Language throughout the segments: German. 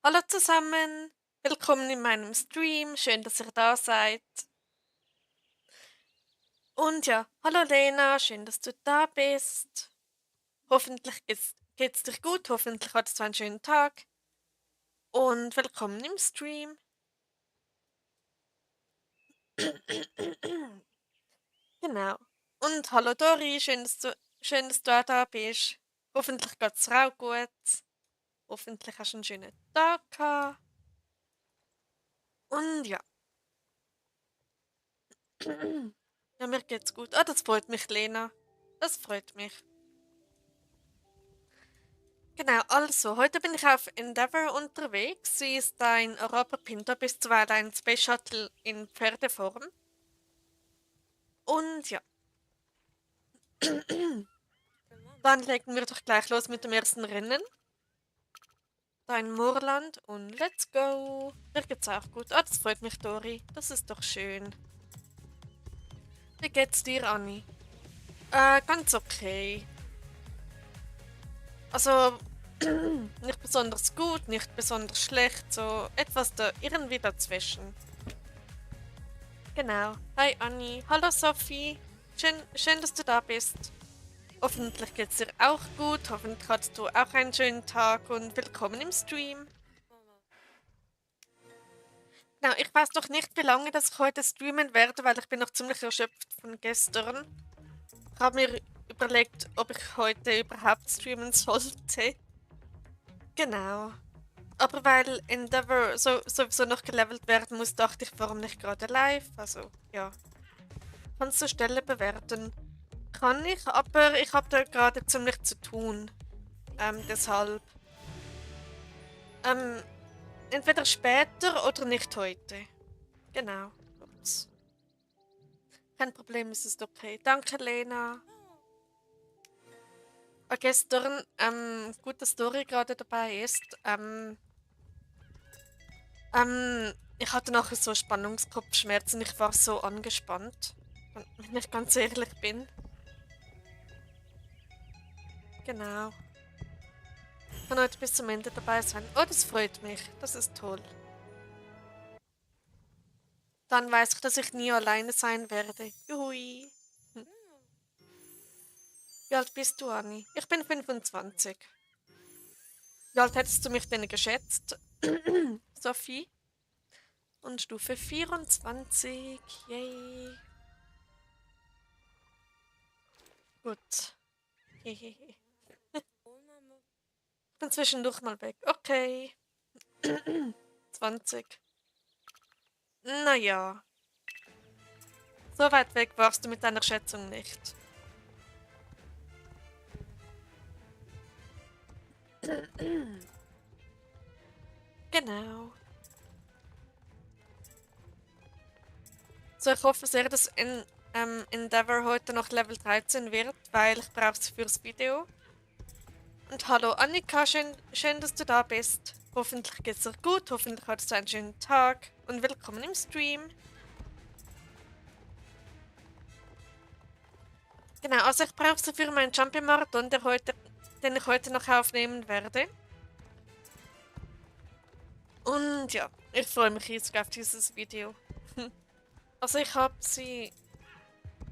Hallo zusammen, willkommen in meinem Stream, schön, dass ihr da seid. Und ja, hallo Lena, schön, dass du da bist. Hoffentlich geht's dir gut, hoffentlich hattest du einen schönen Tag und willkommen im Stream. Genau. Und hallo Dori, schön, dass du auch da bist. Hoffentlich geht's dir auch gut. Hoffentlich hast du einen schönen Tag gehabt. Und ja. Ja, mir geht's gut. Ah, das freut mich, Lena. Das freut mich. Genau, also, heute bin ich auf Endeavour unterwegs. Sie ist ein Europa Pinto, bisweilen ein Space Shuttle in Pferdeform. Und ja, dann legen wir doch gleich los mit dem ersten Rennen. Da in Moorland und let's go. Mir geht's auch gut. Ah, das freut mich, Dori. Das ist doch schön. Wie geht's dir, Anni? Ganz okay. Also, nicht besonders gut, nicht besonders schlecht, so etwas da irgendwie dazwischen. Genau. Hi Anni. Hallo Sophie. Schön, dass du da bist. Hoffentlich geht's dir auch gut. Hoffentlich hattest du auch einen schönen Tag und willkommen im Stream. Genau, ich weiß noch nicht, wie lange das ich heute streamen werde, weil ich bin noch ziemlich erschöpft von gestern. Ich habe mir überlegt, ob ich heute überhaupt streamen sollte. Genau. Aber weil Endeavour sowieso noch gelevelt werden muss, dachte ich, warum nicht gerade live? Also, ja. Kannst du Stelle bewerten? Kann ich, aber ich habe da gerade ziemlich zu tun. Deshalb. Ähm, entweder später oder nicht heute. Genau. Ups. Kein Problem, es ist okay. Danke, Lena. Gestern, gute Story gerade dabei ist, ich hatte nachher so Spannungskopfschmerzen. Ich war so angespannt, wenn ich ganz ehrlich bin. Genau. Ich kann heute bis zum Ende dabei sein. Oh, das freut mich. Das ist toll. Dann weiß ich, dass ich nie alleine sein werde. Juhui. Hm. Wie alt bist du, Anni? Ich bin 25. Wie alt hättest du mich denn geschätzt? Sophie? Und Stufe 24. Yay. Gut. Hehehe. Ich bin zwischendurch mal weg. Okay. 20. Naja. So weit weg warst du mit deiner Schätzung nicht. Genau. So, ich hoffe sehr, dass Endeavour heute noch Level 13 wird, weil ich brauche es fürs Video. Und hallo Annika, schön, dass du da bist. Hoffentlich geht's dir gut, hoffentlich hattest du einen schönen Tag und willkommen im Stream. Genau, also ich brauche sie für meinen Champion-Marathon, den ich heute noch aufnehmen werde. Und ja, ich freue mich riesig auf dieses Video. Also ich habe sie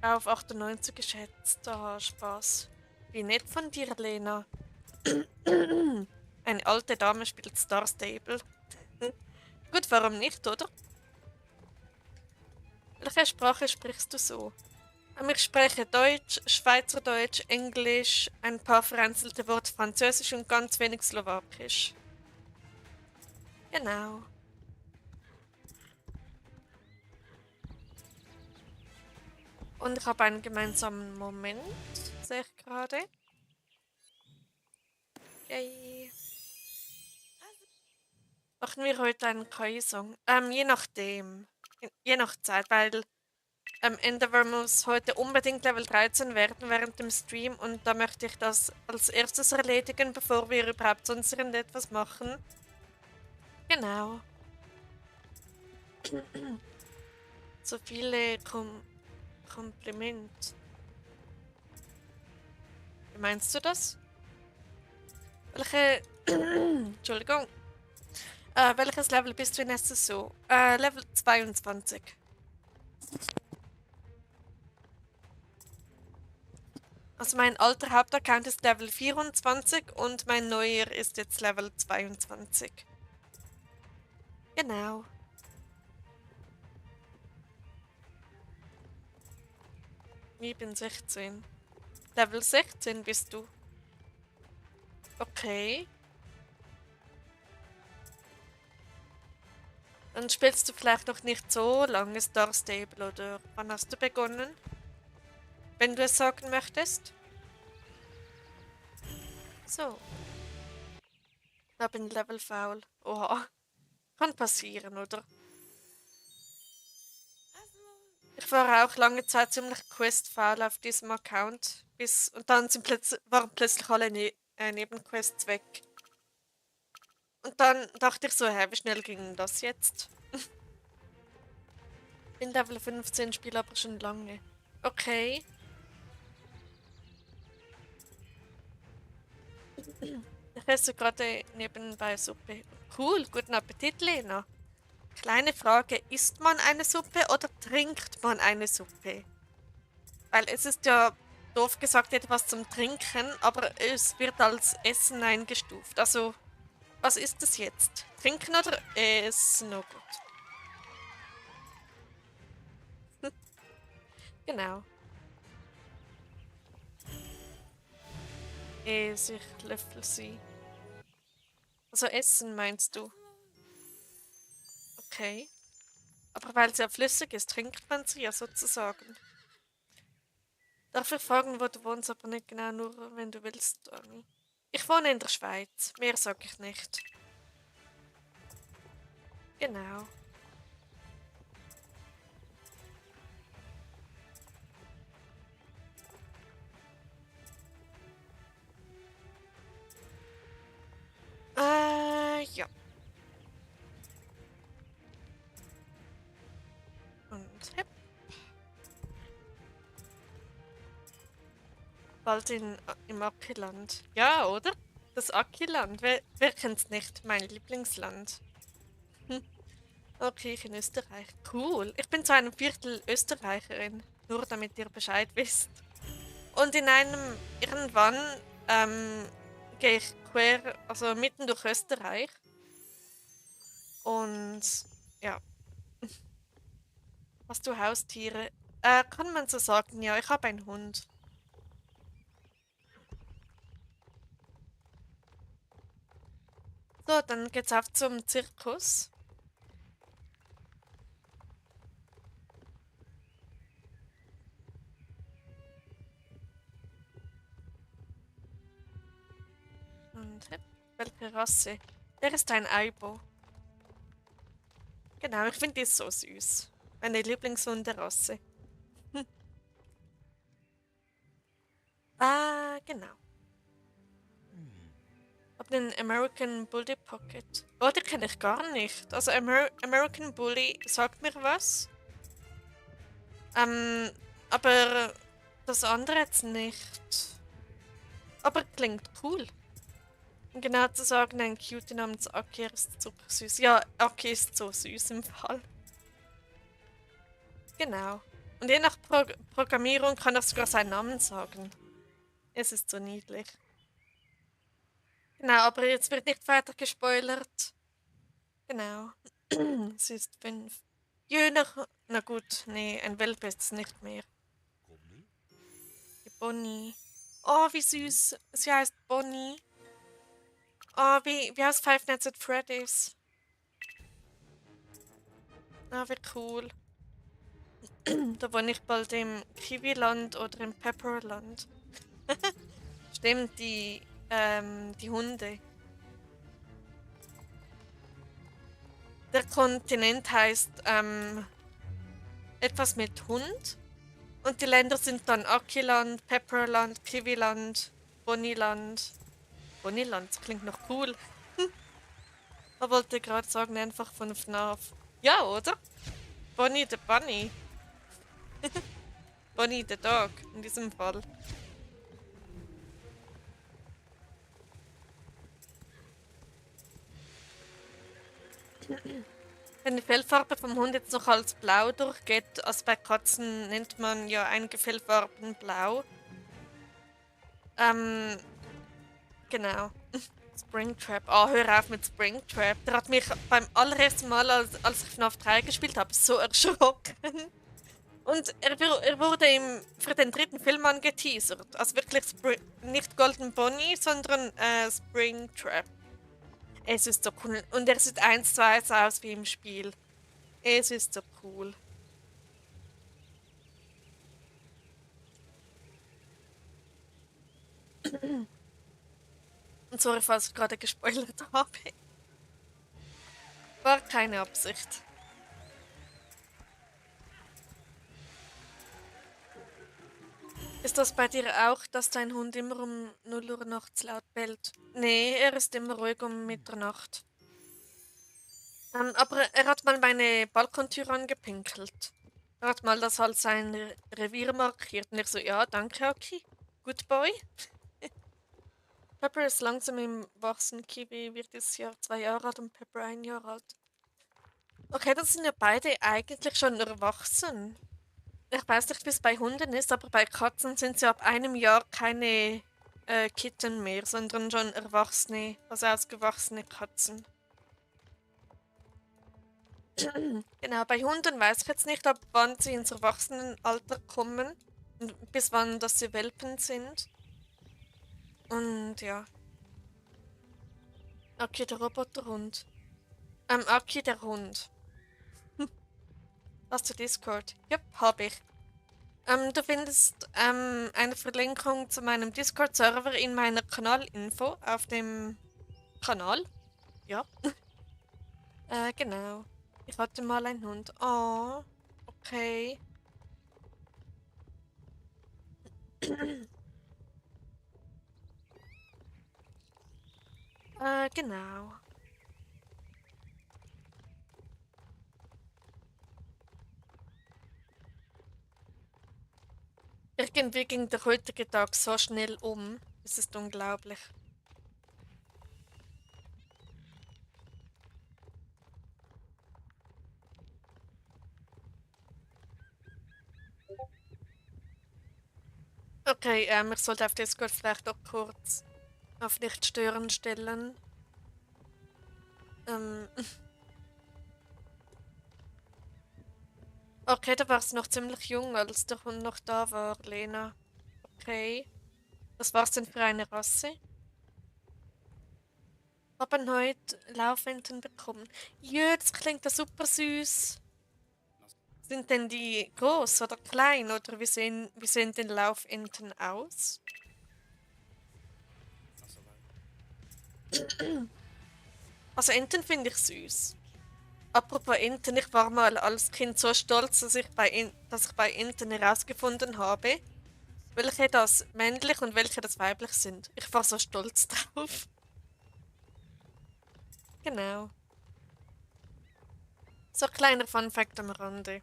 auf 98 geschätzt. Ah, Spaß. Wie nett von dir, Lena. Eine alte Dame spielt Star Stable. Gut, warum nicht, oder? Welche Sprache sprichst du so? Ich spreche Deutsch, Schweizerdeutsch, Englisch, ein paar vereinzelte Worte Französisch und ganz wenig Slowakisch. Genau. Und ich habe einen gemeinsamen Moment, sehe ich gerade. Yay. Machen wir heute einen KI-Song? Je nachdem. Je nach Zeit, weil Endeavor muss heute unbedingt Level 13 werden während dem Stream und da möchte ich das als erstes erledigen, bevor wir überhaupt sonst irgendetwas machen. Genau. So viele Kompliment. Wie meinst du das? Welche. Entschuldigung. Welches Level bist du in SSO? Level 22. Also mein alter Hauptaccount ist Level 24 und mein neuer ist jetzt Level 22. Genau. Ich bin 16. Level 16 bist du. Okay. Dann spielst du vielleicht noch nicht so lange Star Stable oder wann hast du begonnen? Wenn du es sagen möchtest. So. Ich bin Level faul. Oha. Kann passieren, oder? Ich war auch lange Zeit ziemlich Quest-faul auf diesem Account. Und dann waren plötzlich alle Nebenquests weg. Und dann dachte ich so, hä, wie schnell ging das jetzt? Bin Level 15, spiele aber schon lange. Okay. Ich esse gerade nebenbei Suppe. Cool, guten Appetit, Lena. Kleine Frage, isst man eine Suppe oder trinkt man eine Suppe? Weil es ist ja doof gesagt etwas zum Trinken, aber es wird als Essen eingestuft. Also, was ist es jetzt? Trinken oder essen? Oh Gott. Genau. Ich löffel sie. Also essen meinst du? Okay. Aber weil sie ja flüssig ist, trinkt man sie ja sozusagen. Darf ich fragen, wo du wohnst, aber nicht genau, nur wenn du willst, Dani. Ich wohne in der Schweiz. Mehr sag ich nicht. Genau. Ja. Und hep. Bald im Akiland. Ja, oder? Das Akiland. Wer kennt's nicht? Mein Lieblingsland. Hm. Okay, ich in Österreich. Cool. Ich bin zu einem Viertel Österreicherin. Nur damit ihr Bescheid wisst. Und irgendwann gehe ich quer, also mitten durch Österreich. Und ja, hast du Haustiere? Kann man so sagen, ja, ich habe einen Hund. So, dann geht's auf zum Zirkus. Und welche Rasse? Der ist ein Aibo. Genau, ich finde die so süß. Meine Lieblingshunderasse. Hm. Genau. Hab den American Bully Pocket. Oh, den kenne ich gar nicht. Also American Bully sagt mir was. Aber das andere jetzt nicht. Aber klingt cool. Um genau zu sagen, ein Cutie namens Aki ist zuckersüß. Ja, Aki ist so süß im Fall. Genau. Und je nach Programmierung kann er sogar seinen Namen sagen. Es ist so niedlich. Genau, aber jetzt wird nicht weiter gespoilert. Genau. Sie ist 5. Je nach... Na gut, nee, ein Welpe ist es nicht mehr. Die Bonnie. Oh, wie süß. Sie heißt Bonnie. Oh, wie heißt Five Nights at Freddy's? Ah, wie cool. Da wohne ich bald im Kiwiland oder im Pepperland. Stimmt, die Hunde. Der Kontinent heißt etwas mit Hund. Und die Länder sind dann Akiland, Pepperland, Kiwiland, Bonnieland. Bonnieland, das klingt noch cool. Ich wollte gerade sagen, einfach von FNAF. Ja, oder? Bonnie the Bunny. Bonnie the Dog, in diesem Fall. Wenn die Fellfarbe vom Hund jetzt noch als blau durchgeht, also bei Katzen nennt man ja einige Fellfarben blau. Ähm, genau. Springtrap. Oh, hör auf mit Springtrap. Der hat mich beim allerersten Mal, als ich FNAF 3 gespielt habe, so erschrocken. Und er wurde für den dritten Film angeteasert. Also wirklich nicht Golden Bonnie, sondern Springtrap. Es ist so cool. Und er sieht eins zu eins aus wie im Spiel. Es ist so cool. Und sorry, falls ich gerade gespoilert habe. War keine Absicht. Ist das bei dir auch, dass dein Hund immer um 0 Uhr nachts laut bellt? Nee, er ist immer ruhig um Mitternacht. Aber er hat mal meine Balkontür angepinkelt. Er hat mal das als sein Revier markiert. Und ich so, ja, danke, okay. Good boy. Pepper ist langsam im Wachsen. Kiwi wird dieses Jahr 2 Jahre alt und Pepper 1 Jahr alt. Okay, das sind ja beide eigentlich schon erwachsen. Ich weiß nicht, wie es bei Hunden ist, aber bei Katzen sind sie ab einem Jahr keine Kitten mehr, sondern schon erwachsene, also ausgewachsene Katzen. Genau, bei Hunden weiß ich jetzt nicht, ab wann sie ins Erwachsenenalter kommen und bis wann, dass sie Welpen sind. Und ja. Aki, der Roboterhund. Aki, der Hund. Hast du Discord? Jupp, hab ich. Du findest eine Verlinkung zu meinem Discord-Server in meiner Kanalinfo auf dem Kanal. Ja. Genau. Ich hatte mal einen Hund. Oh, okay. Genau. Irgendwie ging der heutige Tag so schnell um. Es ist unglaublich. Okay, ich sollte auf Discord vielleicht auch kurz auf nicht stören stellen. Ähm. Okay, da warst du noch ziemlich jung, als der Hund noch da war, Lena. Okay. Was war's denn für eine Rasse? Haben heute Laufenten bekommen. Jö, das klingt ja super süß. Sind denn die groß oder klein oder wie sehen denn Laufenten aus? Also Enten finde ich süß. Apropos Enten, ich war mal als Kind so stolz, dass ich bei Enten herausgefunden habe, welche das männlich und welche das weiblich sind. Ich war so stolz drauf. Genau. So ein kleiner Funfact am Rande.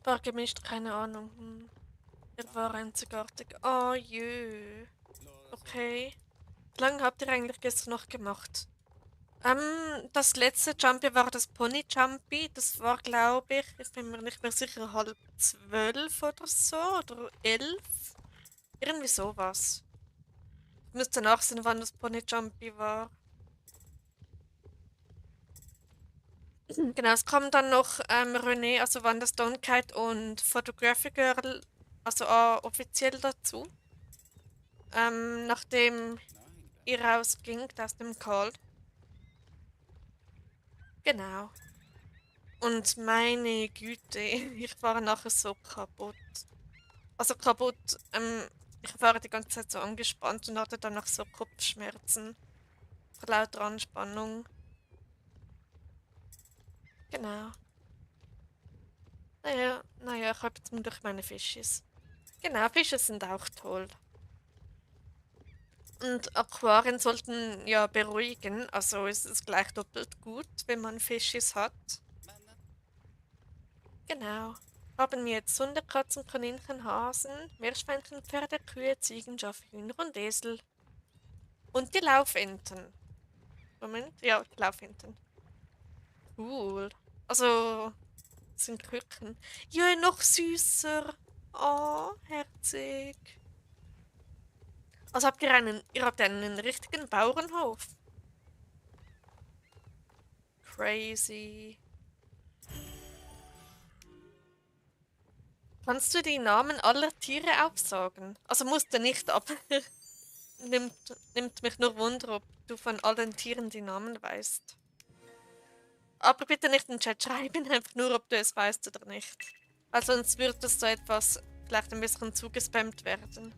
War gemischt, keine Ahnung. Er war einzigartig. Oh jö. Okay. Wie lange habt ihr eigentlich gestern noch gemacht? Das letzte Jumpy war das Pony Jumpy. Das war, glaube ich bin mir nicht mehr sicher, halb 12 oder so, oder 11. Irgendwie sowas. Ich müsste nachsehen, wann das Pony Jumpy war. Genau, es kommen dann noch René, also Wanda Stone Kite und Photography Girl, also offiziell dazu. Nachdem ihr rausgingt aus dem Call. Genau. Und meine Güte, ich war nachher so kaputt. Also kaputt, ich war die ganze Zeit so angespannt und hatte danach so Kopfschmerzen. Vor lauter Anspannung. Genau. Naja, ich habe jetzt mal durch meine Fischis. Genau, Fische sind auch toll. Und Aquarien sollten ja beruhigen, also ist es gleich doppelt gut, wenn man Fischis hat. Genau. Haben wir jetzt Hunde, Katzen, Kaninchen, Hasen, Meerschweinchen, Pferde, Kühe, Ziegen, Schafe, Hühner und Esel. Und die Laufenten. Moment, ja, die Laufenten. Cool. Also, das sind Küken. Ja, noch süßer. Oh, herzig. Also ihr habt einen richtigen Bauernhof. Crazy. Kannst du die Namen aller Tiere aufsagen? Also musst du nicht, aber nimmt, nimmt mich nur Wunder, ob du von allen Tieren die Namen weißt. Aber bitte nicht in den Chat schreiben, einfach nur, ob du es weißt oder nicht. Weil sonst würdest du etwas vielleicht ein bisschen zugespammt werden.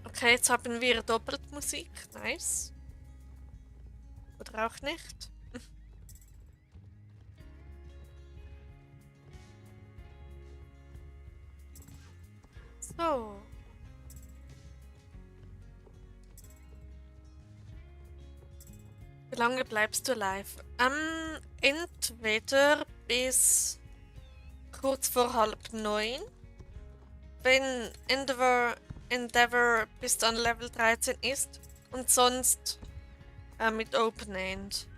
Okay, jetzt haben wir doppelt Musik. Nice. Oder auch nicht. So. Wie lange bleibst du live? Entweder bis kurz vor 8:30. Wenn Endeavor bis dann Level 13 ist. Und sonst mit Open End.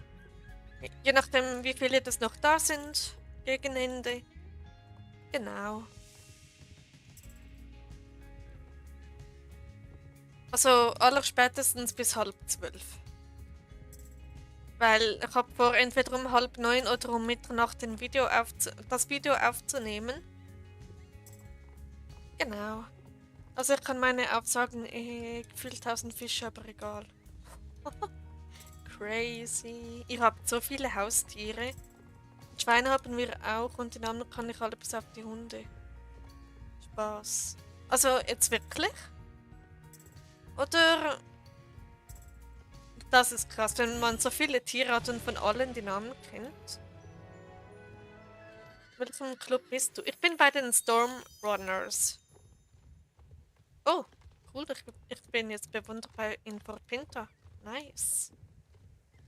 Je nachdem, wie viele das noch da sind. Gegen Ende. Genau. Also allerspätestens bis 10:30. Weil ich habe vor, entweder um 8:30 oder um Mitternacht das Video aufzunehmen. Genau. Also ich kann meine Aufsagen gefühlt 1000 Fische, aber egal. Crazy. Ihr habt so viele Haustiere. Schweine haben wir auch und den anderen kann ich alle bis auf die Hunde. Spaß. Also jetzt wirklich? Oder? Das ist krass, wenn man so viele Tiere hat und von allen die Namen kennt. Welchem Club bist du? Ich bin bei den Stormrunners. Oh, cool. Ich bin jetzt bewundert in Fort Pinta. Nice.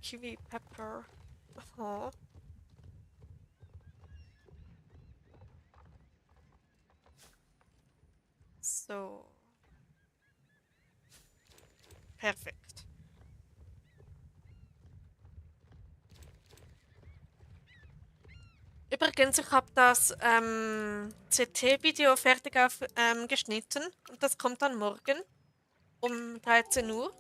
Kiwi Pepper. Oh. So. Perfekt. Übrigens, ich habe das CT-Video fertig geschnitten und das kommt dann morgen um 13 Uhr.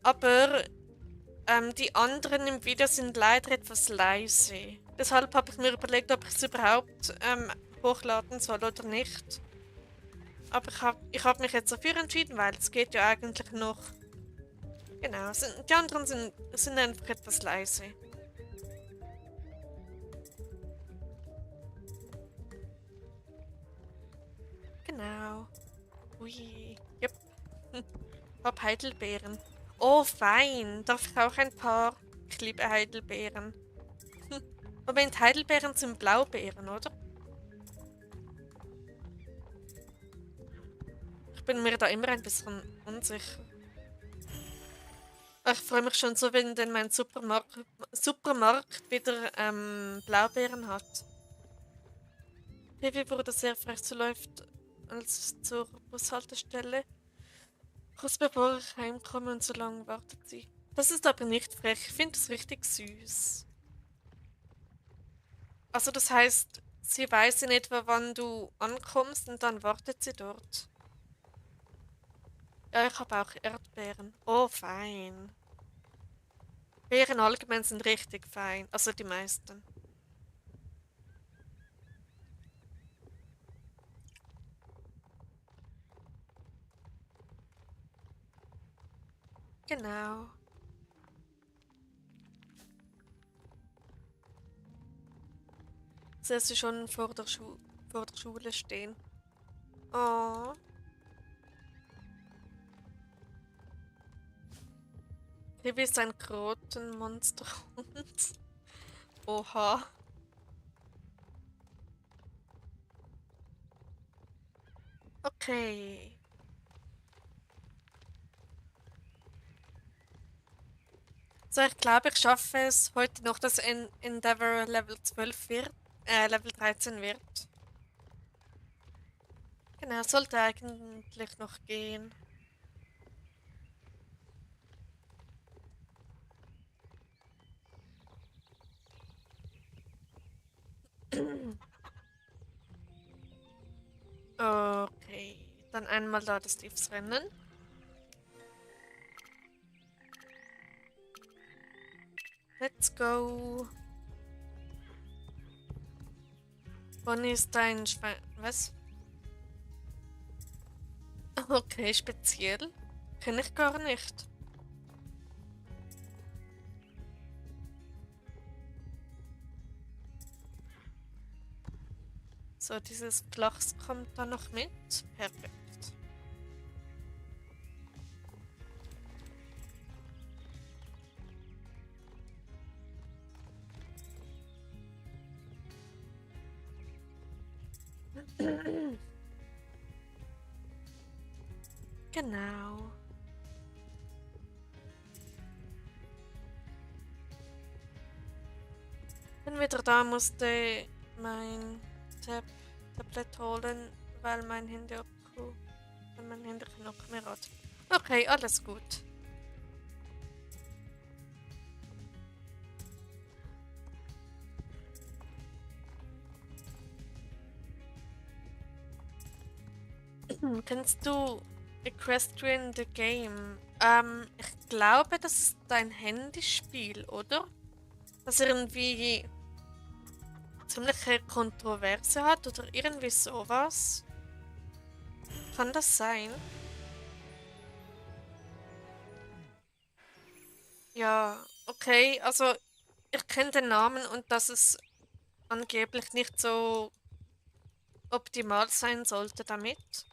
Aber die anderen im Video sind leider etwas leise. Deshalb habe ich mir überlegt, ob ich es überhaupt hochladen soll oder nicht. Aber ich hab mich jetzt dafür entschieden, weil es geht ja eigentlich noch. Genau, die anderen sind einfach etwas leise. Genau. Ui, yep. Hab Heidelbeeren. Oh, fein. Darf ich auch ein paar? Ich liebe Heidelbeeren. Moment, Heidelbeeren sind Blaubeeren, oder? Ich bin mir da immer ein bisschen unsicher. Ich freue mich schon so, wenn denn mein Supermarkt wieder Blaubeeren hat. Pivi wurde sehr frech, so läuft als zur Bushaltestelle. Kurz bevor ich heimkomme und so lange wartet sie. Das ist aber nicht frech, ich finde es richtig süß. Also das heißt, sie weiß in etwa, wann du ankommst und dann wartet sie dort. Ja, ich habe auch Erdbeeren. Oh, fein. Beeren allgemein sind richtig fein, also die meisten. Genau. Soll sie schon vor der Schule stehen. Oh. Hibi ist ein Krotenmonsterhund. Oha. Okay. So, ich glaube, ich schaffe es heute noch, dass Endeavor Level 12 wird, Level 13 wird. Genau, sollte eigentlich noch gehen. Okay, dann einmal da das Tiefsrennen. Let's go. Bonnie ist dein Schwein. Was? Okay, speziell. Kenne ich gar nicht. So, dieses Flachs kommt da noch mit. Perfekt. Genau. Bin wieder da, musste mein Tablet holen, weil mein Handy-Akku, weil mein Handy keinen Akku mehr hat. Okay, alles gut. Kennst du Equestrian the Game? Ich glaube, das ist ein Handyspiel, oder? Das irgendwie ziemliche Kontroverse hat oder irgendwie sowas. Kann das sein? Ja, okay, also ich kenne den Namen und dass es angeblich nicht so optimal sein sollte damit.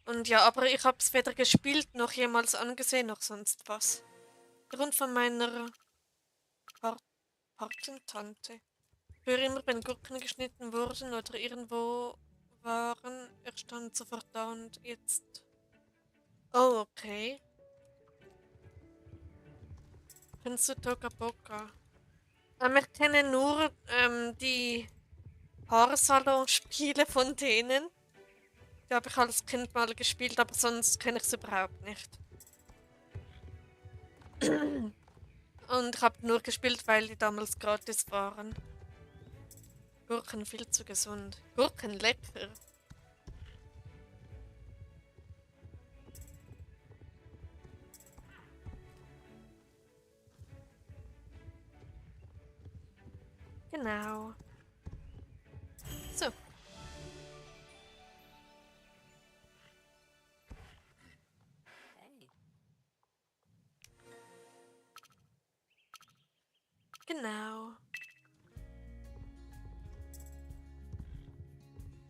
Und ja, aber ich habe es weder gespielt noch jemals angesehen noch sonst was. Grund von meiner Pat Patentante. Früher immer, wenn Gurken geschnitten wurden oder irgendwo waren, er stand sofort da und jetzt. Oh, okay. Kennst du Toga Boca? Ich kenne nur die Haarsalon-Spiele von denen. Die habe ich als Kind mal gespielt, aber sonst kenne ich es überhaupt nicht. Und ich habe nur gespielt, weil die damals gratis waren. Gurken viel zu gesund. Gurken lecker. Genau. So, genau.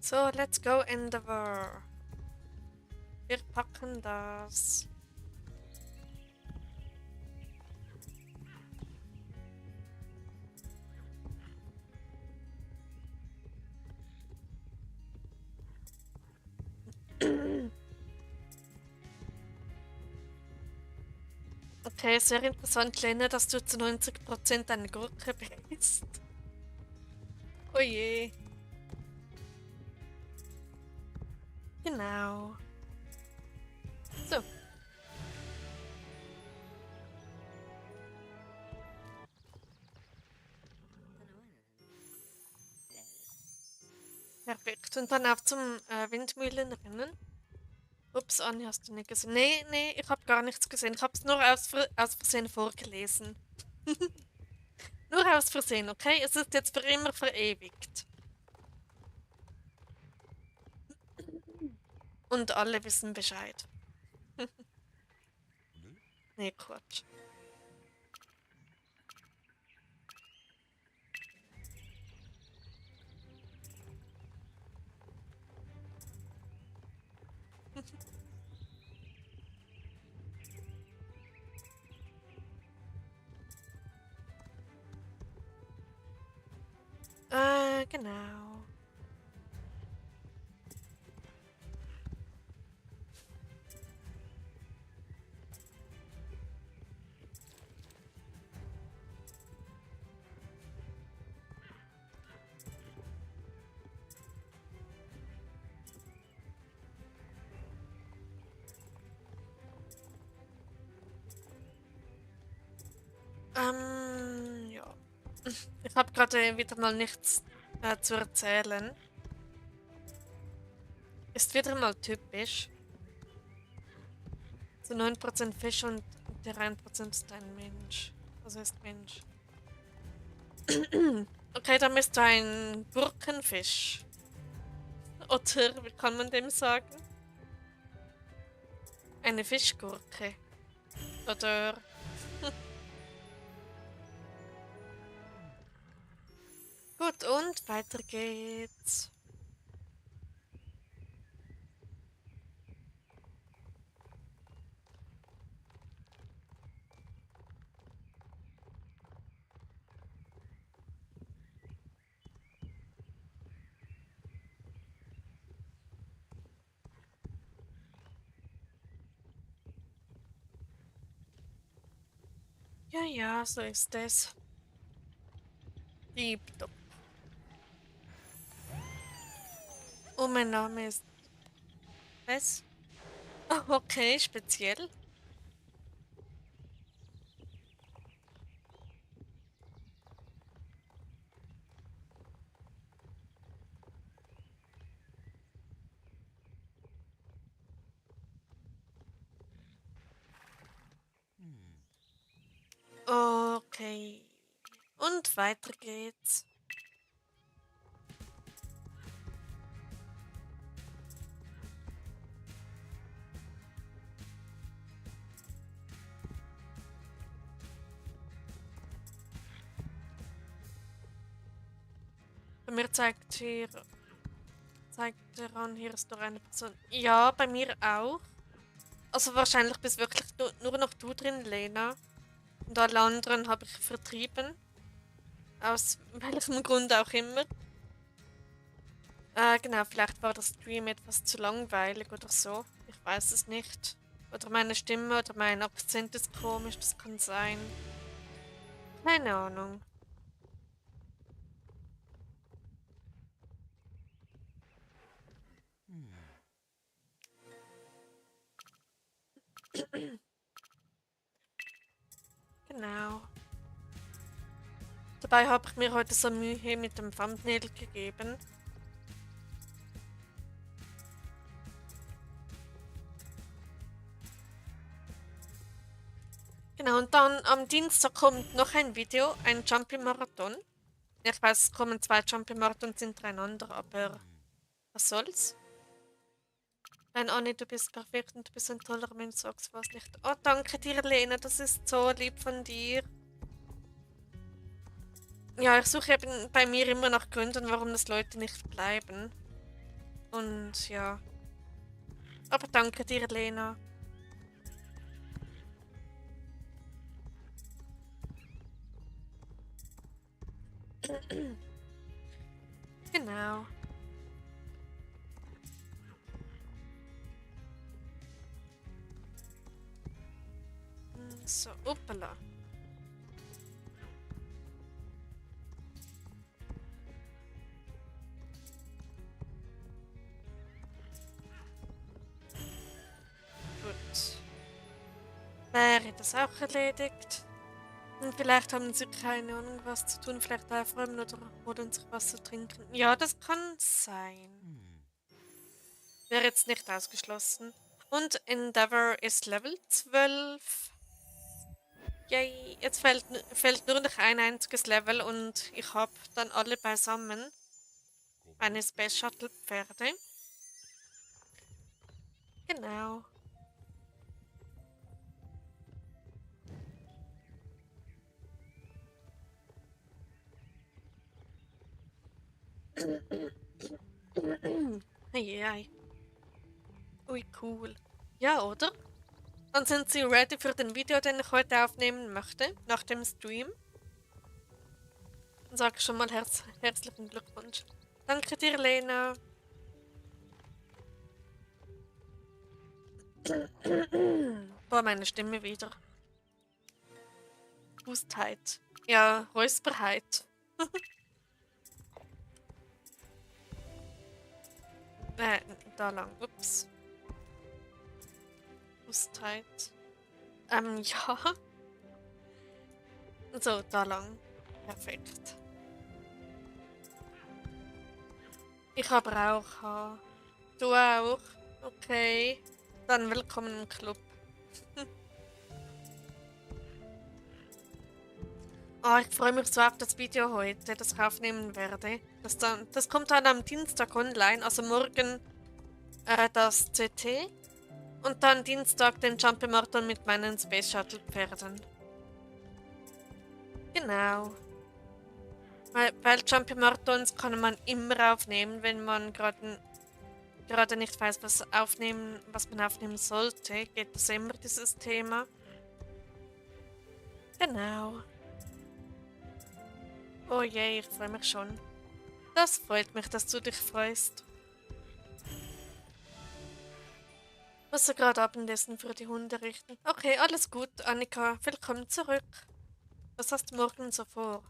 So, let's go Endeavor. Wir packen das. Okay, sehr interessant, Lena, dass du zu 90% eine Gurke bist. Oh je. Genau. So, perfekt. Und dann auf zum Windmühlenrennen. Ups, Anni, hast du nicht gesehen? Nee, nee, ich habe gar nichts gesehen. Ich habe es nur aus Versehen vorgelesen. Nur aus Versehen, okay? Es ist jetzt für immer verewigt. Und alle wissen Bescheid. Nee, Quatsch. Genau. Ja. Ich habe gerade wieder mal nichts zu erzählen. Ist wieder mal typisch. So 9% Fisch und der 1% ist ein Mensch. Also ist Mensch. Okay, dann bist du ein Gurkenfisch. Oder wie kann man dem sagen? Eine Fischgurke. Oder. Gut, und weiter geht's. Ja, ja, so ist es. Tipptopp. Oh, mein Name ist. Was? Ah, okay, speziell. Okay. Und weiter geht's. Bei mir zeigt er an, hier ist noch eine Person. Ja, bei mir auch. Also wahrscheinlich bist wirklich nur noch du drin, Lena. Und alle anderen habe ich vertrieben. Aus welchem Grund auch immer. Genau, vielleicht war der Stream etwas zu langweilig oder so. Ich weiß es nicht. Oder meine Stimme oder mein Akzent ist komisch, das kann sein. Keine Ahnung. Genau. Dabei habe ich mir heute so Mühe mit dem Thumbnail gegeben. Genau, und dann am Dienstag kommt noch ein Video, ein Jumpy-Marathon. Ich weiß, es kommen zwei Jumpy-Marathons hintereinander, aber was soll's? Nein, Anni, du bist perfekt und du bist ein toller Mensch, sag's was nicht. Oh, danke dir, Lena, das ist so lieb von dir. Ja, ich suche eben bei mir immer nach Gründen, warum das Leute nicht bleiben. Und ja. Aber danke dir, Lena. Genau. So, uppala. Gut. Wäre das auch erledigt? Und vielleicht haben sie keine Ahnung, was zu tun, vielleicht aufräumen oder holen sich was zu trinken. Ja, das kann sein. Wäre jetzt nicht ausgeschlossen. Und Endeavor ist Level 12. Yay, jetzt fehlt nur noch ein einziges Level und ich habe dann alle beisammen. Meine Space Shuttle Pferde. Genau. Eieiei. Ui, cool. Ja, oder? Dann sind Sie ready für den Video, den ich heute aufnehmen möchte, nach dem Stream. Dann sage ich schon mal herzlichen Glückwunsch. Danke dir, Lena. Boah, meine Stimme wieder. Hustheit. Ja, Räusperheit. äh, da lang. Ups. Hustheit. Ja. So, da lang. Perfekt. Ich aber auch. Du auch? Okay. Dann willkommen im Club. Oh, ich freue mich so auf das Video heute, das ich aufnehmen werde. Das kommt dann am Dienstag online, also morgen das CT und dann Dienstag den Jumpy-Marathon mit meinen Space Shuttle Pferden. Genau. Weil Jumpy-Marathons kann man immer aufnehmen, wenn man gerade nicht weiß, was man aufnehmen sollte. Geht das immer, dieses Thema? Genau. Oh je, ich freue mich schon. Das freut mich, dass du dich freust. Muss er gerade Abendessen für die Hunde richten. Okay, alles gut, Annika. Willkommen zurück. Was hast du morgen so vor?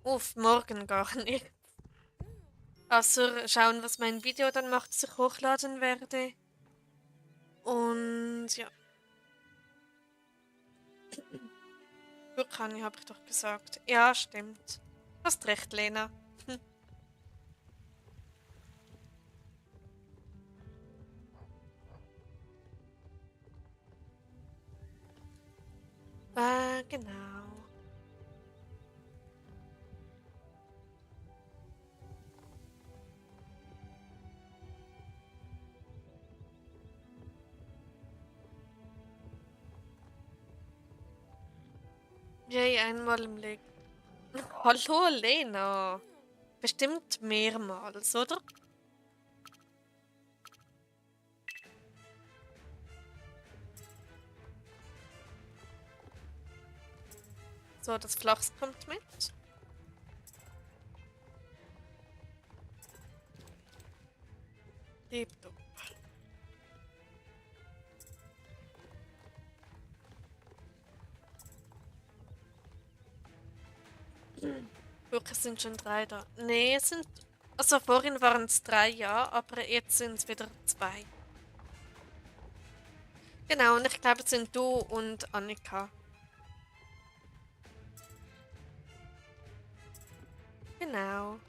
Uff, morgen gar nicht. Außer schauen, was mein Video dann macht, das ich hochladen werde. Und ja. Vulkani habe ich doch gesagt. Ja, stimmt. Hast recht, Lena. Genau. Yay, einmal im Leben. Hallo, Lena. Bestimmt mehrmals, oder? So, das Flachs kommt mit. Tipptopp. Wirklich sind schon 3 da. Nee, es sind. Also vorhin waren es 3, ja, aber jetzt sind es wieder 2. Genau, und ich glaube, es sind du und Annika. Genau.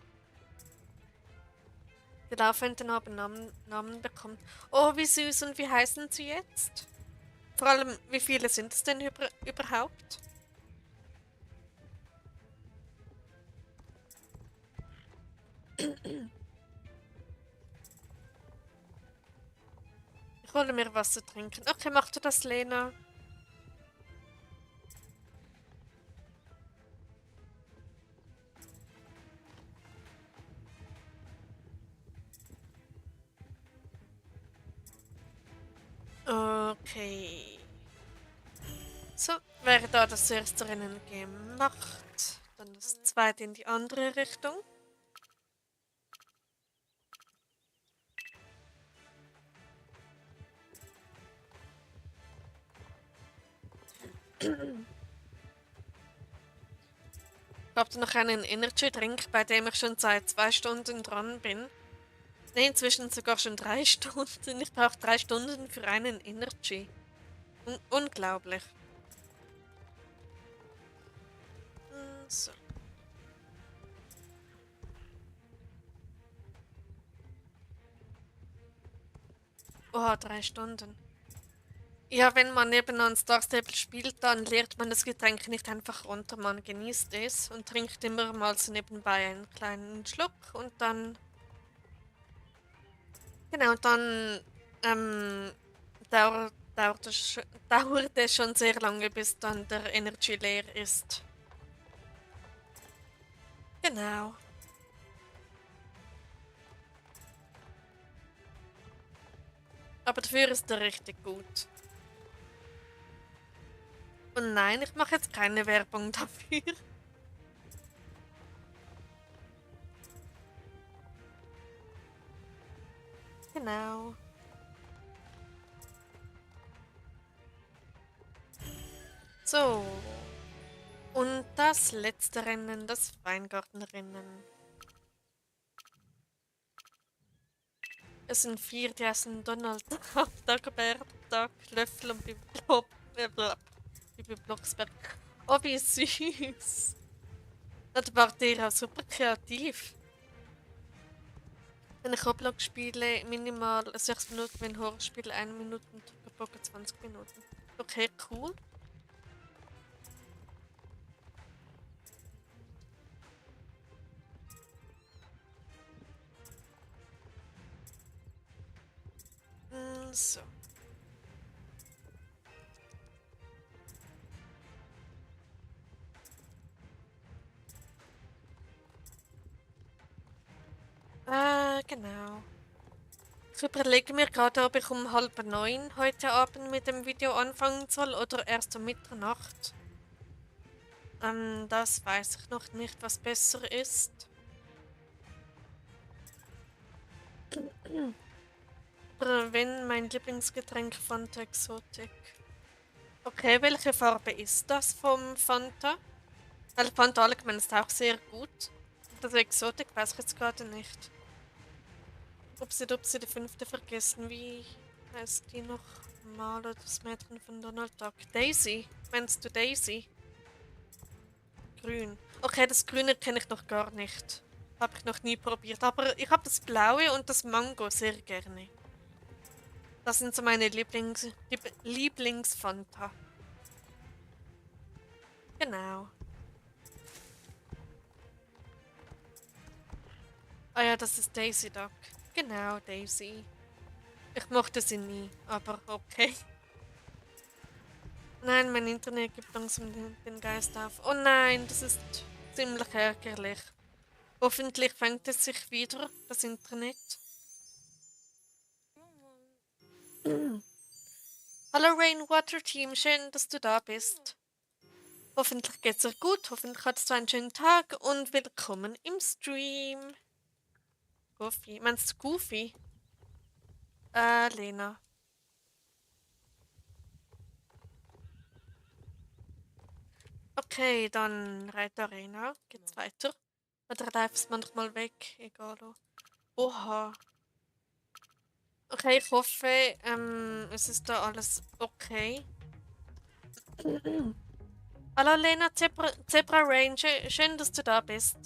Die Laufenden haben Namen bekommen. Oh, wie süß und wie heißen sie jetzt? Vor allem, wie viele sind es denn überhaupt? Ich hole mir was zu trinken. Okay, mach du das, Lena. Okay. So, wäre da das erste Rennen gemacht. Dann das zweite in die andere Richtung. Habt ihr noch einen Energy Drink, bei dem ich schon seit 2 Stunden dran bin? Ne, inzwischen sogar schon 3 Stunden. Ich brauche 3 Stunden für einen Energy. Unglaublich. So. Oh, 3 Stunden. Ja, wenn man eben an Star Stable spielt, dann leert man das Getränk nicht einfach runter. Man genießt es und trinkt immer mal so nebenbei einen kleinen Schluck und dann. Genau, dann dauert es schon sehr lange, bis dann der Energy leer ist. Genau. Aber dafür ist er richtig gut. Und nein, ich mache jetzt keine Werbung dafür. Genau. So. Und das letzte Rennen, das Weingartenrennen. Es sind 4, die essen Donald Duck, Dagobert Duck, Löffel und Bibi Blocksberg. Oh, wie süß. Na, da wart ihr auch super kreativ. Wenn ich Roblox spiele, minimal 6 Minuten, wenn Horror spiele 1 Minute und Poker 20 Minuten. Okay, cool. So. Genau. Ich überlege mir gerade, ob ich um 8:30 heute Abend mit dem Video anfangen soll oder erst um Mitternacht. Das weiß ich noch nicht, was besser ist. Aber wenn mein Lieblingsgetränk Fanta Exotic. Okay, welche Farbe ist das vom Fanta? Weil Fanta allgemein ist auch sehr gut. Das Exotic weiß ich jetzt gerade nicht. Upsi die fünfte vergessen. Wie heißt die noch mal? Das Mädchen von Donald Duck. Daisy. Meinst du Daisy? Grün. Okay, das Grüne kenne ich noch gar nicht. Habe ich noch nie probiert. Aber ich habe das Blaue und das Mango sehr gerne. Das sind so meine Lieblingsfanta. Genau. Ah ja, das ist Daisy Duck. Genau, Daisy. Ich mochte sie nie, aber okay. Nein, mein Internet gibt langsam den Geist auf. Oh nein, das ist ziemlich ärgerlich. Hoffentlich fängt es sich wieder, das Internet. Hallo Rainwater Team, schön, dass du da bist. Hoffentlich geht's dir gut, hoffentlich hattest du einen schönen Tag und willkommen im Stream. Goofy, meinst du Goofy? Lena. Okay, dann Reiter Arena. Geht's weiter? Oder läuft's manchmal weg? Egal. Oha. Okay, ich hoffe, es ist da alles okay. Hallo Lena, Zebra Ranger, schön, dass du da bist.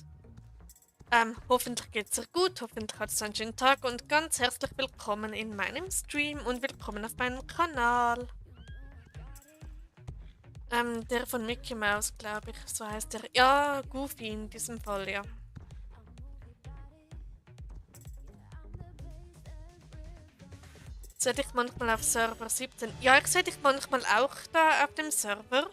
Hoffentlich geht's dir gut, hoffentlich hattest du einen schönen Tag und ganz herzlich willkommen in meinem Stream und willkommen auf meinem Kanal. Der von Mickey Mouse, glaube ich, so heißt der. Ja, Goofy in diesem Fall, ja. Sehe dich manchmal auf Server 17? Ja, ich sehe dich manchmal auch da auf dem Server.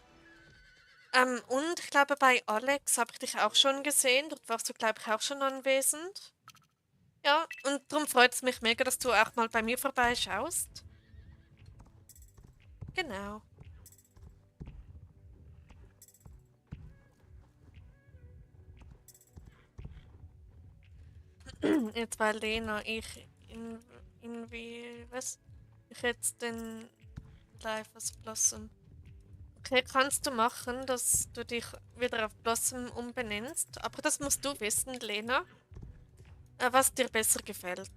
Und ich glaube, bei Alex habe ich dich auch schon gesehen. Dort warst du, glaube ich, auch schon anwesend. Ja, und darum freut es mich mega, dass du auch mal bei mir vorbeischaust. Genau. Jetzt bei Lena, was? Ich jetzt den Live als Blossom. Okay, kannst du machen, dass du dich wieder auf Blossom umbenennst. Aber das musst du wissen, Lena, was dir besser gefällt.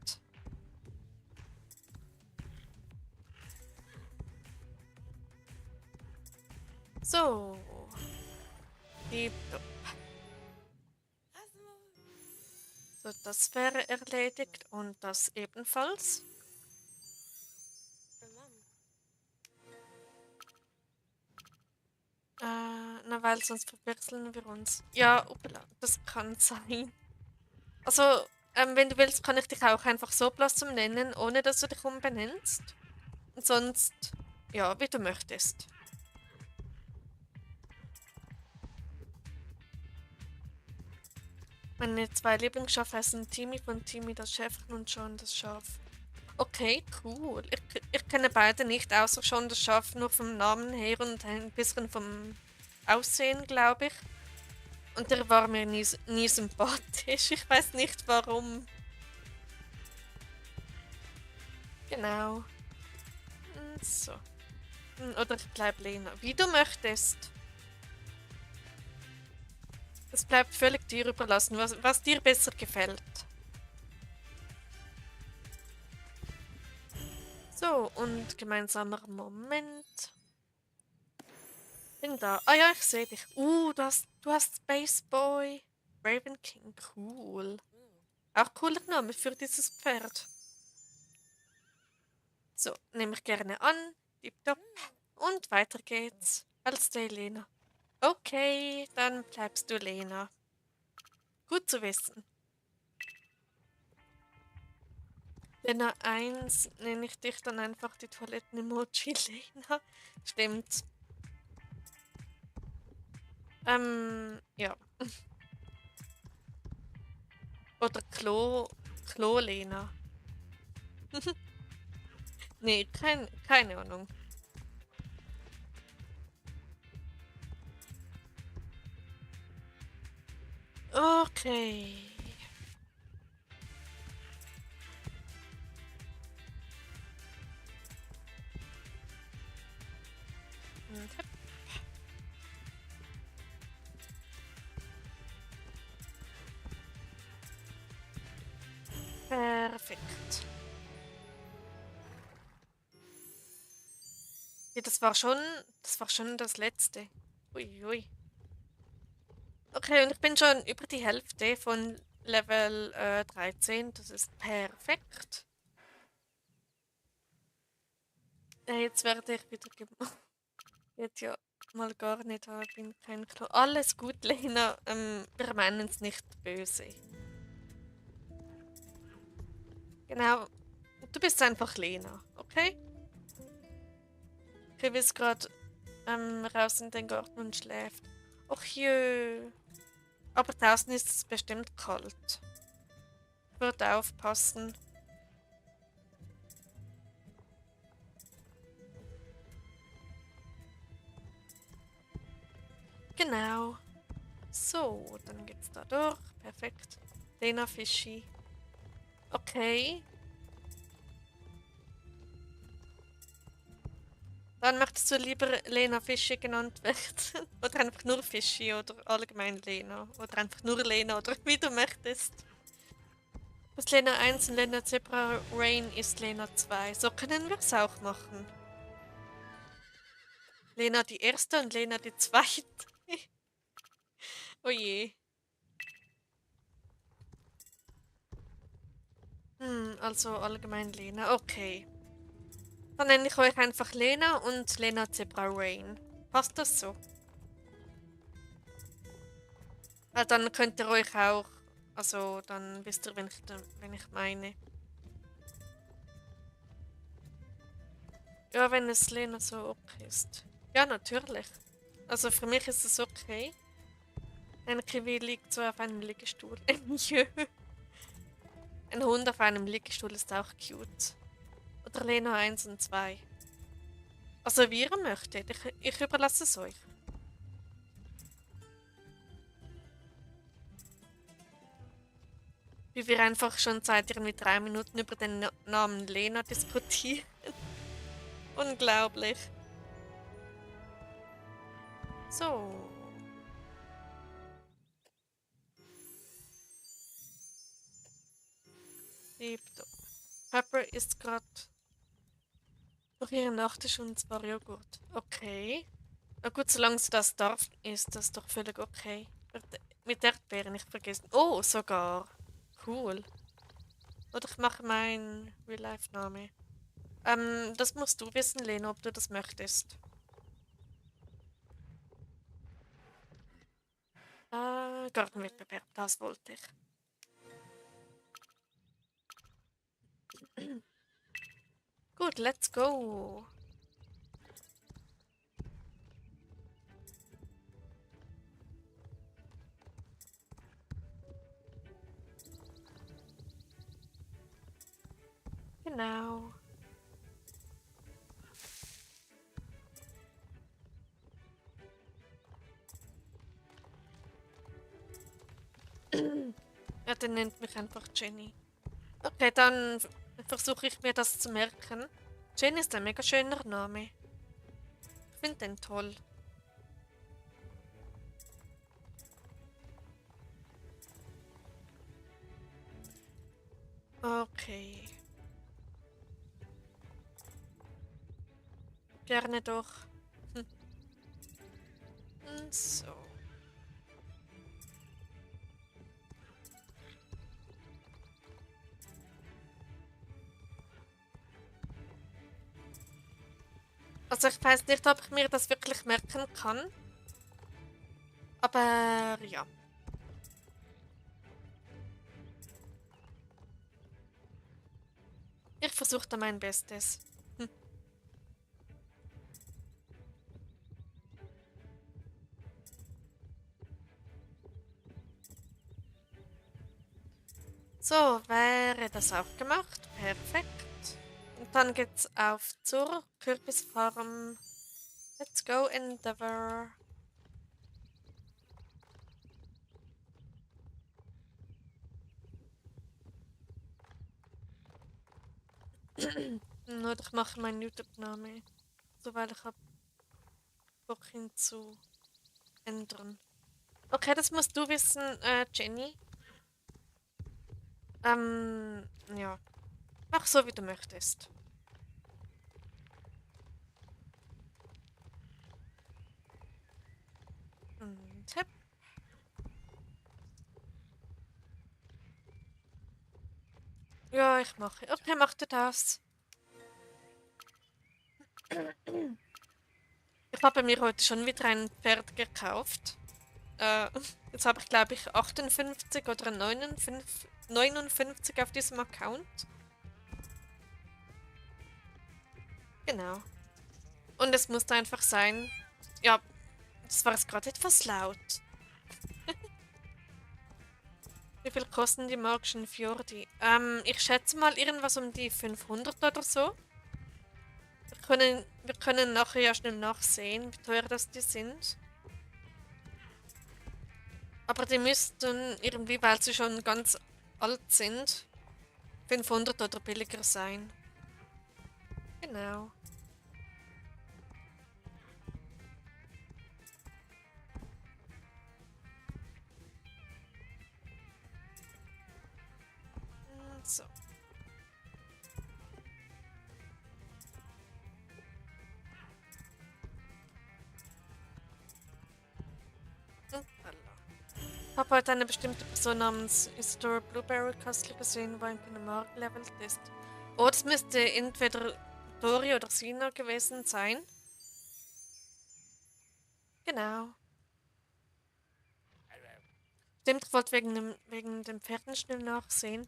So. Tipptopp. So, das wäre erledigt und das ebenfalls. Na, weil sonst verwechseln wir uns. Ja, upala, das kann sein. Also, wenn du willst, kann ich dich auch einfach so Blossom nennen, ohne dass du dich umbenennst. Und sonst, ja, wie du möchtest. Meine zwei Lieblingsschafe heißen Timmy von Timmy das Schäfchen und John das Schaf. Okay, cool. Ich kenne beide nicht, außer schon das Schaf nur vom Namen her und ein bisschen vom Aussehen, glaube ich. Und der war mir nie sympathisch. Ich weiß nicht warum. Genau. So. Oder ich bleib Lena. Wie du möchtest. Es bleibt völlig dir überlassen, was dir besser gefällt. So, und gemeinsamer Moment. Bin da. Ah ja, ich sehe dich. Du hast Space Boy. Raven King, cool. Auch cooler Name für dieses Pferd. So, nehme ich gerne an. Tipptopp. Und weiter geht's. Als der Lena. Okay, dann bleibst du Lena. Gut zu wissen. Lena 1 nenne ich dich dann einfach die Toiletten-Emoji Lena. Stimmt. Ja. Oder Klo Lena. Nee, keine Ahnung. Okay. Mhm. Perfekt. Ja, das war schon das letzte. Uiui. Okay, und ich bin schon über die Hälfte von Level 13. Das ist perfekt. Jetzt werde ich wieder Jetzt ja mal gar nicht, aber ich bin kein Klo. Alles gut, Lena. Wir meinen es nicht böse. Genau. Du bist einfach Lena, okay? Ich ist gerade raus in den Garten und schläft. Och jö. Aber draußen ist es bestimmt kalt. Wird aufpassen. Genau. So, dann geht's da durch. Perfekt. Lena Fischi. Okay. Dann möchtest du lieber Lena Fischi genannt werden? Oder einfach nur Fischi oder allgemein Lena? Oder einfach nur Lena oder wie du möchtest. Das Lena 1 und Lena Zebra Rain ist Lena 2. So können wir es auch machen. Lena die erste und Lena die zweite. Oh je. Also allgemein Lena. Okay. Dann nenne ich euch einfach Lena und Lena Zebra Rain. Passt das so? Dann könnt ihr euch auch, also dann wisst ihr, wenn ich meine. Ja, wenn es Lena so okay ist. Ja, natürlich. Also für mich ist es okay. Ein Kiwi liegt so auf einem Liegestuhl. Jö. Ein Hund auf einem Liegestuhl ist auch cute. Oder Lena 1 und 2. Also wie ihr möchtet. Ich überlasse es euch. Wie wir einfach schon seit irgendwie 3 Minuten über den Namen Lena diskutieren. Unglaublich. So. Tipptopp. Pepper ist gerade noch ihre Nachtisch und zwar Joghurt. Okay. Na gut, solange sie das darf, ist das doch völlig okay. Mit Erdbeeren nicht vergessen. Oh, sogar. Cool. Oder ich mache meinen Real-Life-Name. Das musst du wissen, Lena, ob du das möchtest. Gartenwettbewerb, das wollte ich. Gut, let's go. Genau. Ja, der nennt mich einfach Jenny. Okay, dann versuche ich mir das zu merken. Jenny ist ein mega schöner Name. Ich finde den toll. Okay. Gerne doch. Hm. So. Also ich weiß nicht, ob ich mir das wirklich merken kann. Aber ja. Ich versuche da mein Bestes. Hm. So, wäre das auch gemacht. Perfekt. Und dann geht's auf zur Kürbisfarm. Let's go, Endeavor. Nur ich mache meinen YouTube-Name. So, weil ich habe Bock ihn zu ändern. Okay, das musst du wissen, Jenny. Ja. Mach so, wie du möchtest. Und hep. Ja, ich mache. Okay, mach dir das. Ich habe mir heute schon wieder ein Pferd gekauft. Äh, jetzt habe ich, glaube ich, 58 oder 59 auf diesem Account. Genau. Und es musste einfach sein. Ja, das war jetzt gerade etwas laut. Wie viel kosten die magischen Fjordi? Ich schätze mal irgendwas um die 500 oder so. Wir können nachher ja schnell nachsehen, wie teuer das die sind. Aber die müssten irgendwie, weil sie schon ganz alt sind, 500 oder billiger sein. Genau. So. Hoppala. Ich habe heute eine bestimmte Person namens Isidore Blueberry Castle gesehen, wo ein Kinemar gelevelt ist. Oh, das müsste entweder Dori oder Sina gewesen sein. Genau. Stimmt, ich wollte wegen dem Pferden schnell nachsehen.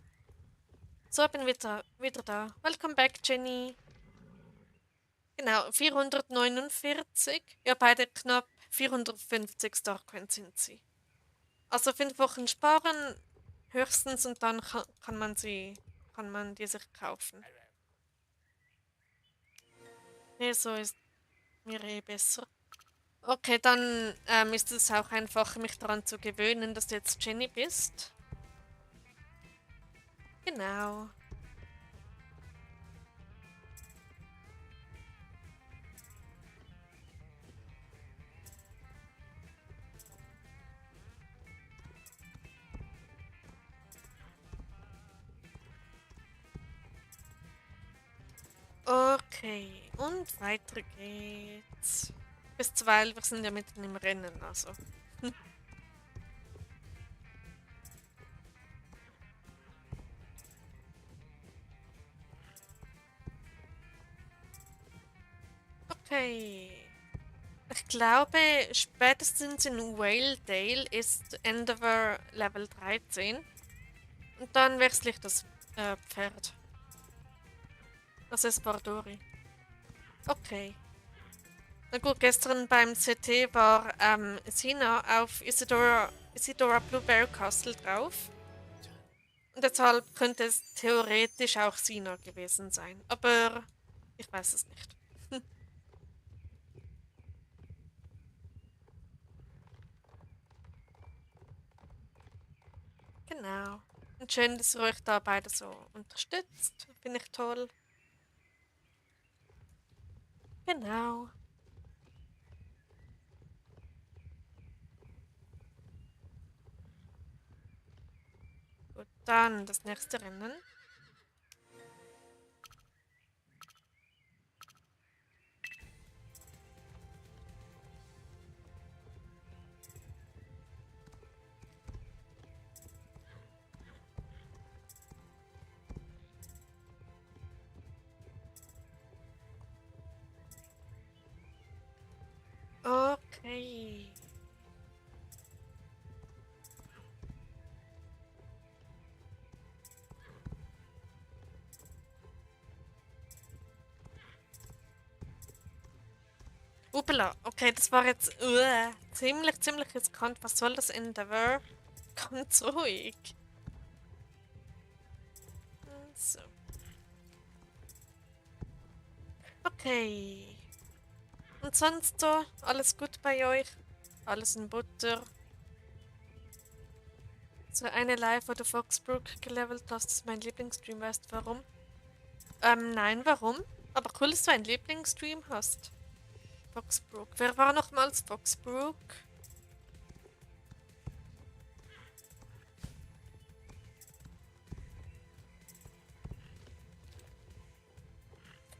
So, bin wieder da. Welcome back, Jenny. Genau, 449. Ja, beide knapp 450 Starcoins sind sie. Also 5 Wochen sparen höchstens und dann kann man die sich kaufen. Nee, so ist mir eh besser. Okay, dann ist es auch einfacher, mich daran zu gewöhnen, dass du jetzt Jenny bist. Genau. Okay, und weiter geht's. Bis 2, wir sind ja mitten im Rennen, also. Okay. Ich glaube, spätestens in Whaledale ist Endeavor Level 13. Und dann wechsle ich das Pferd. Das ist Bardori. Okay. Na gut, gestern beim CT war Sina auf Isidora Blueberry Castle drauf. Und deshalb könnte es theoretisch auch Sina gewesen sein. Aber ich weiß es nicht. Genau. Und schön, dass ihr euch da beide so unterstützt. Finde ich toll. Genau. Gut, dann das nächste Rennen. Hey. Upala, okay, das war jetzt ziemlich riskant. Was soll das Endeavor? Ganz ruhig. So. Okay. Und sonst so? Alles gut bei euch? Alles in Butter? So eine Live, wo du Foxbrook gelevelt hast, ist mein Lieblingsstream. Weißt du warum? Nein, warum? Aber cool, dass du einen Lieblingsstream hast. Foxbrook. Wer war nochmals Foxbrook?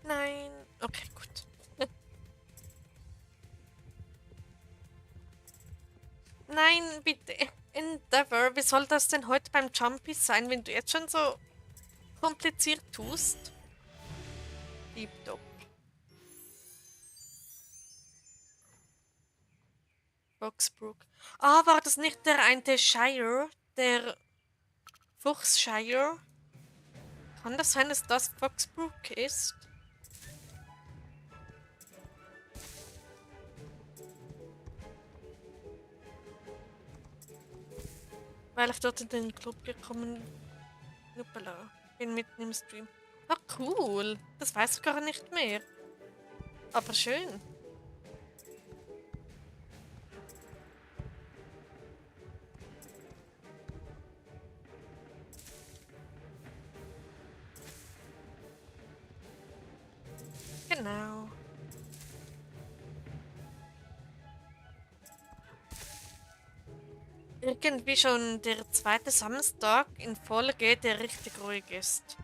Nein. Okay, gut. Nein, bitte. Endeavor, wie soll das denn heute beim Jumpy sein, wenn du jetzt schon so kompliziert tust? Tipptopp. Foxbrook. Ah, war das nicht der eine Shire? Der Fuchsshire? Kann das sein, dass das Foxbrook ist? Weil ich dort in den Club gekommen Nuppala, bin mitten im Stream. Ah, cool. Das weiß ich gar nicht mehr. Aber schön. Genau. Irgendwie schon der zweite Samstag in Folge, der richtig ruhig ist.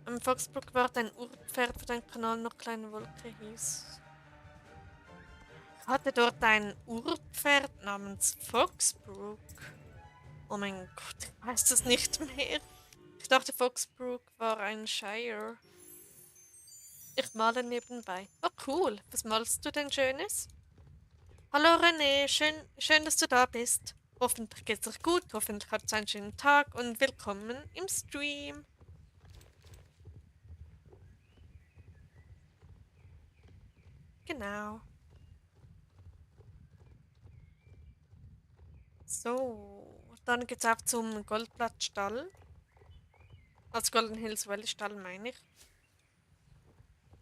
Am Foxbrook war dein Urpferd für deinen Kanal noch Kleine Wolke hieß. Ich hatte dort ein Urpferd namens Foxbrook. Oh mein Gott, ich weiß das nicht mehr. Ich dachte, Foxbrook war ein Shire. Ich male nebenbei. Oh cool, was malst du denn Schönes? Hallo René, schön, dass du da bist. Hoffentlich geht's dir gut, hoffentlich habt ihr einen schönen Tag und willkommen im Stream. Genau. So, dann geht's auf zum Goldblattstall. Als Golden Hills Valley Stall meine ich.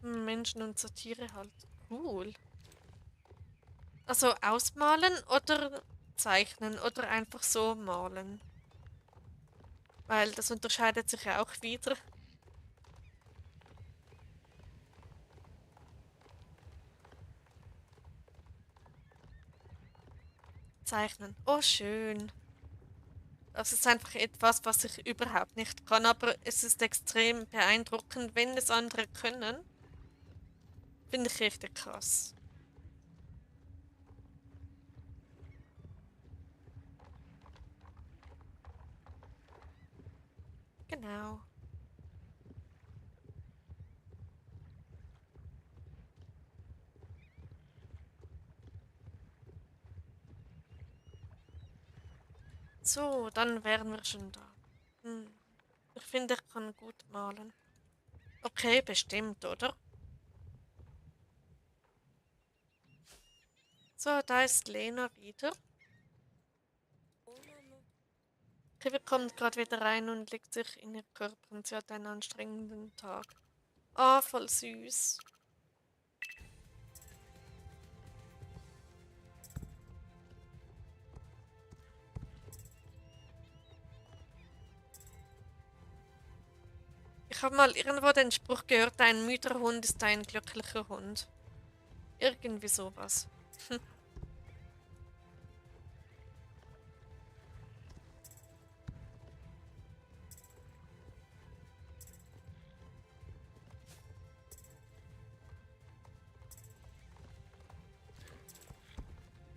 Menschen und Satire halt. Cool. Also ausmalen oder zeichnen oder einfach so malen. Weil das unterscheidet sich ja auch wieder. Zeichnen. Oh, schön. Das ist einfach etwas, was ich überhaupt nicht kann, aber es ist extrem beeindruckend, wenn es andere können. Finde ich richtig krass. Genau. So, dann wären wir schon da. Hm. Ich finde, ich kann gut malen. Okay, bestimmt, oder? So, da ist Lena wieder. Kiwi kommt gerade wieder rein und legt sich in ihr Körper und sie hat einen anstrengenden Tag. Ah, voll süß. Ich habe mal irgendwo den Spruch gehört, ein müder Hund ist ein glücklicher Hund. Irgendwie sowas.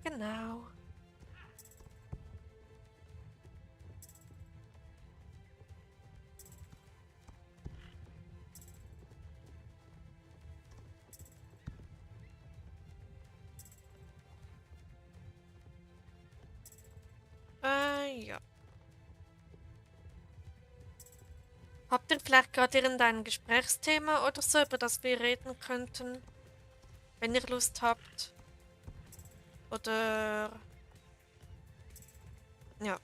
Genau. Habt ihr vielleicht gerade irgendein Gesprächsthema oder so, über das wir reden könnten? Wenn ihr Lust habt. Oder... Ja.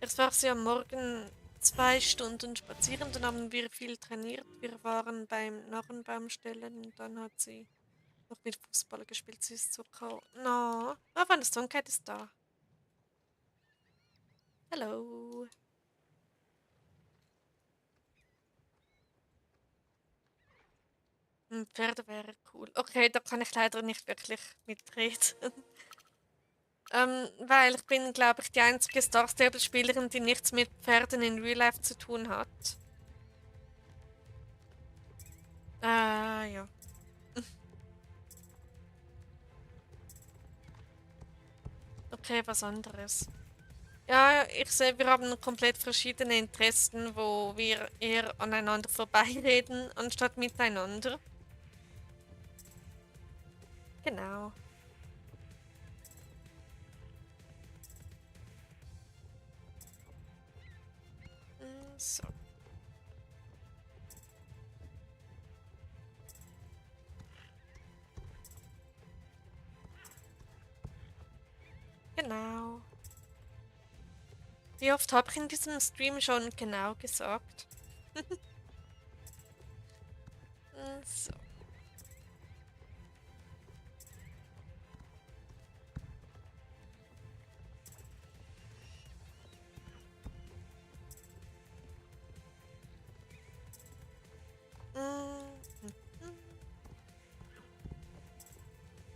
Erst war sie am Morgen 2 Stunden spazieren, dann haben wir viel trainiert. Wir waren beim Narrenbaumstellen und dann hat sie noch mit Fußball gespielt. Sie ist so kalt. No. Ah, Van der Stonkeit ist da. Hallo. Pferde wäre cool. Okay, da kann ich leider nicht wirklich mitreden. Weil ich bin, glaube ich, die einzige Star Stable-Spielerin, die nichts mit Pferden in Real Life zu tun hat. Ja. Okay, was anderes. Ja, ich sehe, wir haben komplett verschiedene Interessen, wo wir eher aneinander vorbeireden, anstatt miteinander. Genau. So. Genau. Wie oft habe ich in diesem Stream schon genau gesagt? So.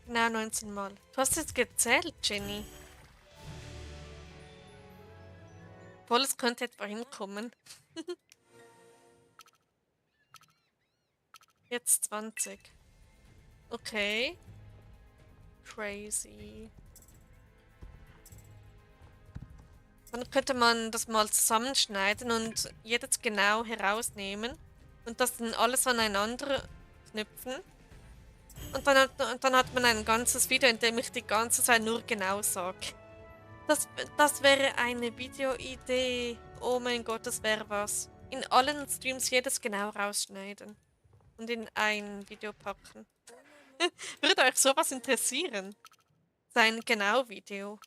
Genau 19 Mal. Du hast jetzt gezählt, Jenny. Obwohl, es könnte etwa hinkommen. Jetzt 20. Okay. Crazy. Dann könnte man das mal zusammenschneiden und jedes genau herausnehmen und das dann alles aneinander knüpfen. Und dann hat man ein ganzes Video, in dem ich die ganze Zeit nur genau sage. Das wäre eine Videoidee. Oh mein Gott, das wäre was. In allen Streams jedes genau rausschneiden und in ein Video packen. Würde euch sowas interessieren? Sein Genau-Video.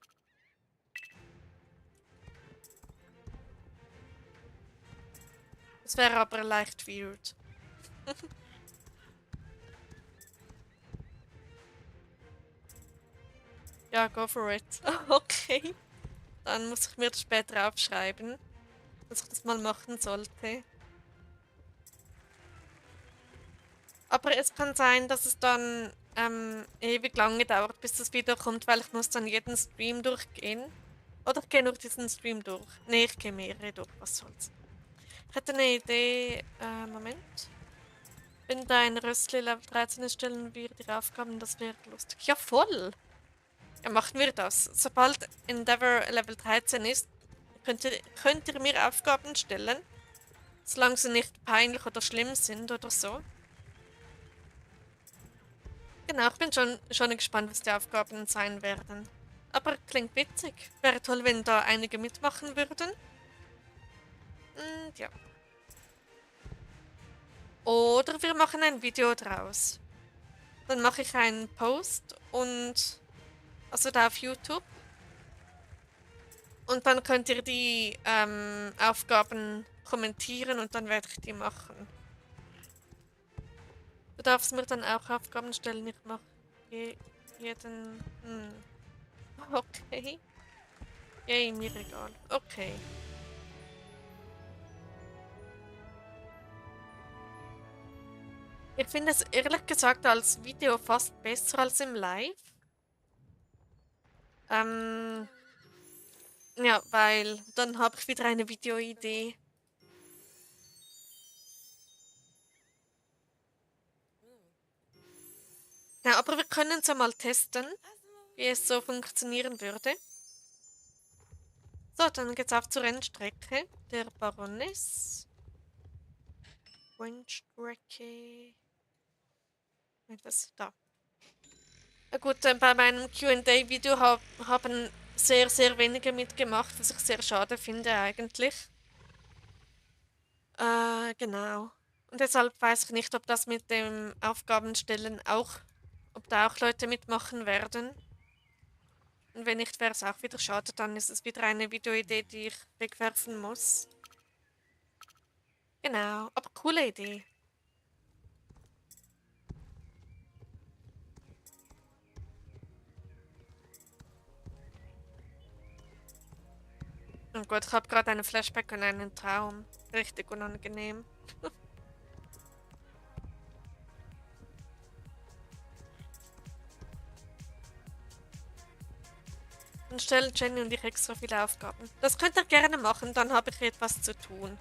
Das wäre aber leicht weird. Ja, go for it. Okay. Dann muss ich mir das später aufschreiben, dass ich das mal machen sollte. Aber es kann sein, dass es dann ewig lange dauert, bis das Video kommt, weil ich muss dann jeden Stream durchgehen. Oder ich gehe nur diesen Stream durch. Nee, ich gehe mehrere durch, was soll's. Ich hätte eine Idee. Moment. Wenn dein Röstli Level 13 ist, stellen wir die Aufgaben, das wäre lustig. Ja, voll! Ja, machen wir das. Sobald Endeavor Level 13 ist, könnt ihr mir Aufgaben stellen. Solange sie nicht peinlich oder schlimm sind oder so. Genau, ich bin schon gespannt, was die Aufgaben sein werden. Aber klingt witzig. Wäre toll, wenn da einige mitmachen würden. Und ja. Oder wir machen ein Video draus. Dann mache ich einen Post und also da auf YouTube. Und dann könnt ihr die Aufgaben kommentieren und dann werde ich die machen. Du darfst mir dann auch Aufgaben stellen. Ich mache jeden... Okay. Yay, mir egal. Okay. Ich finde es ehrlich gesagt als Video fast besser als im Live. Ja, weil dann habe ich wieder eine Videoidee. Ja, aber wir können es ja mal testen, wie es so funktionieren würde. So, dann geht's auf zur Rennstrecke der Baroness. Rennstrecke. Etwas da. Na gut, bei meinem Q&A-Video haben sehr, sehr wenige mitgemacht, was ich sehr schade finde eigentlich. Genau. Und deshalb weiß ich nicht, ob das mit dem Aufgabenstellen auch, ob da auch Leute mitmachen werden. Und wenn nicht, wäre es auch wieder schade, dann ist es wieder eine Videoidee, die ich wegwerfen muss. Genau, aber coole Idee. Und gut, ich habe gerade einen Flashback und einen Traum. Richtig unangenehm. Dann stellen Jenny und ich extra viele Aufgaben. Das könnt ihr gerne machen, dann habe ich etwas zu tun.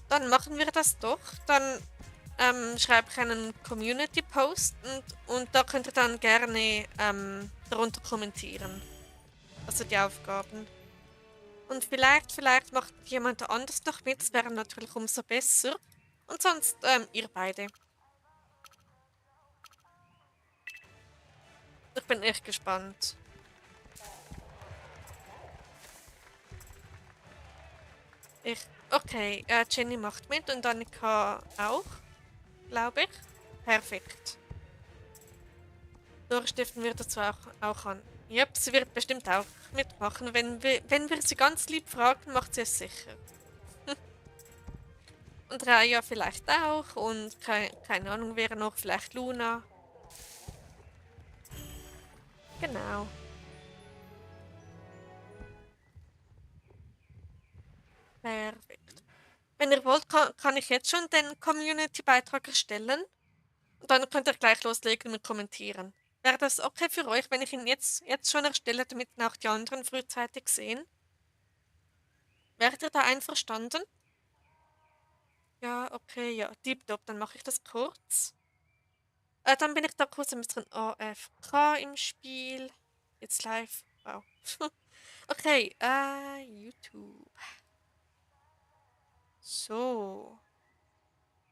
Dann machen wir das doch. Dann schreibe ich einen Community-Post und da könnt ihr dann gerne darunter kommentieren. Also die Aufgaben. Und vielleicht macht jemand anders noch mit, das wäre natürlich umso besser. Und sonst ihr beide. Ich bin echt gespannt. Okay, Jenny macht mit und Annika auch, glaube ich. Perfekt. Dora stiften wir dazu auch an. Yep, sie wird bestimmt auch mitmachen. Wenn wir sie ganz lieb fragen, macht sie es sicher. Und Raya vielleicht auch und keine Ahnung, wer noch, vielleicht Luna. Genau. Perfekt. Wenn ihr wollt, kann ich jetzt schon den Community-Beitrag erstellen. Und dann könnt ihr gleich loslegen mit kommentieren. Wäre das okay für euch, wenn ich ihn jetzt schon erstelle, damit ihn auch die anderen frühzeitig sehen? Wäret ihr da einverstanden? Ja, okay, ja, tipptopp, dann mache ich das kurz. Dann bin ich da kurz ein bisschen AFK im Spiel. Jetzt live. Wow. Okay, YouTube. So.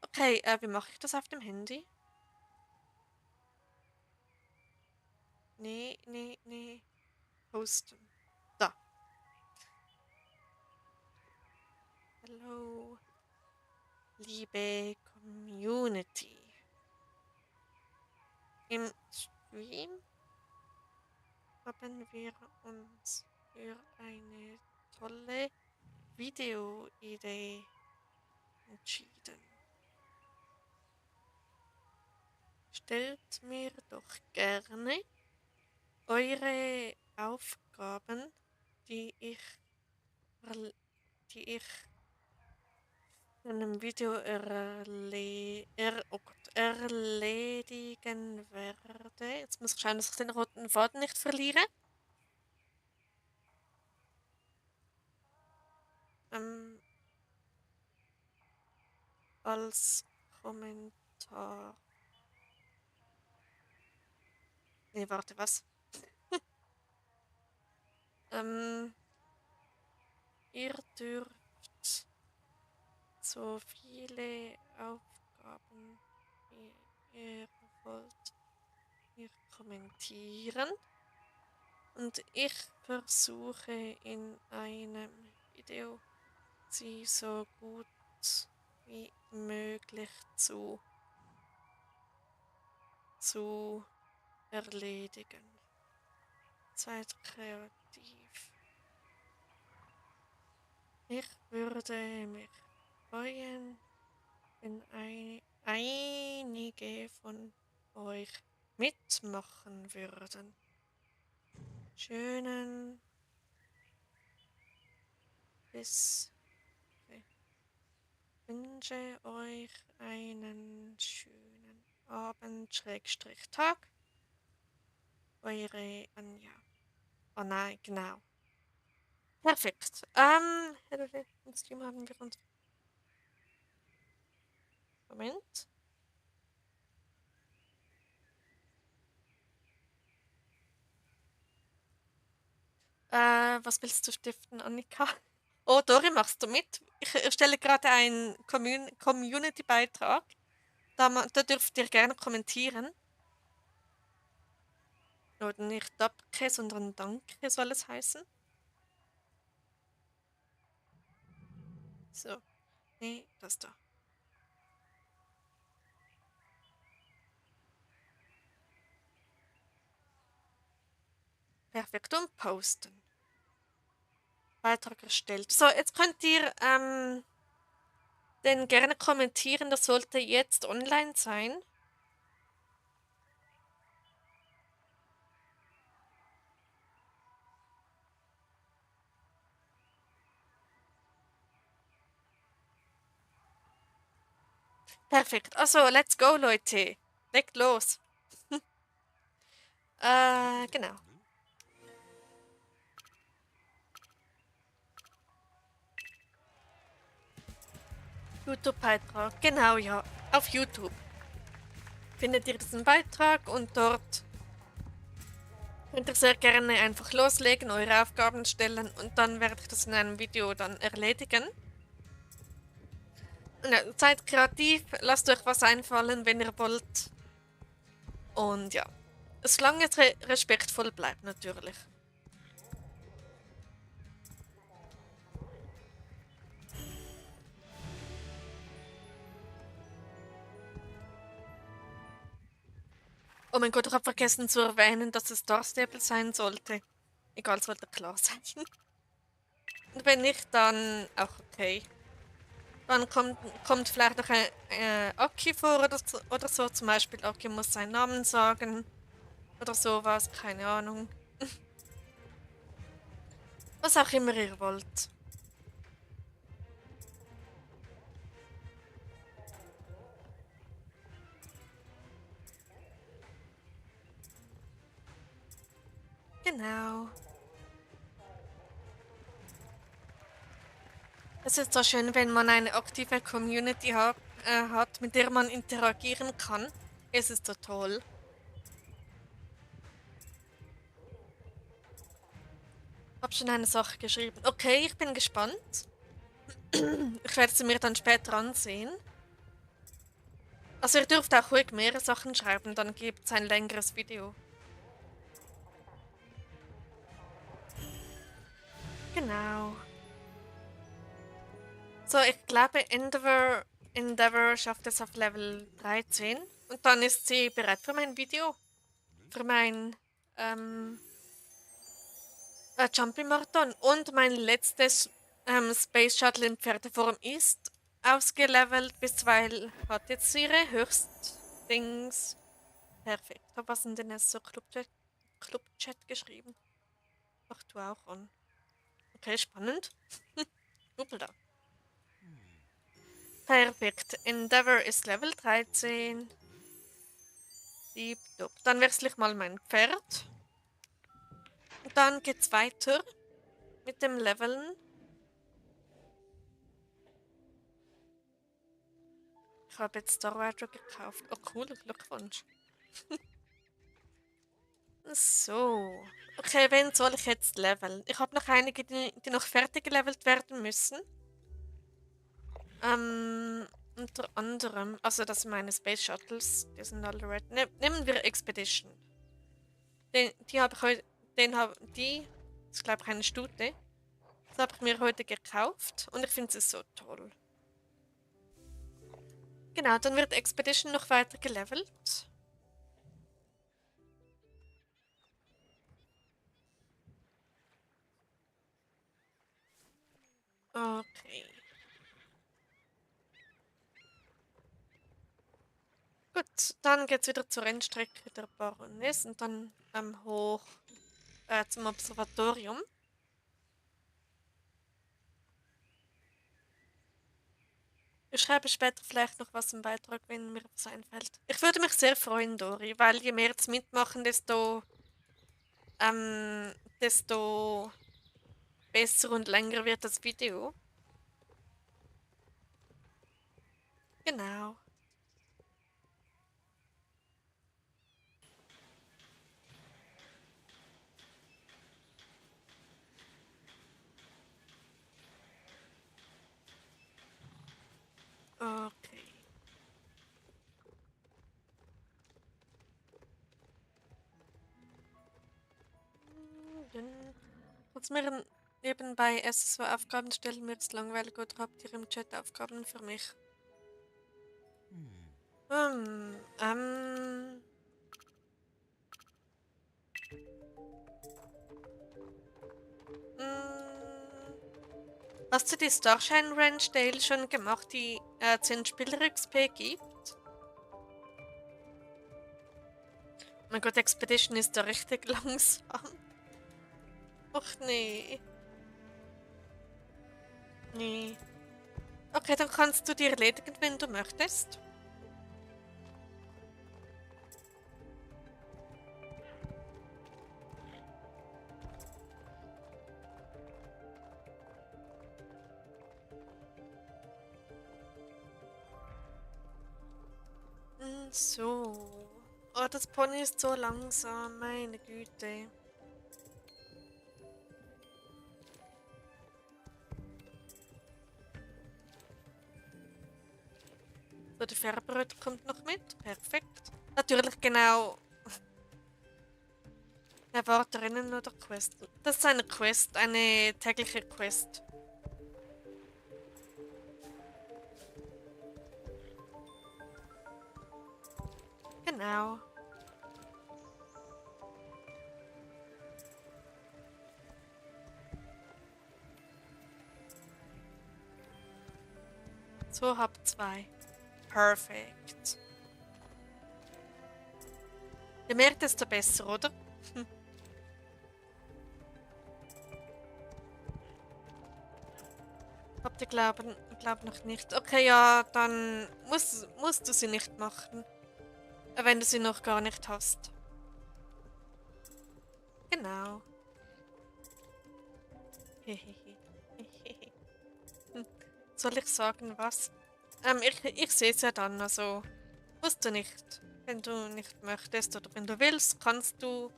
Okay, wie mache ich das auf dem Handy? Nee, nee, nee. Posten. Da. Hallo, liebe Community. Im Stream haben wir uns für eine tolle Videoidee entschieden. Stellt mir doch gerne eure Aufgaben, die ich, die ich in einem Video oh Gott, erledigen werde. Jetzt muss ich schauen, dass ich den roten Faden nicht verliere. Ähm, als Kommentar. Nee, warte, was? Ähm, ihr dürft so viele Aufgaben wie ihr wollt hier kommentieren. Und ich versuche in einem Video sie so gut wie möglich zu erledigen. Seid kreativ. Ich würde mich freuen, wenn einige von euch mitmachen würden. Schönen bis wünsche euch einen schönen Abend, Schrägstrich Tag. Eure Anja. Oh nein, genau. Perfekt. Im Stream haben wir uns. Moment. Was willst du stiften, Annika? Oh, Dori, machst du mit? Ich erstelle gerade einen Community-Beitrag. Da dürft ihr gerne kommentieren. Oder nicht Danke, sondern Danke soll es heißen. So. Nee, das da. Perfekt, und posten. Beitrag erstellt. So, jetzt könnt ihr den gerne kommentieren. Das sollte jetzt online sein. Perfekt. Also, let's go, Leute. Legt los. Genau. YouTube-Beitrag. Genau, ja. Auf YouTube findet ihr diesen Beitrag und dort könnt ihr sehr gerne einfach loslegen, eure Aufgaben stellen und dann werde ich das in einem Video dann erledigen. Ja, seid kreativ, lasst euch was einfallen, wenn ihr wollt. Und ja, solange es respektvoll bleibt natürlich. Oh mein Gott, ich habe vergessen zu erwähnen, dass es Star Stable sein sollte. Egal, sollte klar sein. Und wenn nicht, dann auch okay. Dann kommt vielleicht noch ein Aki vor oder so. Zum Beispiel, Aki muss seinen Namen sagen. Oder sowas, keine Ahnung. Was auch immer ihr wollt. Genau. Es ist so schön, wenn man eine aktive Community hat, mit der man interagieren kann. Es ist so toll. Hab schon eine Sache geschrieben. Okay, ich bin gespannt. Ich werde sie mir dann später ansehen. Also ihr dürft auch ruhig mehrere Sachen schreiben, dann gibt es ein längeres Video. Genau. So, ich glaube, Endeavor schafft es auf Level 13. Und dann ist sie bereit für mein Video. Für mein ähm, Jumping Marathon. Und mein letztes Space Shuttle im Pferdeform ist ausgelevelt. Bisweilen hat jetzt ihre Höchstdings. Perfekt. Hab was in den so Clubchat geschrieben. Mach du auch an. Okay, spannend. Double da. Perfekt. Endeavor ist Level 13. Tipptopp. Dann wechsle ich mal mein Pferd. Und dann geht's weiter mit dem Leveln. Ich habe jetzt Star Rider gekauft. Oh cool, Glückwunsch. So. Okay, wen soll ich jetzt leveln? Ich habe noch einige, die noch fertig gelevelt werden müssen. Unter anderem, also das sind meine Space Shuttles, die sind alle red. Nehmen wir Expedition. Die habe ich heute, die ist glaube ich eine Stute. Das habe ich mir heute gekauft und ich finde es so toll. Genau, dann wird Expedition noch weiter gelevelt. Okay. Gut, dann geht's wieder zur Rennstrecke der Baroness und dann hoch zum Observatorium. Ich schreibe später vielleicht noch was im Beitrag, wenn mir was einfällt. Ich würde mich sehr freuen, Dori, weil je mehr jetzt mitmachen, ähm, desto besser und länger wird das Video. Genau. Okay. Dann kannst du mir nebenbei SSW-Aufgaben stellen, mir ist langweilig oder habt ihr im Chat Aufgaben für mich? Hm, hm, hast du die Starshine Ranch Dale schon gemacht, die 10 Spieler XP gibt? Mein Gott, Expedition ist da richtig langsam. Och nee. Nee. Okay, dann kannst du die erledigen, wenn du möchtest. So. Oh, das Pony ist so langsam, meine Güte. So, der Färberröter kommt noch mit. Perfekt. Natürlich genau. Erwarterinnen oder Quest. Das ist eine Quest, eine tägliche Quest. Genau. So, hab 2. Perfekt. Je mehr, desto besser, oder? Habt ihr glaub noch nicht. Okay, ja, dann musst du sie nicht machen. Wenn du sie noch gar nicht hast. Genau. Soll ich sagen, was? Ich sehe es ja dann, also musst du nicht. Wenn du nicht möchtest oder wenn du willst, kannst du,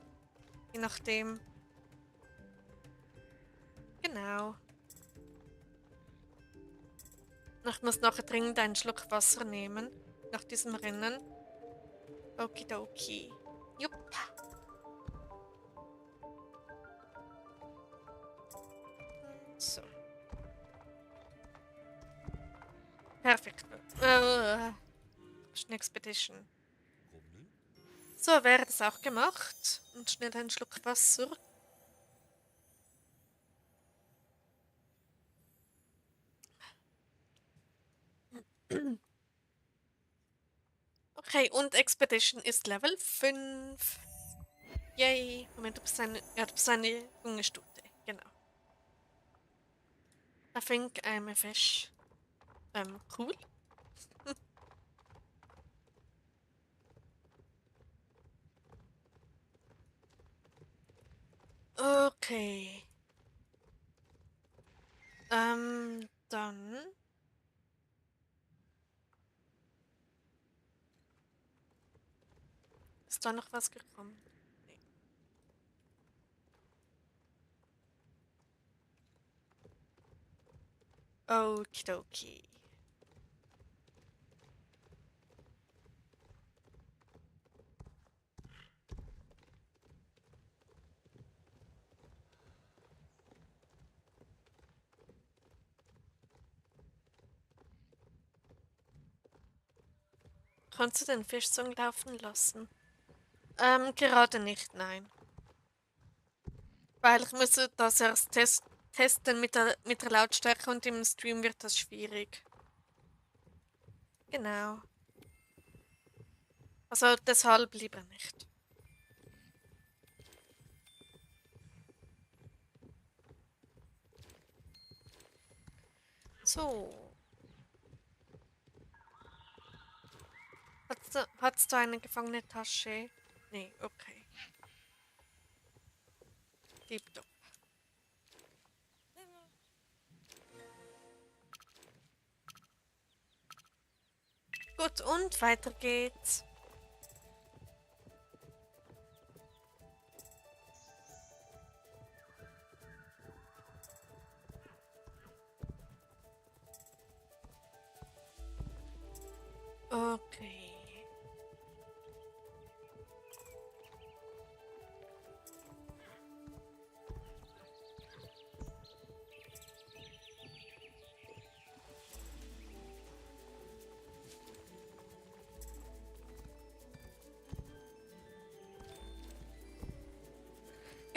je nachdem. Genau. Ich muss nachher dringend einen Schluck Wasser nehmen, nach diesem Rennen. Okidoki. Jupp. So. Perfekt. Expedition. So, wäre das auch gemacht. Und schnell einen Schluck Wasser. Okay, und Expedition ist Level 5. Yay. Moment, du bist eine junge Stute. Genau. I think I'm a fish. Cool. Okay. Dann. Ist da noch was gekommen? Nee. Okidoki. Kannst du den Fischsong laufen lassen? Gerade nicht, nein. Weil ich muss das erst testen mit der Lautstärke und im Stream wird das schwierig. Genau. Also deshalb lieber nicht. So. Hast du eine gefangene Tasche? Nee, okay. Tipptopp. Gut, und weiter geht's. Okay.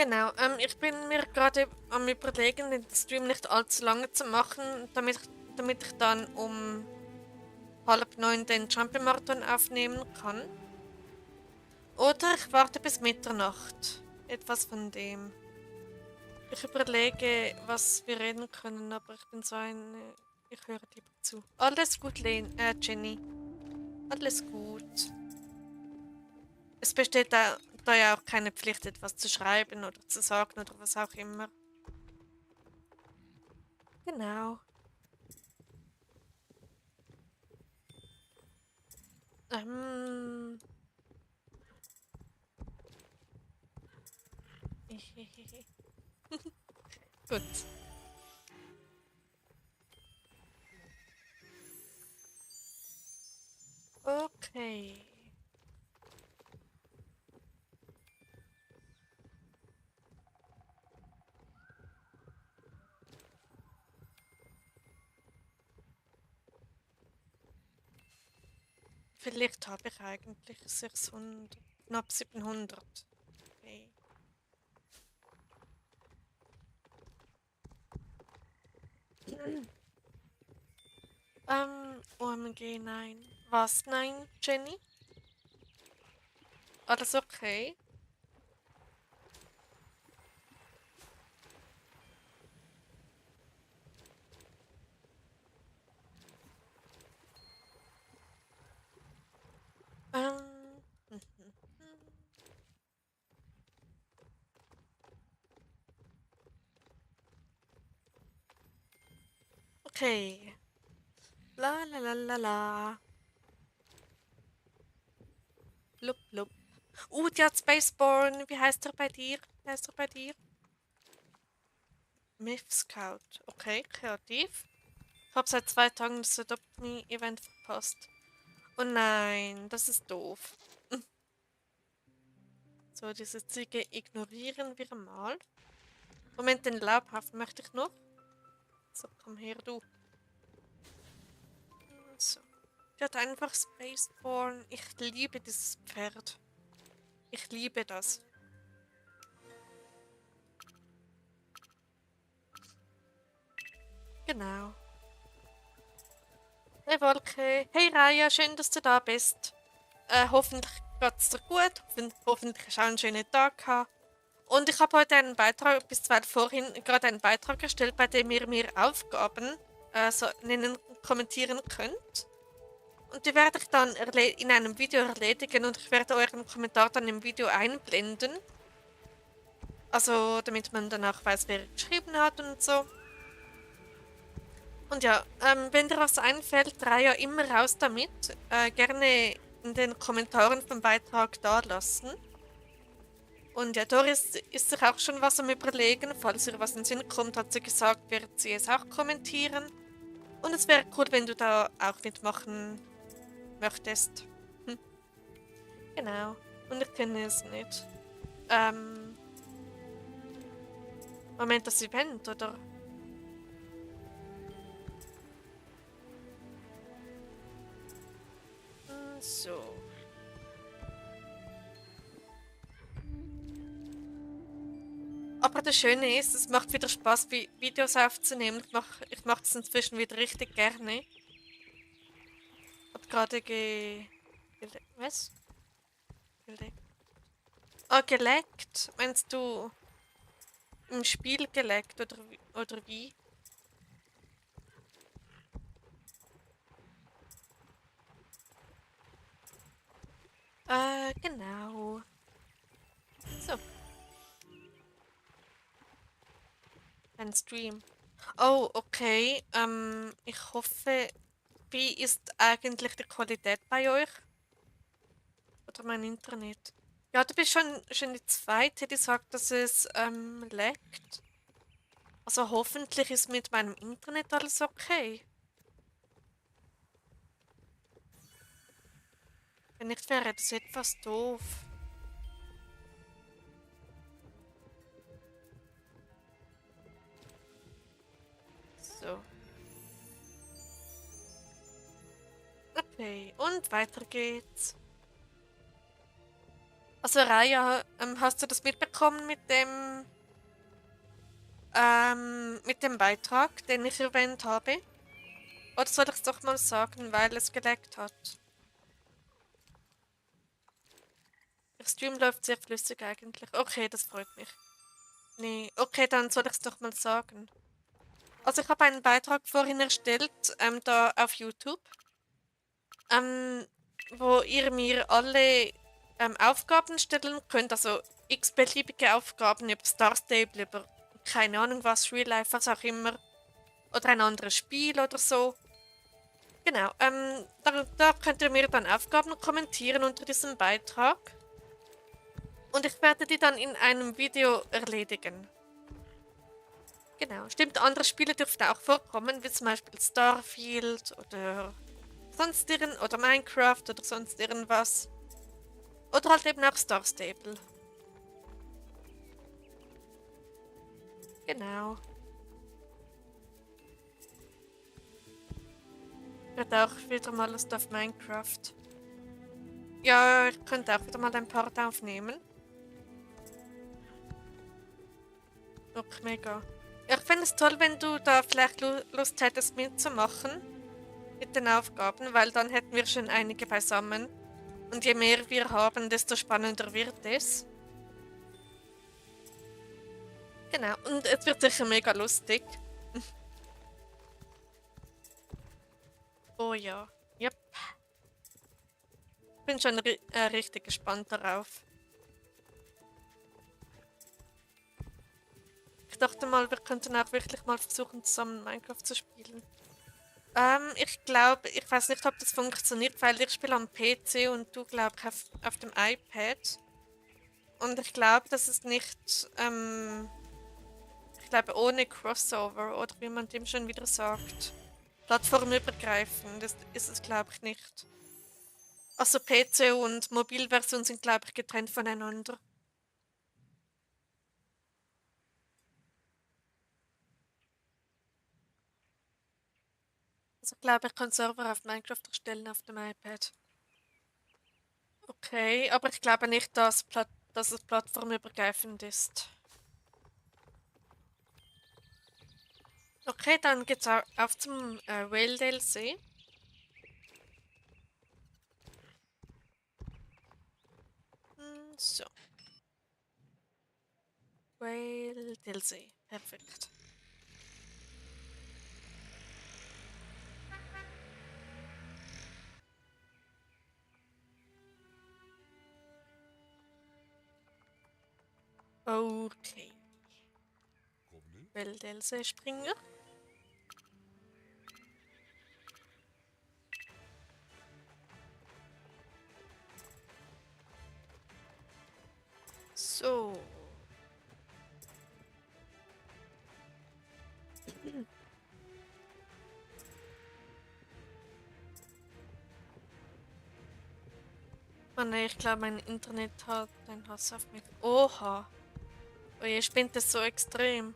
Genau, ich bin mir gerade am Überlegen, den Stream nicht allzu lange zu machen, damit ich dann um 8:30 den Jumpy-Marathon aufnehmen kann. Oder ich warte bis Mitternacht. Etwas von dem. Ich überlege, was wir reden können, aber ich bin so eine. Ich höre lieber zu. Alles gut, Jenny. Alles gut. Es besteht da ja auch keine Pflicht, etwas zu schreiben oder zu sagen oder was auch immer. Genau. Ähm. Gut. Okay. Vielleicht habe ich eigentlich 600, knapp 700. Okay. OMG, nein. Was? Nein, Jenny? Alles okay? Ähm. Okay. La la la la la. Lup lup. Die hat Spaceborne. Wie heißt er bei dir? Wie heißt er bei dir? Myth Scout. Okay, kreativ. Ich habe seit 2 Tagen das Adopt Me Event verpasst. Oh nein, das ist doof. So, diese Ziege ignorieren wir mal. Moment, den Laubhaufen möchte ich noch. So, komm her, du. So. Die hat einfach Spaceborne. Ich liebe dieses Pferd. Ich liebe das. Genau. Hey Wolke. Hey Raya, schön, dass du da bist. Hoffentlich geht's dir gut. Hoffentlich hast du auch einen schönen Tag gehabt. Und ich habe heute einen Beitrag, bis 12 vorhin, gerade einen Beitrag erstellt, bei dem ihr mir Aufgaben kommentieren könnt. Und die werde ich dann in einem Video erledigen und ich werde euren Kommentar dann im Video einblenden. Also, damit man dann auch weiß, wer geschrieben hat und so. Und ja, wenn dir was einfällt, ja immer raus damit. Gerne in den Kommentaren vom Beitrag da lassen. Und ja, Doris ist sich auch schon was am Überlegen. Falls ihr was in den Sinn kommt, hat sie gesagt, wird sie es auch kommentieren. Und es wäre cool, wenn du da auch mitmachen möchtest. Hm. Genau. Und ich kenne es nicht. Moment, das Event, oder? So. Aber das Schöne ist, es macht wieder Spaß, Videos aufzunehmen. Ich mach das inzwischen wieder richtig gerne. Hab gerade was? Geleckt. Ah, geleckt? Meinst du im Spiel geleckt oder wie? Genau. So, ein Stream. Oh, okay. Ich hoffe, wie ist eigentlich die Qualität bei euch? Oder mein Internet? Ja, du bist schon die zweite, die sagt, dass es laggt. Also hoffentlich ist mit meinem Internet alles okay. Wenn nicht, wäre das etwas doof. So. Okay, und weiter geht's. Also Raya, hast du das mitbekommen? bekommen mit dem Beitrag, den ich erwähnt habe? Oder soll ich es doch mal sagen, weil es geleckt hat? Der Stream läuft sehr flüssig eigentlich. Okay, das freut mich. Nee, okay, dann soll ich es doch mal sagen. Also ich habe einen Beitrag vorhin erstellt, da auf YouTube, ähm, wo ihr mir alle Aufgaben stellen könnt, also x-beliebige Aufgaben über Star Stable, über keine Ahnung was, Real Life, was auch immer, oder ein anderes Spiel oder so. Genau, da könnt ihr mir dann Aufgaben kommentieren unter diesem Beitrag und ich werde die dann in einem Video erledigen. Genau, stimmt, andere Spiele dürften auch vorkommen, wie zum Beispiel Starfield oder oder Minecraft oder sonst irgendwas. Oder halt eben auch Star Stable. Genau. Ich werde auch wieder mal Lust auf Minecraft. Ja, ich könnte auch wieder mal ein Part aufnehmen. Okay, mega. Ja, ich fände es toll, wenn du da vielleicht Lust hättest mitzumachen mit den Aufgaben, weil dann hätten wir schon einige beisammen. Und je mehr wir haben, desto spannender wird es. Genau, und es wird sicher mega lustig. Oh ja, yep. Bin schon richtig gespannt darauf. Ich dachte mal, wir könnten auch wirklich mal versuchen, zusammen Minecraft zu spielen. Ich glaube, ich weiß nicht, ob das funktioniert, weil ich spiele am PC und du, glaube ich, auf dem iPad. Und ich glaube, das ist nicht, ich glaube, ohne Crossover oder wie man dem schon wieder sagt. Plattformübergreifend ist es, glaube ich, nicht. Also PC und Mobilversion sind, glaube ich, getrennt voneinander. Also ich glaube, ich kann Server auf Minecraft erstellen auf dem iPad. Okay, aber ich glaube nicht, dass es plattformübergreifend ist. Okay, dann geht's auf zum Whale DLC. So, Whale DLC. Perfekt. Okay. Whale DLC Springer. So. Oh ne, ich glaube, mein Internet hat einen Hass auf mich. Oha. Oh je, spinnt das so extrem.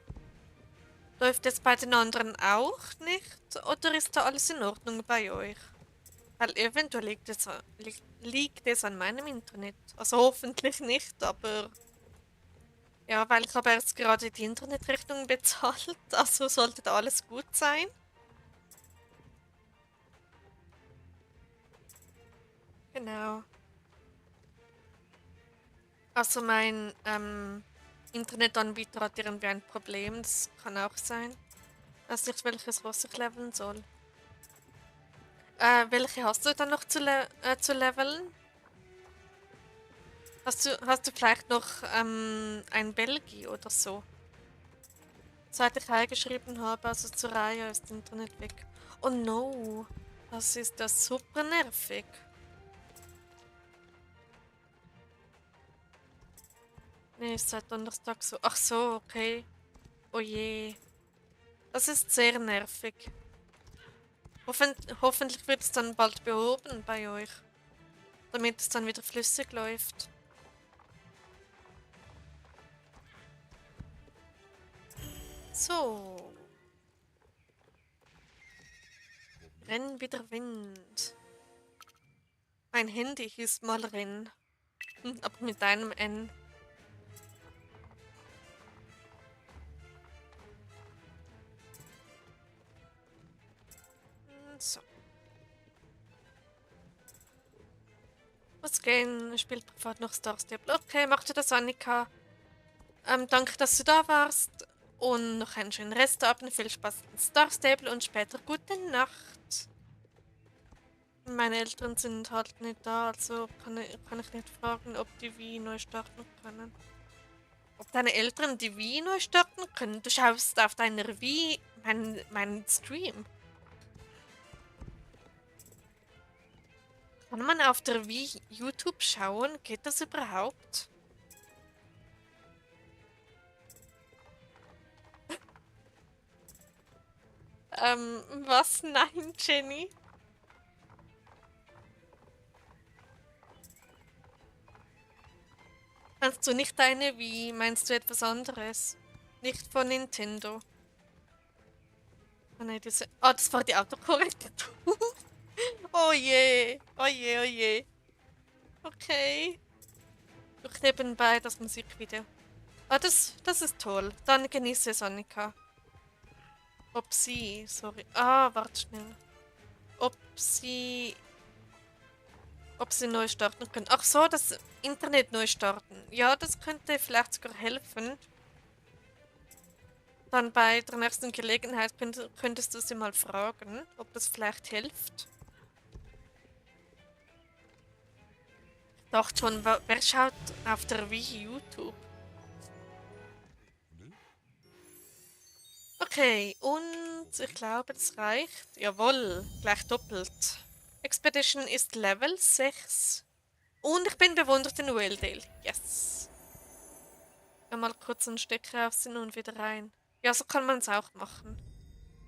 Läuft es bei den anderen auch nicht? Oder ist da alles in Ordnung bei euch? Weil eventuell liegt es an meinem Internet. Also hoffentlich nicht, aber ja, weil ich habe erst gerade die Internetrechnung bezahlt, also sollte da alles gut sein. Genau. Also mein Internetanbieter hat irgendwie ein Problem, das kann auch sein. Ich weiß nicht, welches was ich leveln soll. Welche hast du dann noch zu leveln? Hast du vielleicht noch ein Belgi oder so? Seit ich reingeschrieben habe, also zur Reihe ist das Internet weg. Oh no, das ist ja super nervig. Nee, ist seit Donnerstag so. Ach so, okay. Oh je. Das ist sehr nervig. Hoffentlich wird es dann bald behoben bei euch. Damit es dann wieder flüssig läuft. So. Renn wie der Wind. Mein Handy hieß mal Renn. Aber mit einem N. So. Was gehen? Spielt privat noch Star Stable. Okay, machte das Annika. Danke, dass du da warst. Und noch einen schönen Restabend. Viel Spaß in Star Stable und später gute Nacht. Meine Eltern sind halt nicht da, also kann ich nicht fragen, ob die Wii neu starten können. Ob deine Eltern die Wii neu starten können? Du schaust auf deiner Wii meinen Stream. Kann man auf der Wii YouTube schauen? Geht das überhaupt? Was? Nein, Jenny? Meinst du nicht deine Wii? Meinst du etwas anderes? Nicht von Nintendo? Oh nein, diese... Oh, das war die Autokorrektur. Oh je, oh je, oh je. Okay. Durch nebenbei das Musikvideo. Ah, das ist toll. Dann genieße es, Annika. Ob sie, sorry. Ah, warte schnell. Ob sie, ob sie neu starten können. Ach so, das Internet neu starten. Ja, das könnte vielleicht sogar helfen. Dann bei der nächsten Gelegenheit könntest du sie mal fragen, ob das vielleicht hilft. Ich dachte schon, wer schaut auf der Wii YouTube? Okay, und ich glaube, das reicht. Jawohl, gleich doppelt. Expedition ist Level 6. Und ich bin bewundert in Wildale. Yes. Ja, mal kurz einen Stecker rausziehen und wieder rein. Ja, so kann man es auch machen.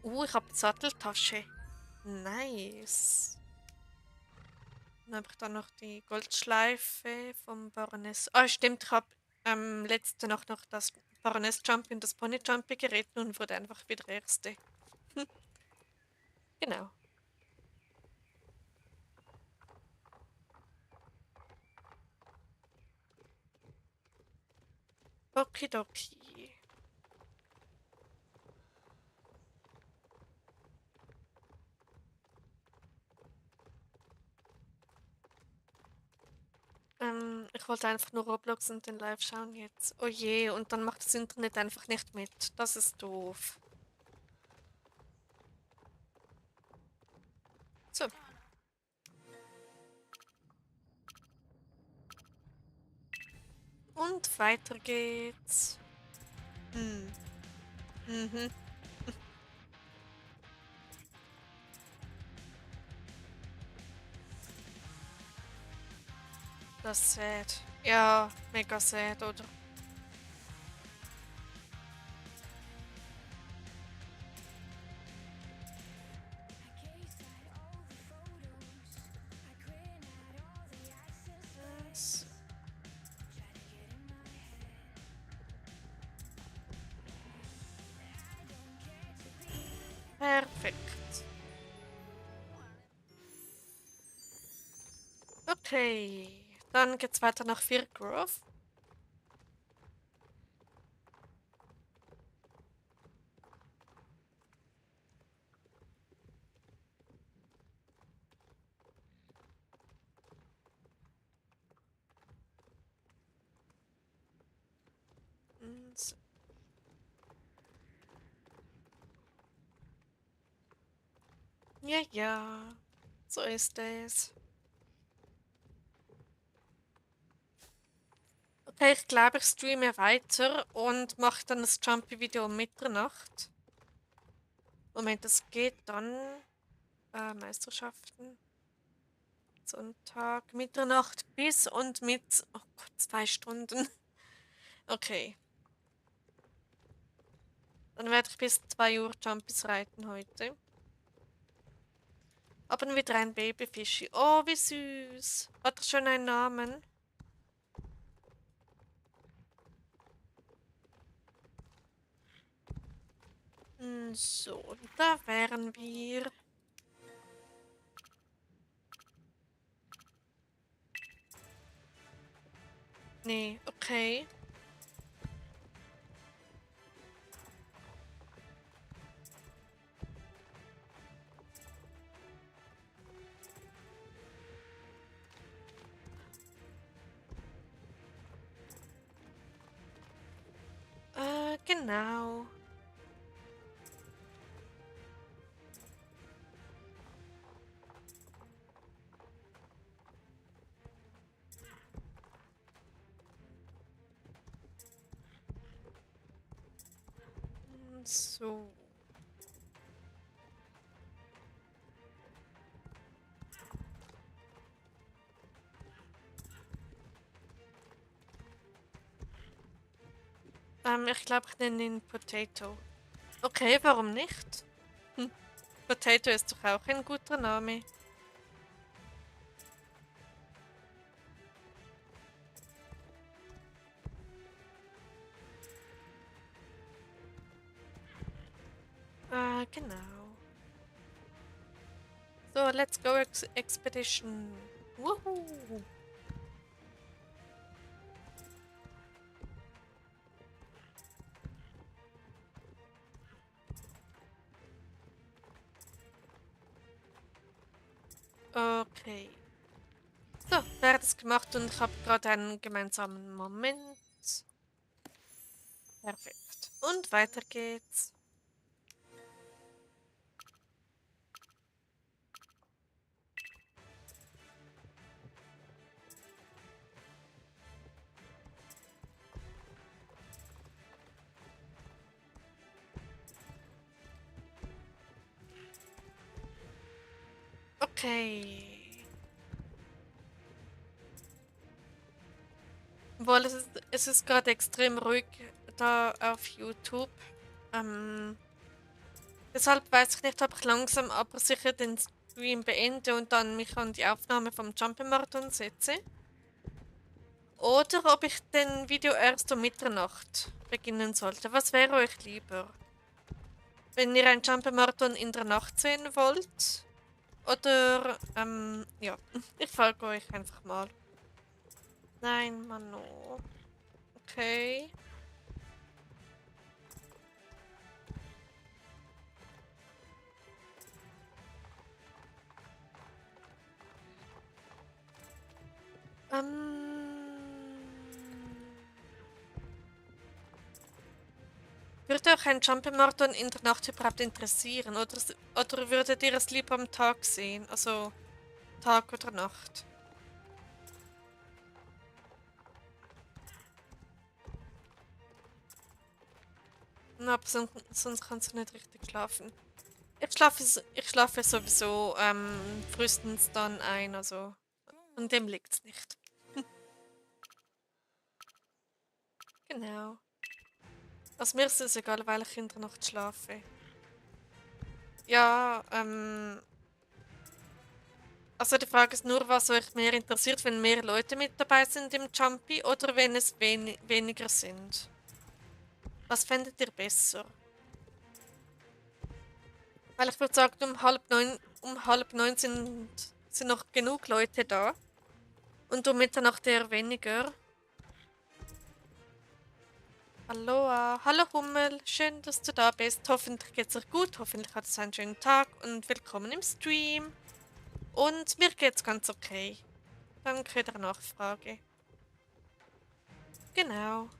Ich habe die Satteltasche. Nice. Dann habe ich da noch die Goldschleife vom Baroness. Ah, stimmt, ich habe letzte Nacht noch das Baroness Jumpy und das Pony Jumpy geritten und wurde einfach wieder Erste. Genau. Okidoki. Ich wollte einfach nur Roblox und den Live schauen jetzt. Oh je, und dann macht das Internet einfach nicht mit. Das ist doof. So. Und weiter geht's. Hm. Mhm. Das ist sad. Ja, mega sad, oder? Das- Perfekt. Okay. Dann geht's weiter nach Firgrove. So. Ja, ja. So ist es. Okay, ich glaube, ich streame weiter und mache dann das Jumpy-Video um Mitternacht. Moment, das geht dann. Meisterschaften. Sonntag, Mitternacht bis und mit. Oh Gott, 2 Stunden. Okay. Dann werde ich bis 2 Uhr Jumpys reiten heute. Aber wieder ein Babyfischi. Oh, wie süß. Hat er schon einen Namen? So, da wären wir. Nee, okay. Genau. So. Ich glaube, ich nenne ihn Potato. Okay, warum nicht? Hm. Potato ist doch auch ein guter Name. Genau. So, let's go Expedition. Woohoo! Okay. So, wäre das gemacht und ich habe gerade einen gemeinsamen Moment. Perfekt. Und weiter geht's. Okay. Obwohl es ist gerade extrem ruhig da auf YouTube. Ähm, Deshalb weiß ich nicht, ob ich langsam aber sicher den Stream beende und dann mich an die Aufnahme vom Jump'n'Marathon setze. Oder ob ich den Video erst um Mitternacht beginnen sollte. Was wäre euch lieber? Wenn ihr ein Jump'n'Marathon in der Nacht sehen wollt? Oder, ja, ich folge euch einfach mal. Nein, Mano. Okay. Würde euch ein Jump'n'Marathon in der Nacht überhaupt interessieren? Oder würdet ihr es lieber am Tag sehen? Also Tag oder Nacht? Na, aber sonst kannst du nicht richtig schlafen. Ich schlafe sowieso frühestens dann ein, also an dem liegt's nicht. Genau. Also mir ist es egal, weil ich in der Nacht schlafe. Ja, also die Frage ist nur, was euch mehr interessiert, wenn mehr Leute mit dabei sind im Jumpy oder wenn es weniger sind. Was fändet ihr besser? Weil ich würde sagen, um halb neun sind noch genug Leute da. Und um Mitternacht eher weniger. Aloha, hallo Hummel, schön, dass du da bist. Hoffentlich geht's dir gut, hoffentlich hattest du einen schönen Tag und willkommen im Stream. Und mir geht's ganz okay. Danke der Nachfrage. Genau,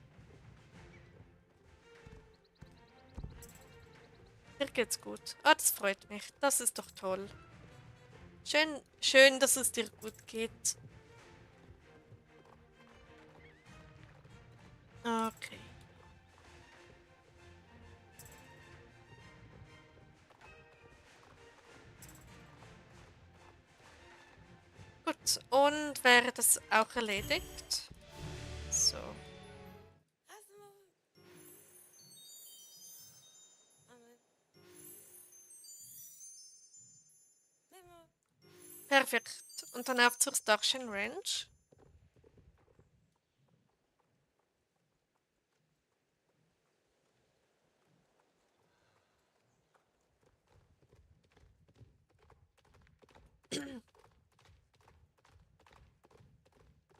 mir geht's gut. Ah, das freut mich. Das ist doch toll. Schön, dass es dir gut geht. Okay. Gut, und wäre das auch erledigt? So. Perfekt. Und dann auf zur Starchen Ranch.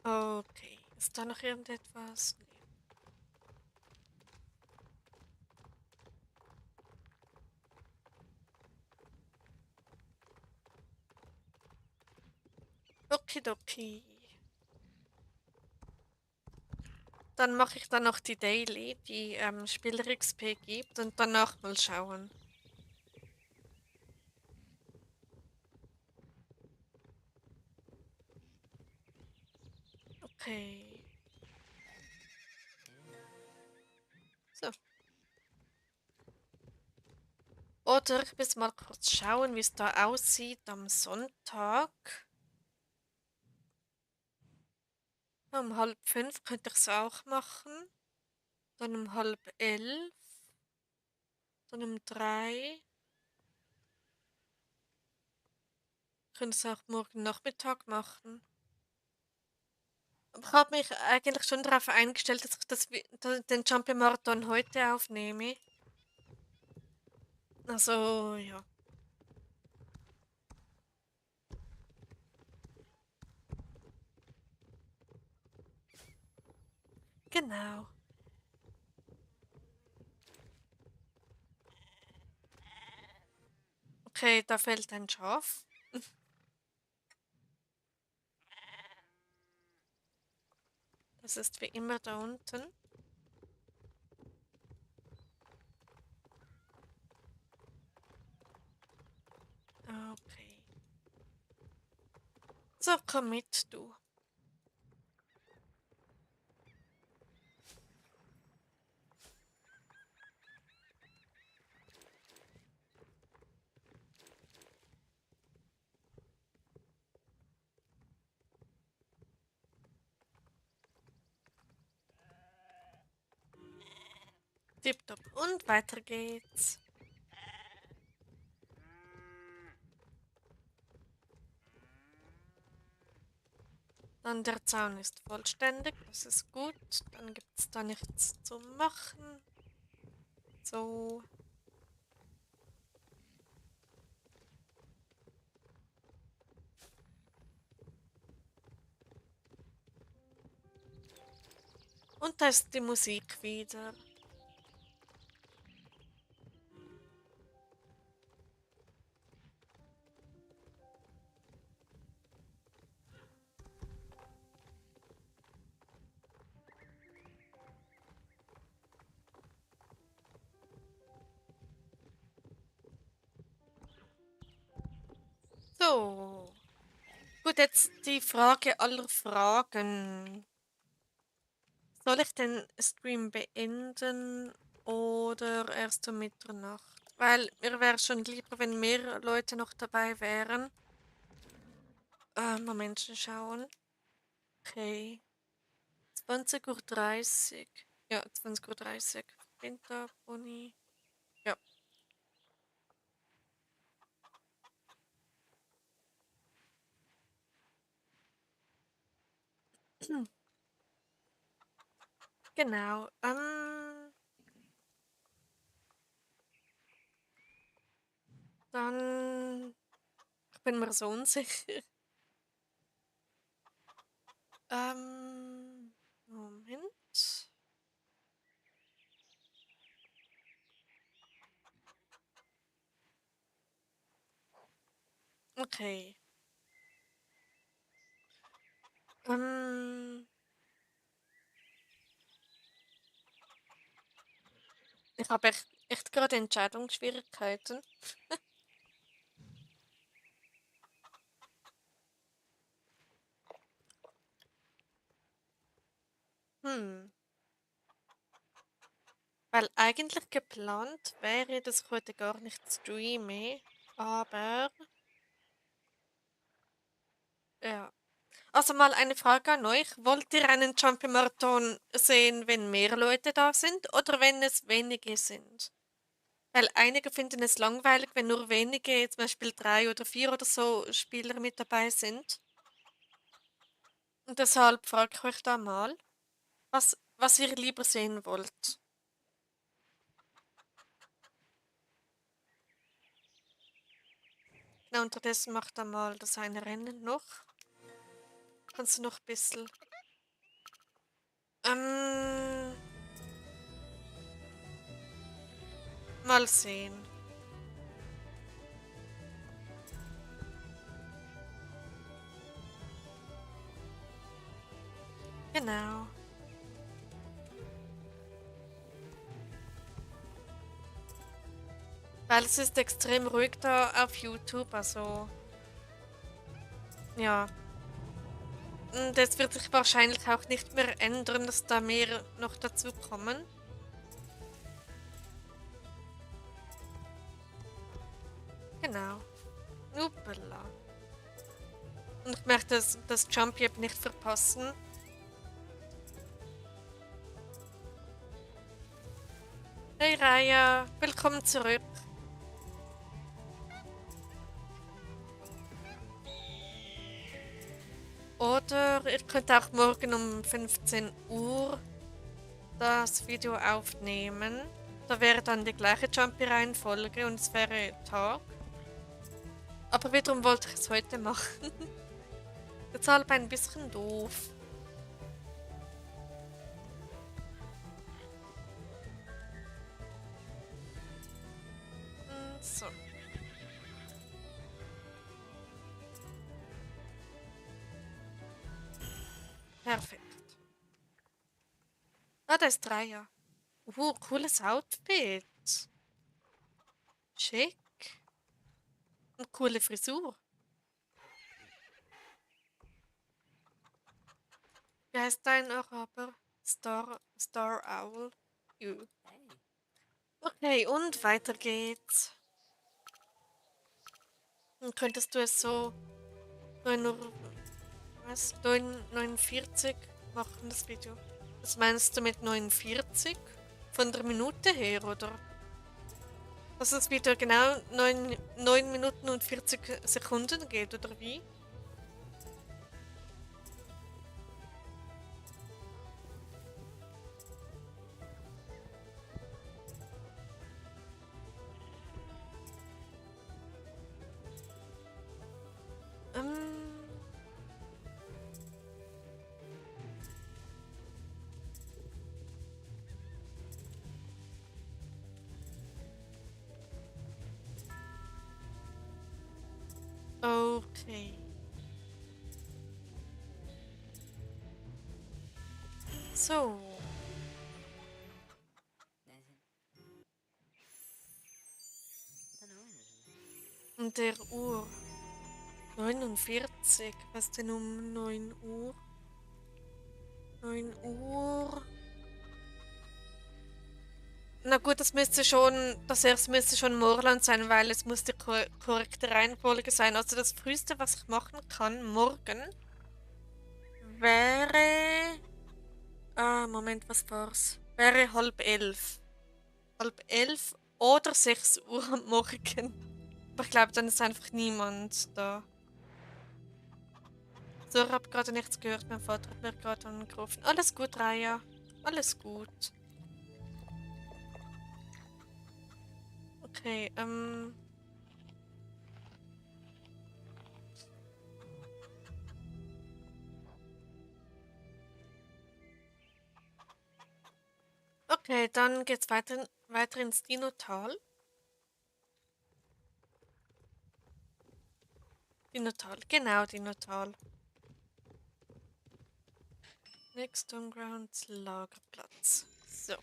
Okay. Ist da noch irgendetwas? Nee. Okidoki. dann mache ich dann noch die Daily, die Spieler-XP gibt und danach mal schauen. Okay. So. Oder ich muss mal kurz schauen, wie es da aussieht am Sonntag. Um 4:30 könnte ich es auch machen. Dann um 10:30. Dann um 3. Ich könnte es auch morgen Nachmittag machen. Ich habe mich eigentlich schon darauf eingestellt, dass ich den Champion-Marathon heute aufnehme. Also, ja. Genau. Okay, da fällt ein Schaf. Das ist wie immer da unten. Okay. So, komm mit, du. Tipptopp. Und weiter geht's. Dann der Zaun ist vollständig, das ist gut. Dann gibt es da nichts zu machen. So. Und da ist die Musik wieder. So. Gut, jetzt die Frage aller Fragen. Soll ich den Stream beenden oder erst um Mitternacht? Weil mir wäre schon lieber, wenn mehr Leute noch dabei wären. Moment, schauen. Okay. 20:30 Uhr. Ja, 20:30 Uhr. Winter, Pony. Ja. Genau. Dann. Ich bin mir so unsicher. Moment. Okay. Ähm, ich habe echt gerade Entscheidungsschwierigkeiten. Hm. Weil eigentlich geplant wäre, dass ich heute gar nicht streame. Aber, ja. Also mal eine Frage an euch. Wollt ihr einen Jumpy-Marathon sehen, wenn mehr Leute da sind oder wenn es wenige sind? Weil einige finden es langweilig, wenn nur wenige, zum Beispiel 3 oder 4 oder so Spieler mit dabei sind. Und deshalb frage ich euch da mal, was ihr lieber sehen wollt. Na, unterdessen macht er mal das eine Rennen noch. Kannst du noch ein bisschen. Ähm, mal sehen. Genau. Weil es ist extrem ruhig da auf YouTube, also ja. Und es wird sich wahrscheinlich auch nicht mehr ändern, dass da mehr noch dazu kommen. Genau. Upala. Und ich möchte das Jumpy eben nicht verpassen. Hey Raya, willkommen zurück. Oder ihr könnt auch morgen um 15 Uhr das Video aufnehmen. Da wäre dann die gleiche Jumpy-Reihenfolge und es wäre Tag. Aber wiederum wollte ich es heute machen. Deshalb ein bisschen doof. So. Perfekt. Ah, da ist Dreier. Cooles Outfit. Schick. Und coole Frisur. Wie heißt dein Araber? Star Owl. You. Okay, und weiter geht's. Dann könntest du es so 9 Uhr, was? 49 machen, das Video. Was meinst du mit 49? Von der Minute her, oder? Dass das Video genau 9 Minuten und 40 Sekunden geht, oder wie? Ähm, okay. So. Und der Uhr. 49. Was denn um 9 Uhr? 9 Uhr. Na gut, das erste müsste schon Morland sein, weil es muss die korrekte Reihenfolge sein. Also das früheste, was ich machen kann, morgen, wäre... Ah, Moment, was war's? Wäre halb 11. Halb 11 oder 6 Uhr am Morgen. Aber ich glaube, dann ist einfach niemand da. So, ich habe gerade nichts gehört. Mein Vater hat mir gerade angerufen. Alles gut, Raya. Alles gut. Okay, Okay, dann geht's weiter ins Dinotal. Dinotal, genau, Dinotal. Next on Grounds Lagerplatz. So.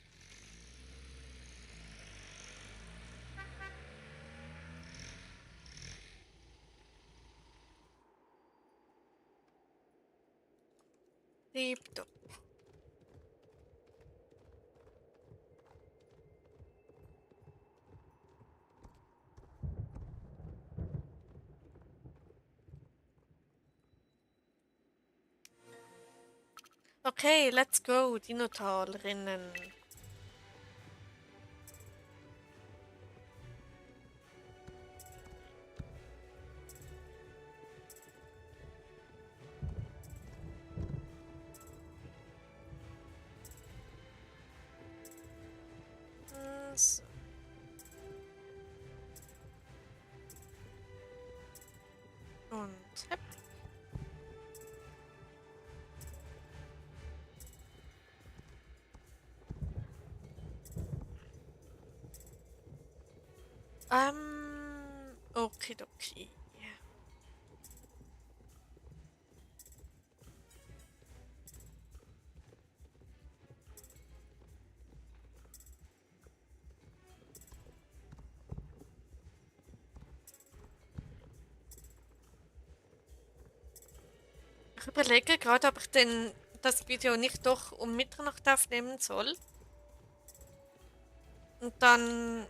Tipptopp. Okay, let's go, Dinotal rennen. So. Und hepp. Okidoki. Ich überlege gerade, ob ich denn das Video nicht doch um Mitternacht aufnehmen soll. Und dann,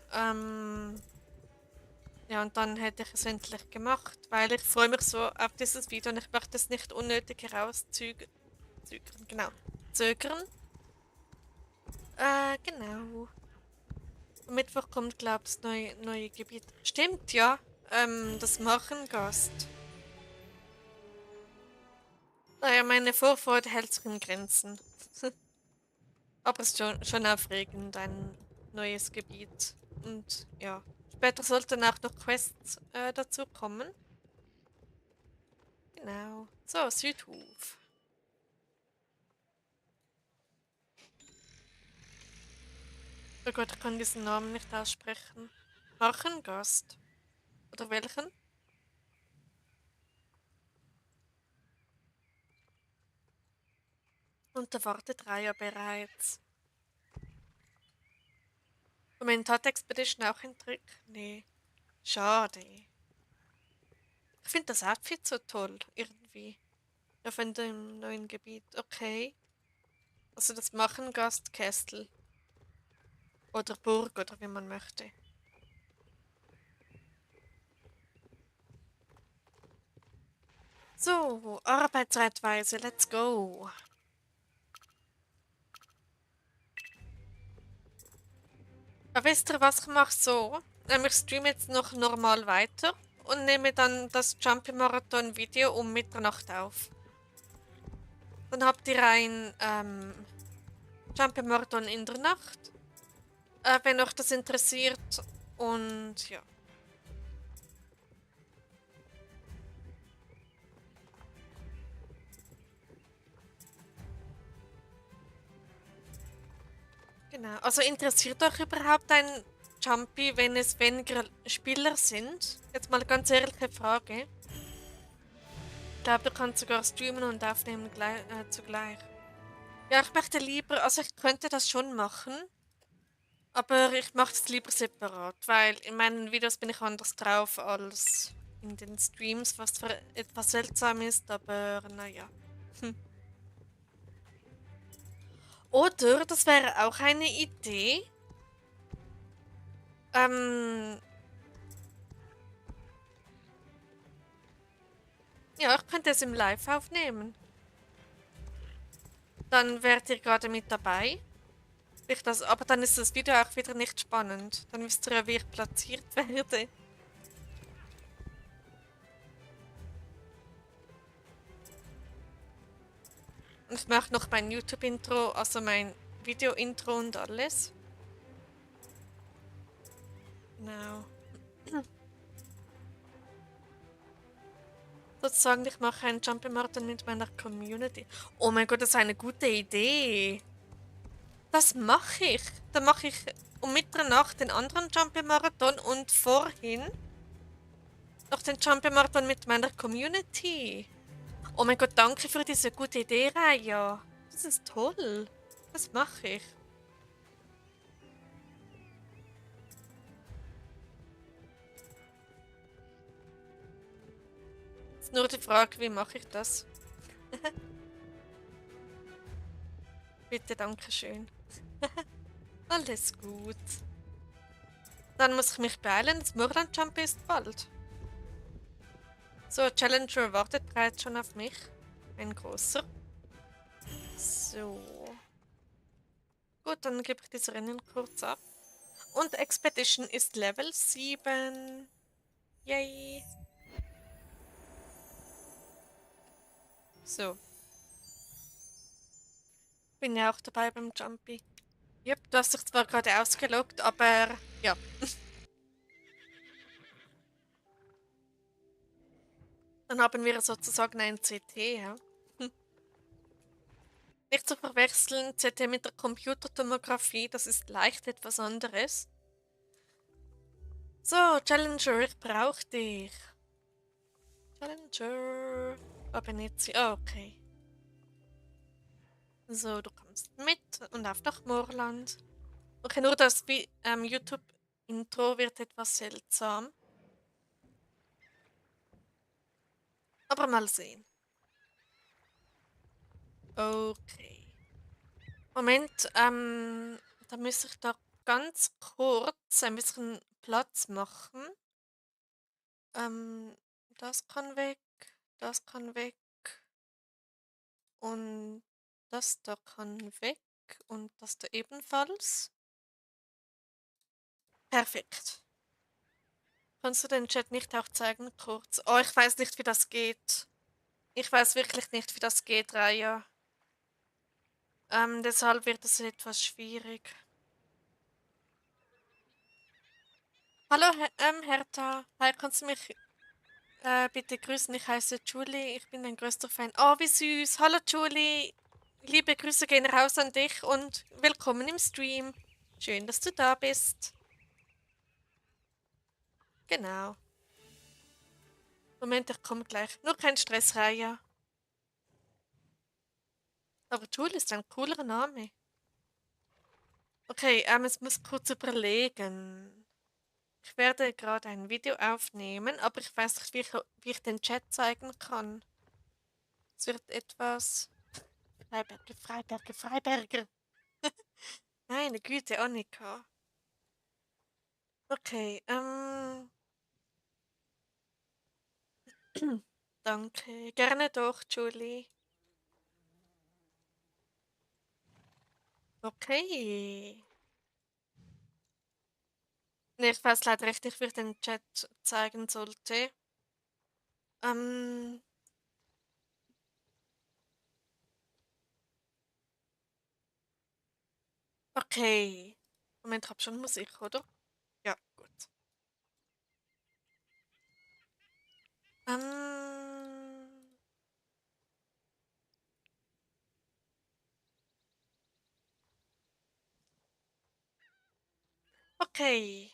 ja, und dann hätte ich es endlich gemacht, weil ich freue mich so auf dieses Video und ich möchte es nicht unnötig herauszögern. Genau. Zögern. Genau. Am Mittwoch kommt, glaube ich, das neue Gebiet. Stimmt, ja. Das Machengast. Naja, meine Vorfreude hält sich in Grenzen. Aber es ist schon aufregend, ein neues Gebiet. Und ja, später sollten auch noch Quests dazu kommen. Genau. So, Südhof. Oh Gott, ich kann diesen Namen nicht aussprechen. Machengast. Oder welchen? Und da wartet Raya bereits. Moment, hat Expedition auch einen Trick? Nee. Schade. Ich finde das Outfit so toll, irgendwie. Auf dem neuen Gebiet. Okay. Also das Machengast Castle. Oder Burg, oder wie man möchte. So, Arbeitszeitweise, let's go. Aber wisst ihr was, ich mache so. Ich streame jetzt noch normal weiter und nehme dann das Jumpy Marathon Video um Mitternacht auf. Dann habt ihr ein Jumpy Marathon in der Nacht, wenn euch das interessiert. Und ja. Genau. Also interessiert euch überhaupt ein Jumpy, wenn es weniger Spieler sind? Jetzt mal eine ganz ehrliche Frage. Ich glaube, du kannst sogar streamen und aufnehmen zugleich. Ja, ich möchte lieber, also ich könnte das schon machen, aber ich mache es lieber separat, weil in meinen Videos bin ich anders drauf als in den Streams, was für etwas seltsam ist, aber naja. Hm. Oder, das wäre auch eine Idee, ähm, ja, ich könnte es im Live aufnehmen. Dann wärt ihr gerade mit dabei. Aber dann ist das Video auch wieder nicht spannend. Dann wisst ihr ja, wie ich platziert werde. Und ich mache noch mein YouTube-Intro, also mein Video-Intro und alles. Genau. Sozusagen, ich mache einen Jump'n'Marathon mit meiner Community. Oh mein Gott, das ist eine gute Idee. Das mache ich. Dann mache ich um Mitternacht den anderen Jump'n'Marathon und vorhin noch den Jump'n'Marathon mit meiner Community. Oh mein Gott, danke für diese gute Idee, Raya. Das ist toll. Das mache ich. Ist nur die Frage, wie mache ich das? Bitte, danke schön. Alles gut. Dann muss ich mich beeilen, das Moorland Jump ist bald. So, Challenger wartet bereits schon auf mich. Ein großer. So. Gut, dann gebe ich diese Rennen kurz ab. Und Expedition ist Level 7. Yay. So. Bin ja auch dabei beim Jumpy. Yep, du hast dich zwar gerade ausgeloggt, aber ja. Dann haben wir sozusagen ein CT, ja. Hm. Nicht zu verwechseln, CT mit der Computertomographie, das ist leicht etwas anderes. So, Challenger, ich brauche dich. Challenger. Abenizi. Oh, okay. So, du kommst mit und auf nach Moorland. Okay, nur das YouTube-Intro wird etwas seltsam. Aber mal sehen. Okay. Moment, da muss ich da ganz kurz ein bisschen Platz machen. Ähm, das kann weg, das kann weg und das da kann weg und das da ebenfalls. Perfekt. Kannst du den Chat nicht auch zeigen, kurz? Oh, ich weiß nicht, wie das geht. Ich weiß wirklich nicht, wie das geht, Raya. Deshalb wird es etwas schwierig. Hallo, Hertha. Hi, kannst du mich bitte grüßen? Ich heiße Julie. Ich bin dein größter Fan. Oh, wie süß. Hallo, Julie. Liebe Grüße gehen raus an dich und willkommen im Stream. Schön, dass du da bist. Genau. Moment, ich komme gleich. Nur kein Stress, Raya. Aber Julie ist ein cooler Name. Okay, ich muss kurz überlegen. Ich werde gerade ein Video aufnehmen, aber ich weiß nicht, wie ich den Chat zeigen kann. Es wird etwas... Freiberger, Freiberger, Freiberger. Meine Güte, Annika. Okay, danke. Gerne doch, Julie. Okay. Nee, ich weiß leider echt nicht, wie ich den Chat zeigen sollte. Ähm, okay. Moment, ich hab schon Musik, oder? Ja, gut. Ähm, okay.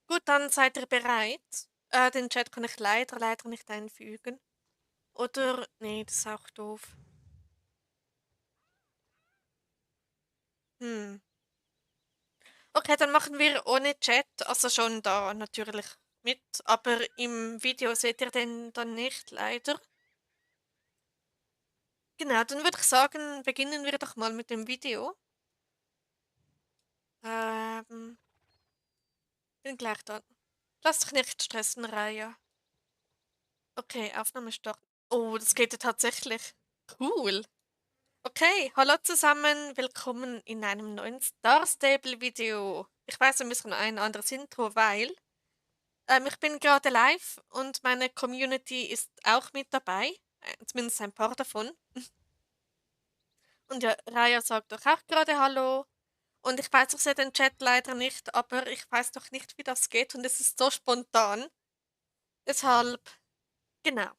Gut, dann seid ihr bereit. Den Chat kann ich leider nicht einfügen. Oder, nee, das ist auch doof. Hm. Okay, dann machen wir ohne Chat, also schon da natürlich mit, aber im Video seht ihr den dann nicht, leider. Genau, dann würde ich sagen, beginnen wir doch mal mit dem Video. Ähm, bin gleich da. Lass dich nicht stressen, Raya. Okay, Aufnahme starten. Oh, das geht ja tatsächlich. Cool. Okay, hallo zusammen, willkommen in einem neuen Star Stable Video. Ich weiß, wir müssen ein anderes Intro, weil ich bin gerade live und meine Community ist auch mit dabei, zumindest ein paar davon. Und ja, Raya sagt doch auch gerade Hallo. Und ich weiß, ich sehe den Chat leider nicht, aber ich weiß doch nicht, wie das geht und es ist so spontan. Deshalb, genau.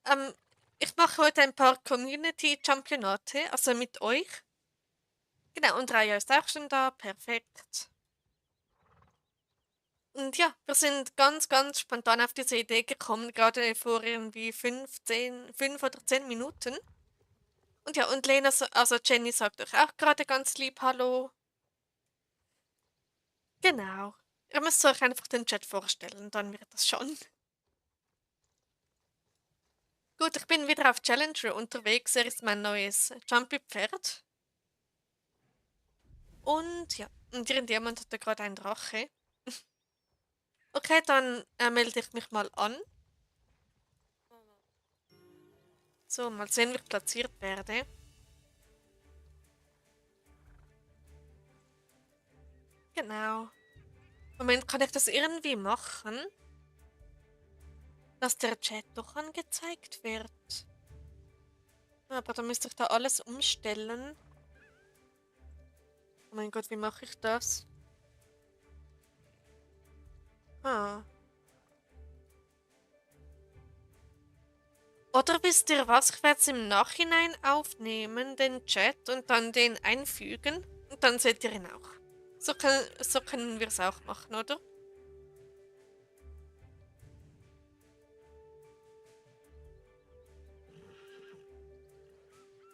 Ähm, ich mache heute ein paar Community-Championate, also mit euch. Genau, und Raya ist auch schon da, perfekt. Und ja, wir sind ganz spontan auf diese Idee gekommen, gerade vor irgendwie 5 oder 10 Minuten. Und ja, und Lena, also Jenny sagt euch auch gerade ganz lieb Hallo. Genau. Ihr müsst euch einfach den Chat vorstellen, dann wird das schon. Gut, ich bin wieder auf Challenger unterwegs. Er ist mein neues Jumpy-Pferd. Und ja, und irgendjemand hat da gerade einen Drache. Okay, dann melde ich mich mal an. So, mal sehen, wie ich platziert werde. Genau. Moment, kann ich das irgendwie machen, dass der Chat doch angezeigt wird? Aber dann müsste ich da alles umstellen. Oh mein Gott, wie mache ich das? Ah. Oder wisst ihr was? Ich werde es im Nachhinein aufnehmen, den Chat, und dann den einfügen. Und dann seht ihr ihn auch. So können wir es auch machen, oder?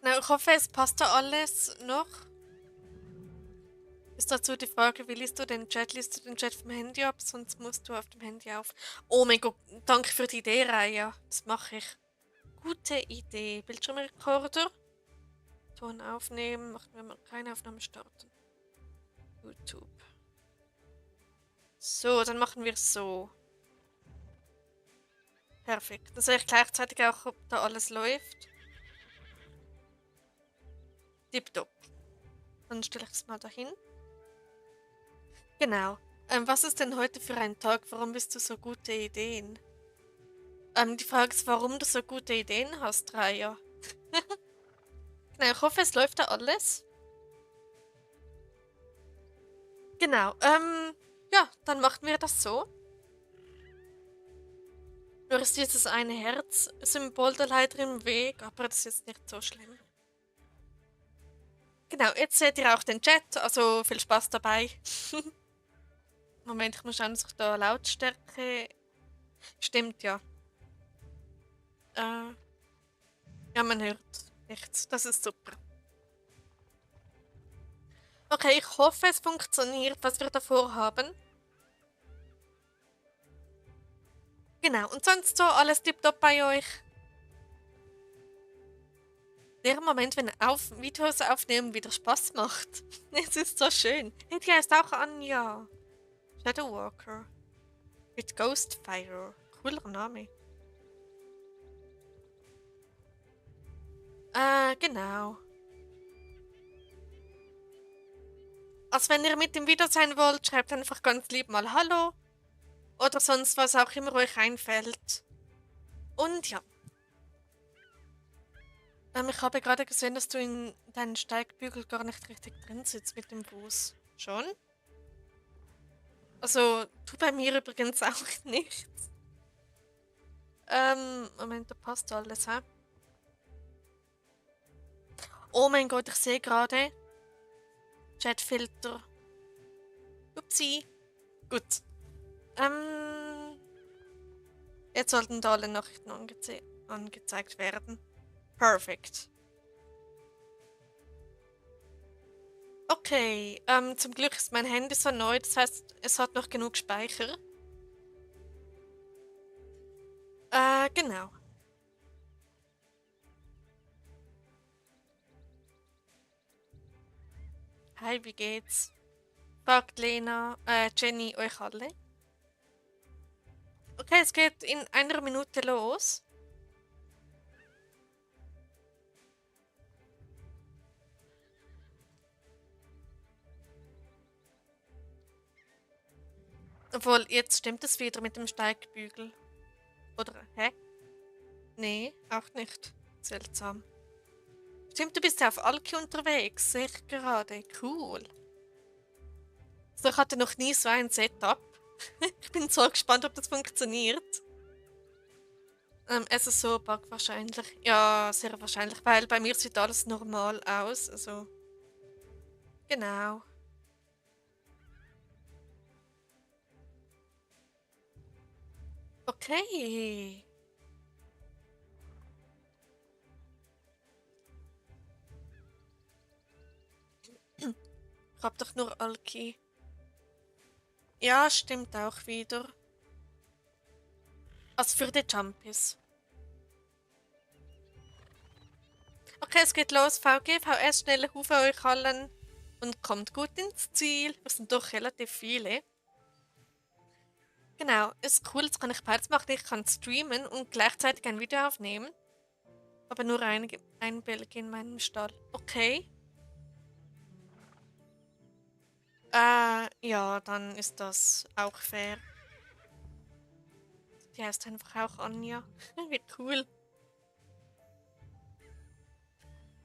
Na, ich hoffe, es passt da alles noch. Ist dazu die Frage, wie liest du den Chat? Liest du den Chat vom Handy ab? Sonst musst du auf dem Handy auf. Oh mein Gott, danke für die Idee, Raya. Das mache ich. gute Idee. Bildschirmrekorder. Ton aufnehmen. Machen wir mal keine Aufnahme starten. YouTube. So, dann machen wir es so. Perfekt. Dann sehe ich gleichzeitig auch, ob da alles läuft. Tipptopp. Dann stelle ich es mal dahin. Genau. Was ist denn heute für ein Tag? Warum bist du so gute Ideen? Die Frage ist, warum du so gute Ideen hast, Raya. Genau, ich hoffe, es läuft da alles. Genau, ja, dann machen wir das so. Nur ist dieses eine Herz-Symbol da leider im Weg, aber das ist jetzt nicht so schlimm. Genau, jetzt seht ihr auch den Chat, also viel Spaß dabei. Moment, ich muss schauen, dass ich da Lautstärke... Stimmt, ja. Ja, man hört nichts. Das ist super. Okay, ich hoffe, es funktioniert, was wir davor haben. Genau, und sonst so alles tipptopp bei euch. Der Moment, wenn Videos aufnehmen wieder Spaß macht. Es ist so schön. Hey, die heißt auch Anja. Shadowwalker. Mit Ghostfire. Cooler Name. Genau. Also wenn ihr mit dem Video sein wollt, schreibt einfach ganz lieb mal Hallo. Oder sonst was auch immer euch einfällt. Und ja. Ich habe gerade gesehen, dass du in deinen Steigbügel gar nicht richtig drin sitzt mit dem Fuß. Schon? Also, du bei mir übrigens auch nicht. Moment, da passt alles, hä? Oh mein Gott, ich sehe gerade. Chatfilter. Upsi. Gut. Jetzt sollten da alle Nachrichten angezeigt werden. Perfekt. Okay, zum Glück ist mein Handy so neu, das heißt, es hat noch genug Speicher. Genau. Hi, wie geht's? Fragt Lena, Jenny, euch alle. Okay, es geht in einer Minute los. Obwohl, jetzt stimmt es wieder mit dem Steigbügel. Oder, hä? Nee, auch nicht. Seltsam. Stimmt, du bist ja auf Alki unterwegs, sehe ich gerade. Cool. So, ich hatte noch nie so ein Setup. Ich bin so gespannt, ob das funktioniert. SSO-Bug wahrscheinlich. Ja, sehr wahrscheinlich, weil bei mir sieht alles normal aus. Also, genau. Okay. Ich hab doch nur Alki. Ja, stimmt auch wieder. Also für die Jumpies. Okay, es geht los. VG, VS, schnelle Hufe euch allen. Und kommt gut ins Ziel. Wir sind doch relativ viele. Genau, ist cool, jetzt kann ich beides machen. Ich kann streamen und gleichzeitig ein Video aufnehmen. Aber nur ein Bild in meinem Stall. Okay. Ja, dann ist das auch fair. Die heißt einfach auch Anja. Wie cool.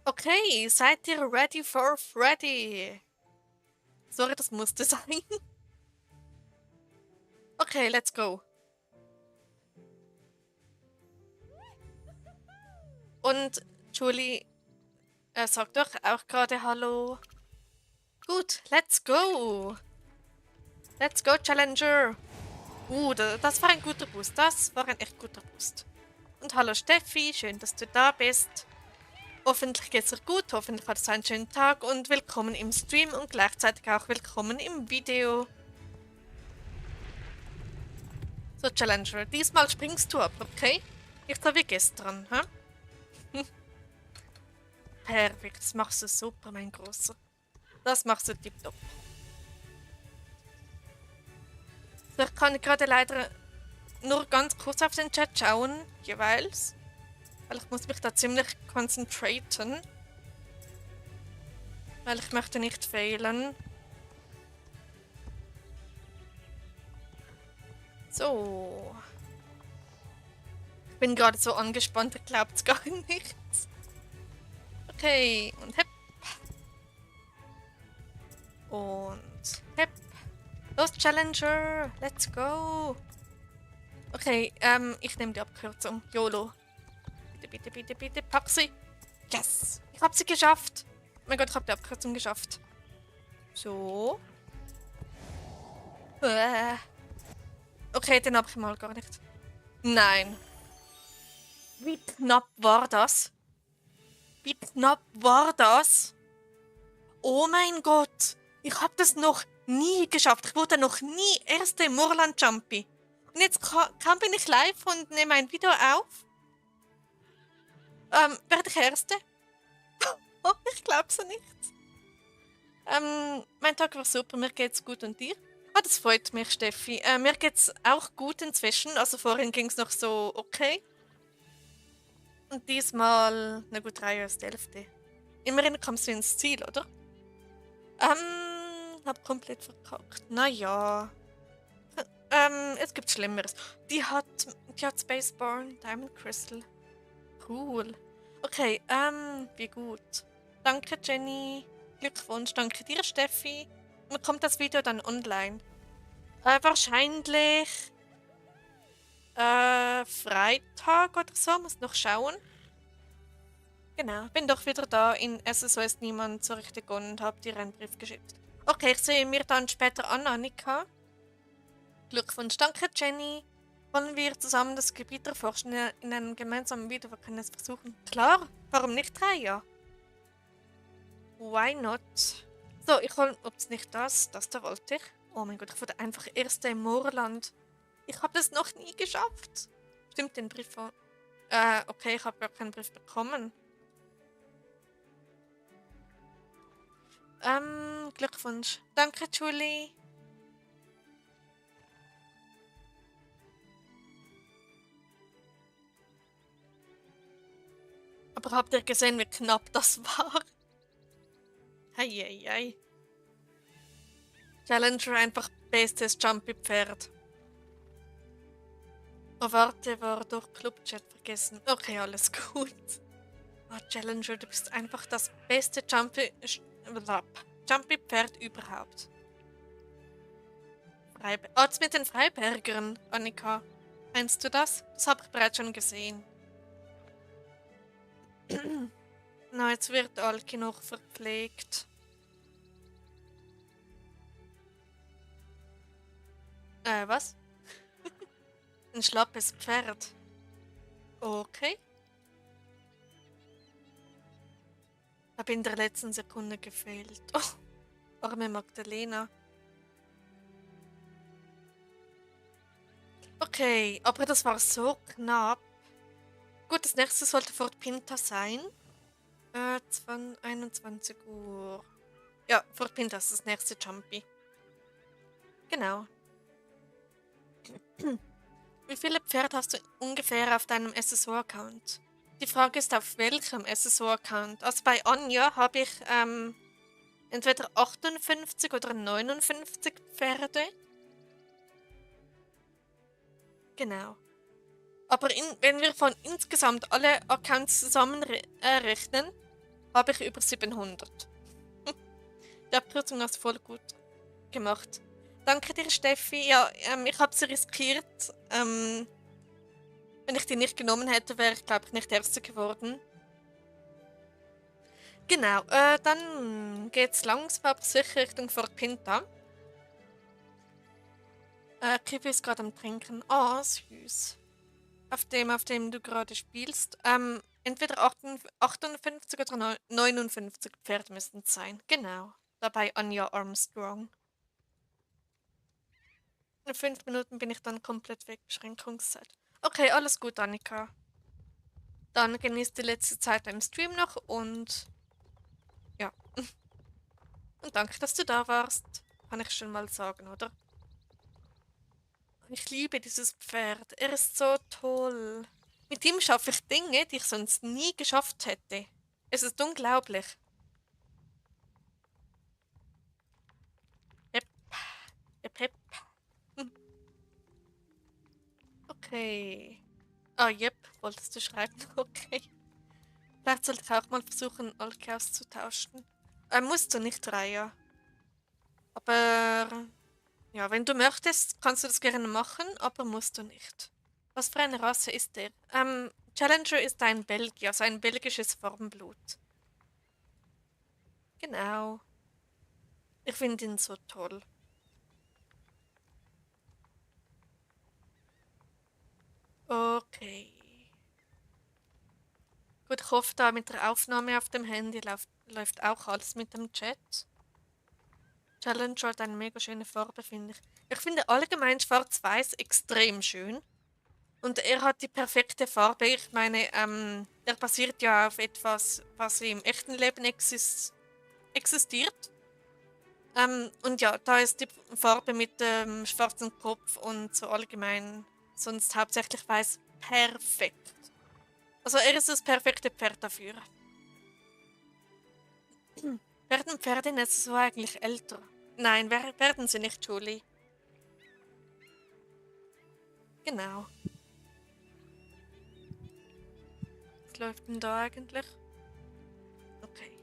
Okay, seid ihr ready for Freddy? Sorry, das musste sein. Okay, let's go. Und Julie sagt doch auch gerade Hallo. Gut, let's go. Let's go, Challenger. Das war ein guter Boost. Das war ein echt guter Boost. Und hallo Steffi, schön, dass du da bist. Hoffentlich geht's dir gut, hoffentlich hattest du einen schönen Tag und willkommen im Stream und gleichzeitig auch willkommen im Video. So, Challenger, diesmal springst du ab, okay? Nicht so wie gestern, hä? Perfekt, das machst du super, mein Großer. Das machst du tipptopp. So, ich kann gerade leider nur ganz kurz auf den Chat schauen, jeweils. Weil ich muss mich da ziemlich konzentrieren. Weil ich möchte nicht fehlen. So. Ich bin gerade so angespannt, ich glaub's gar nicht. Okay, und hepp. Und hepp. Los, Challenger, let's go. Okay, ich nehme die Abkürzung. YOLO. Bitte, bitte, bitte, bitte, pack sie. Yes, ich habe sie geschafft. Oh mein Gott, ich habe die Abkürzung geschafft. So. Okay, den habe ich mal gar nicht. Nein. Wie knapp war das? Wie knapp war das? Oh mein Gott. Ich habe das noch nie geschafft. Ich wurde noch nie erste im Moorland Jumpy. Und jetzt bin ich live und nehme ein Video auf. Werde ich Erste? Oh, ich glaub's ja nicht. Mein Tag war super, mir geht's gut und dir? Ah, das freut mich, Steffi. Mir geht's auch gut inzwischen. Also vorhin ging's noch so okay. Und diesmal, na gut, 3 als die Hälfte. Immerhin kommst du ins Ziel, oder? Hab komplett verkackt. Naja. Es gibt Schlimmeres. Die hat Spaceborne, Diamond Crystal. Cool. Okay, wie gut. Danke, Jenny. Glückwunsch. Danke dir, Steffi. Wann kommt das Video dann online? Wahrscheinlich Freitag oder so. Muss noch schauen. Genau, bin doch wieder da in SSOS Niemand so richtig und hab dir einen Brief geschickt. Okay, ich sehe mir dann später an, Annika. Glückwunsch, danke Jenny. Wollen wir zusammen das Gebiet erforschen in einem gemeinsamen Video? Wir können es versuchen. Klar, warum nicht 3, ja? Why not? So, ich hol, ups, nicht das da wollte ich. Oh mein Gott, ich wurde einfach Erste im Moorland. Ich habe das noch nie geschafft. Stimmt, den Brief von... okay, ich habe gar keinen Brief bekommen. Glückwunsch. Danke, Julie. Aber habt ihr gesehen, wie knapp das war? Heieiei. Challenger einfach bestes Jumpy-Pferd. Oh, warte, war doch Clubchat vergessen. Okay, alles gut. Oh, Challenger, du bist einfach das beste Jumpy-Pferd überhaupt. Das mit den Freibergern, Annika. Meinst du das? Das habe ich bereits schon gesehen. Na, jetzt wird Alki noch verpflegt. Was? Ein schlappes Pferd. Okay. Hab in der letzten Sekunde gefehlt. Oh, arme Magdalena. Okay, aber das war so knapp. Gut, das nächste sollte Fort Pinta sein. 21 Uhr. Ja, Fort Pinta ist das nächste Jumpy. Genau. Wie viele Pferde hast du ungefähr auf deinem SSO-Account? Die Frage ist, auf welchem SSO-Account? Also bei Anja habe ich entweder 58 oder 59 Pferde. Genau. Aber wenn wir von insgesamt alle Accounts zusammenrechnen, habe ich über 700. Die Abkürzung hast du voll gut gemacht. Danke dir, Steffi. Ja, ich habe sie riskiert. Wenn ich die nicht genommen hätte, wäre ich, glaube ich, nicht Erste geworden. Genau, dann geht's langsam aber sicher Richtung Fort Pinta. Kiwi ist gerade am Trinken. Oh, süß. Auf dem du gerade spielst. Entweder 58 oder 59 Pferde müssten es sein. Genau. Dabei Anja Armstrong. In 5 Minuten bin ich dann komplett weg. Beschränkungszeit. Okay, alles gut, Annika. Dann genießt die letzte Zeit im Stream noch und ja. Und danke, dass du da warst. Kann ich schon mal sagen, oder? Ich liebe dieses Pferd. Er ist so toll. Mit ihm schaffe ich Dinge, die ich sonst nie geschafft hätte. Es ist unglaublich. Hep, hep, hep. Hm. Okay. Ah, yep, wolltest du schreiben? Okay. Vielleicht sollte ich auch mal versuchen, Alki auszutauschen. Musst du nicht, Raya. Aber ja, wenn du möchtest, kannst du das gerne machen, aber musst du nicht. Was für eine Rasse ist der? Challenger ist ein Belgier, also ein belgisches Formblut. Genau. Ich finde ihn so toll. Okay. Gut, ich hoffe, da mit der Aufnahme auf dem Handy läuft auch alles mit dem Chat. Challenger hat eine mega schöne Farbe, finde ich. Ich finde allgemein Schwarz-Weiß extrem schön. Und er hat die perfekte Farbe. Ich meine, er basiert ja auf etwas, was im echten Leben existiert. Und ja, da ist die Farbe mit dem schwarzen Kopf und so allgemein, sonst hauptsächlich weiß, perfekt. Also er ist das perfekte Pferd dafür. Werden Pferdinässe so eigentlich älter? Nein, werden sie nicht, Julie. Genau. Was läuft denn da eigentlich? Okay.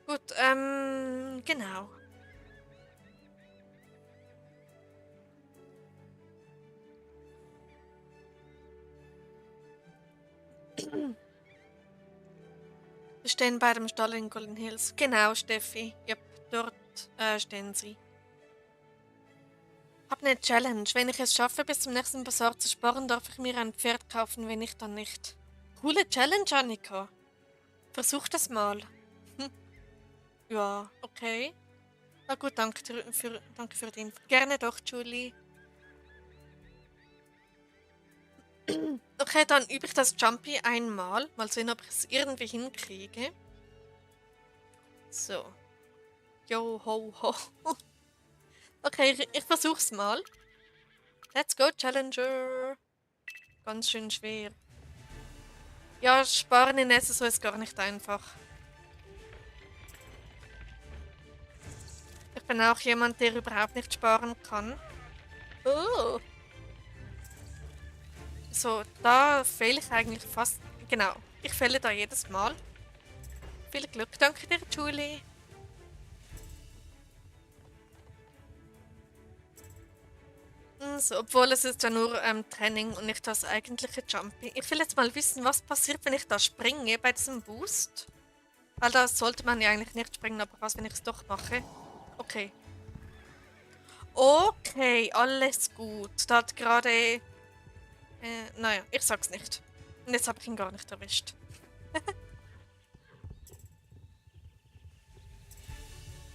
Gut, genau. Wir stehen bei dem Stall in Golden Hills. Genau, Steffi. Yep, dort stehen sie. Hab eine Challenge. Wenn ich es schaffe, bis zum nächsten Basar zu sparen, darf ich mir ein Pferd kaufen, wenn nicht, dann nicht. Coole Challenge, Annika. Versuch das mal. Hm. Ja, okay. Na gut, danke für die Info. Gerne doch, Julie. Okay, dann übe ich das Jumpy einmal. Mal sehen, ob ich es irgendwie hinkriege. So. Yo, ho, ho. Okay, ich versuch's mal. Let's go, Challenger. Ganz schön schwer. Ja, sparen in SSO ist gar nicht einfach. Ich bin auch jemand, der überhaupt nicht sparen kann. Oh. So, da fehle ich eigentlich fast. Genau, ich fehle da jedes Mal. Viel Glück, danke dir, Julie. So, obwohl es ist ja nur Training und nicht das eigentliche Jumping. Ich will jetzt mal wissen, was passiert, wenn ich da springe bei diesem Boost. Weil da sollte man ja eigentlich nicht springen, aber was, wenn ich es doch mache? Okay. Okay, alles gut. Da hat gerade... naja, ich sag's nicht. Und jetzt habe ich ihn gar nicht erwischt.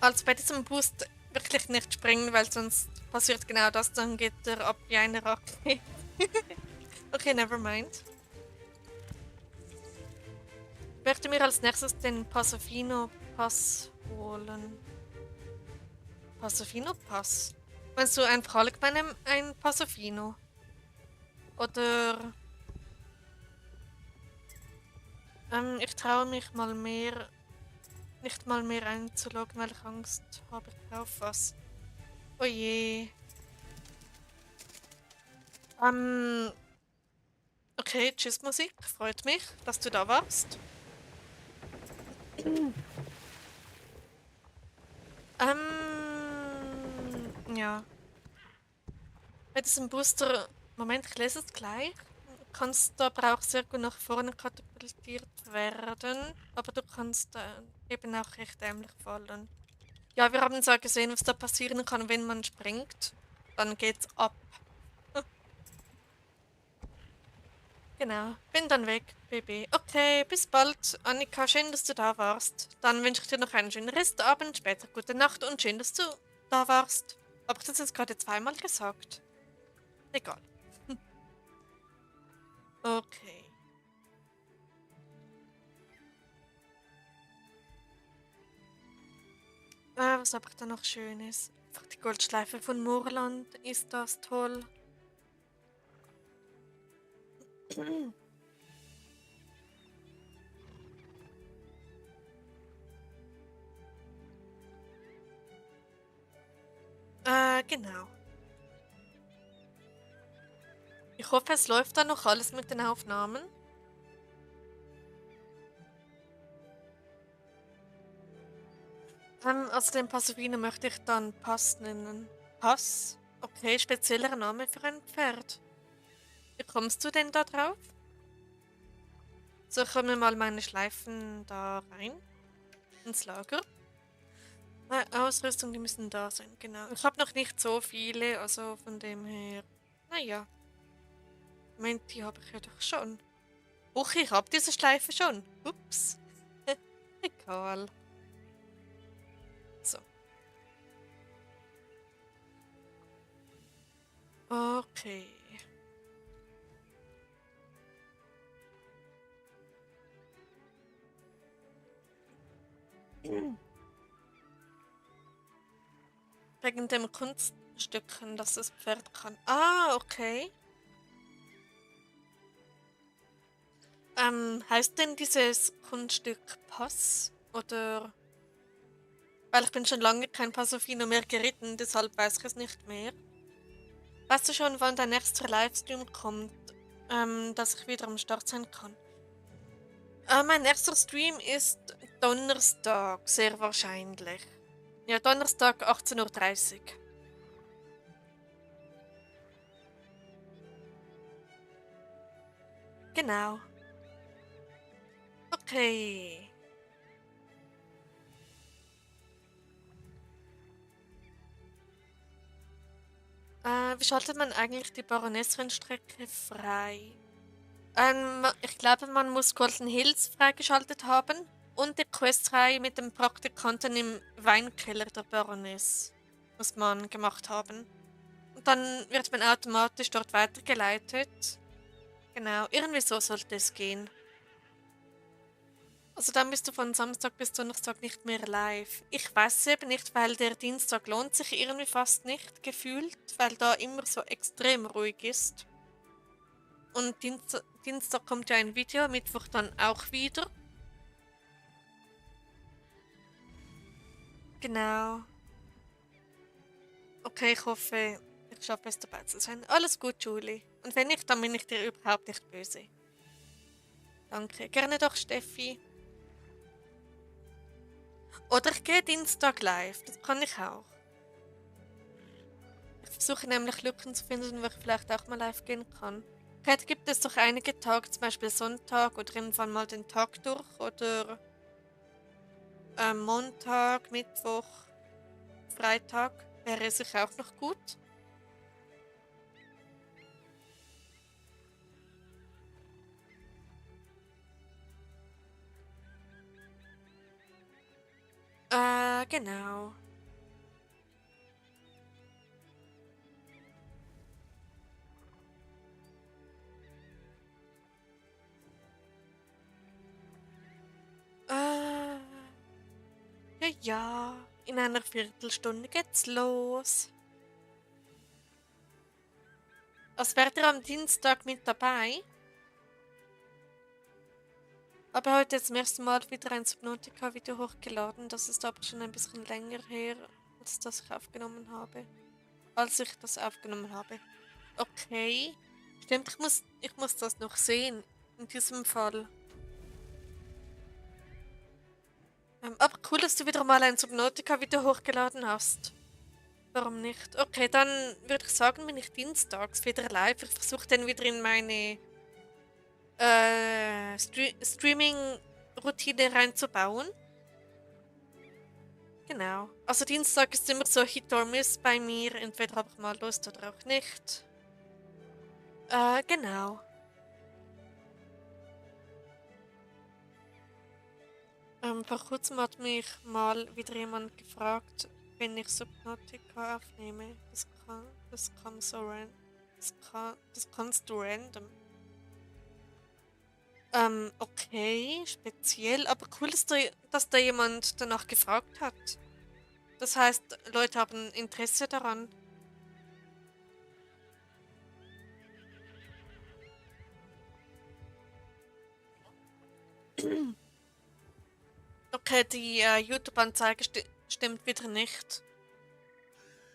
Also bei diesem Boost wirklich nicht springen, weil sonst passiert genau das, dann geht er ab wie eine Rakete. Okay, never mind. Ich möchte mir als nächstes den Passofino-Pass holen. Passofino-Pass? Meinst du einfach allgemein ein Passofino? Oder... ich traue mich mal mehr... nicht mal mehr einzuloggen, weil ich Angst habe, ich kaufe was. Oh je. Okay, tschüss Musik. Freut mich, dass du da warst. Ja. Bei diesem Booster, Moment, ich lese es gleich. Kannst aber auch sehr gut nach vorne katapultiert werden. Aber du kannst eben auch recht dämlich fallen. Ja, wir haben zwar gesehen, was da passieren kann, wenn man springt. Dann geht's ab. Genau, bin dann weg, Baby. Okay, bis bald, Annika. Schön, dass du da warst. Dann wünsche ich dir noch einen schönen Restabend, später gute Nacht und schön, dass du da warst. Habe ich das jetzt gerade zweimal gesagt? Egal. Okay. Was habe ich da noch Schönes? Einfach die Goldschleife von Moorland. Ist das toll? Genau. Ich hoffe, es läuft dann noch alles mit den Aufnahmen. Also den Passowiner möchte ich dann Pass nennen. Pass? Okay, spezieller Name für ein Pferd. Wie kommst du denn da drauf? So, ich hole mir mal meine Schleifen da rein. Ins Lager. Ausrüstung, die müssen da sein, genau. Ich habe noch nicht so viele, also von dem her. Naja, Moment, die habe ich ja doch schon. Huch, ich habe diese Schleife schon. Ups. Egal. So. Okay. Wegen dem Kunststücken, das das Pferd kann. Ah, okay. Heißt denn dieses Kunststück Pass? Oder. Weil ich bin schon lange kein Passofino mehr geritten, deshalb weiß ich es nicht mehr. Weißt du schon, wann der nächste Livestream kommt, dass ich wieder am Start sein kann? Mein nächster Stream ist Donnerstag, sehr wahrscheinlich. Ja, Donnerstag 18:30 Uhr. Genau. Okay. Wie schaltet man eigentlich die Baroness-Rennstrecke frei? Ich glaube, man muss Golden Hills freigeschaltet haben und die Questreihe mit dem Praktikanten im Weinkeller der Baroness muss man gemacht haben. Und dann wird man automatisch dort weitergeleitet. Genau, irgendwie so sollte es gehen. Also dann bist du von Samstag bis Donnerstag nicht mehr live. Ich weiß es eben nicht, weil der Dienstag lohnt sich irgendwie fast nicht gefühlt, weil da immer so extrem ruhig ist. Und Dienstag kommt ja ein Video, Mittwoch dann auch wieder. Genau. Okay, ich hoffe, ich schaffe es dabei zu sein. Alles gut, Julie. Und wenn nicht, dann bin ich dir überhaupt nicht böse. Danke. Gerne doch, Steffi. Oder ich gehe Dienstag live. Das kann ich auch. Ich versuche nämlich Lücken zu finden, wo ich vielleicht auch mal live gehen kann. Heute gibt es doch einige Tage, zum Beispiel Sonntag oder irgendwann mal den Tag durch oder Montag, Mittwoch, Freitag wäre sicher auch noch gut. Genau. Ja, ja. In einer Viertelstunde geht's los. Was wärt ihr am Dienstag mit dabei? Aber heute jetzt zum ersten Mal wieder ein Subnautica-Video hochgeladen. Das ist aber schon ein bisschen länger her, als das ich aufgenommen habe. Als ich das aufgenommen habe. Okay. Stimmt, ich muss das noch sehen. In diesem Fall. Aber cool, dass du wieder mal ein Subnautica-Video hochgeladen hast. Warum nicht? Okay, dann würde ich sagen, bin ich dienstags wieder live. Ich versuche dann wieder in meine Streaming-Routine reinzubauen. Genau. Also Dienstag ist immer so Hit or Miss bei mir. Entweder habe ich mal Lust oder auch nicht. Genau. Vor kurzem hat mich mal wieder jemand gefragt, wenn ich Subnautica aufnehme. Das kann so das kannst du random. Okay, speziell, aber cool, dass da jemand danach gefragt hat. Das heißt, Leute haben Interesse daran. Okay, die YouTube-Anzeige stimmt wieder nicht.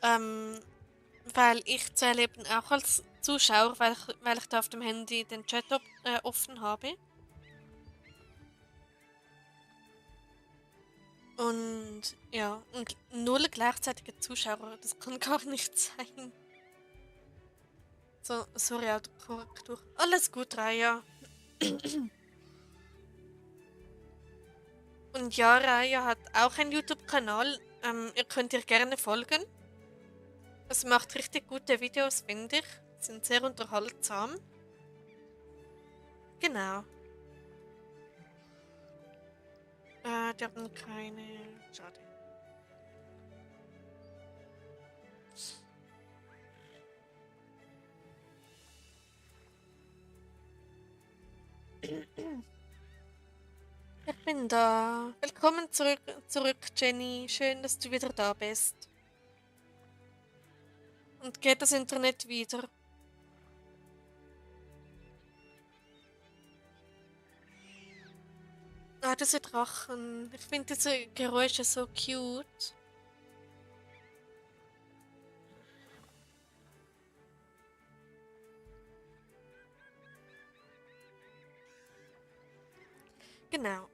Weil ich zähle eben auch als Zuschauer, weil ich da auf dem Handy den Chat offen habe. Und ja, und null gleichzeitige Zuschauer, das kann gar nicht sein. So, sorry, Autokorrektur. Alles gut, Raya. Und ja, Raya hat auch einen YouTube-Kanal. Ihr könnt ihr gerne folgen. Es macht richtig gute Videos, finde ich. Sind sehr unterhaltsam. Genau. Die haben keine. Schade. Ich bin da. Willkommen zurück, Jenny. Schön, dass du wieder da bist. Und geht das Internet wieder? Ah, diese Drachen. Ich finde diese Geräusche so cute. Genau.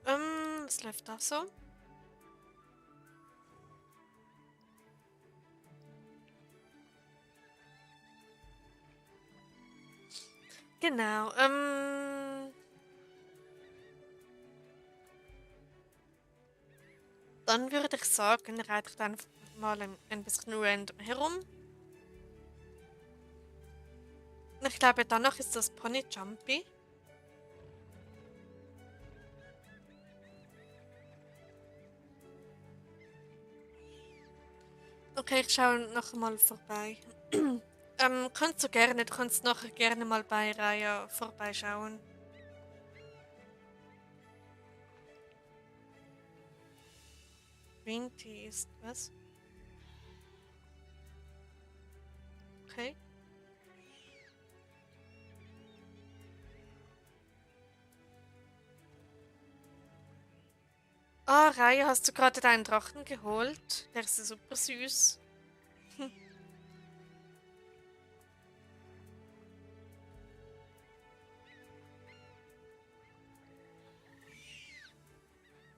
Was läuft da so? Genau. Dann würde ich sagen, reite ich dann mal ein bisschen random herum. Ich glaube, danach ist das Pony Jumpy. Okay, ich schaue noch mal vorbei. Kannst du gerne, du kannst nachher gerne mal bei Raya vorbeischauen. Green Tea ist was? Okay. Ah, Raya, hast du gerade deinen Drachen geholt? Der ist super süß.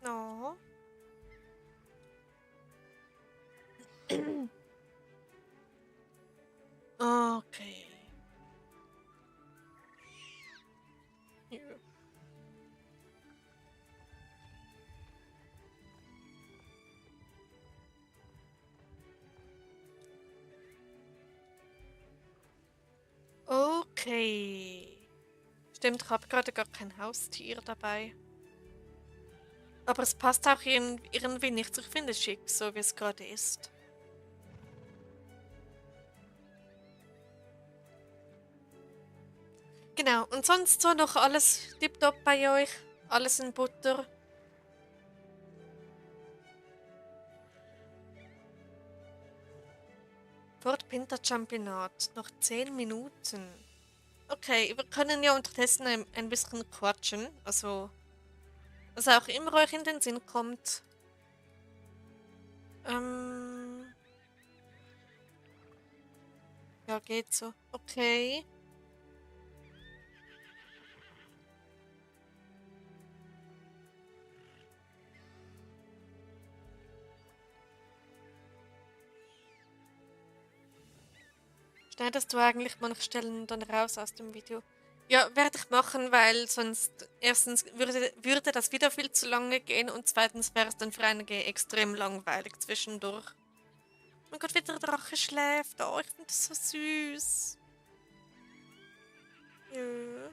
Oh. Okay. Ja. Okay. Stimmt, ich habe gerade gar kein Haustier dabei. Aber es passt auch irgendwie nicht. Ich finde es schick, so wie es gerade ist. Genau. Und sonst so noch alles tipptopp bei euch? Alles in Butter? Fort Pinta Championat. Noch 10 Minuten. Okay, wir können ja unterdessen ein bisschen quatschen. Also, was auch immer euch in den Sinn kommt. Ähm. Ja, geht so. Okay. Schneidest du eigentlich manche Stellen dann raus aus dem Video? Ja, werde ich machen, weil sonst erstens würde das Video viel zu lange gehen und zweitens wäre es dann für einige extrem langweilig zwischendurch. Mein Gott, wie der Drache schläft. Oh, ich finde das so süß. Ja.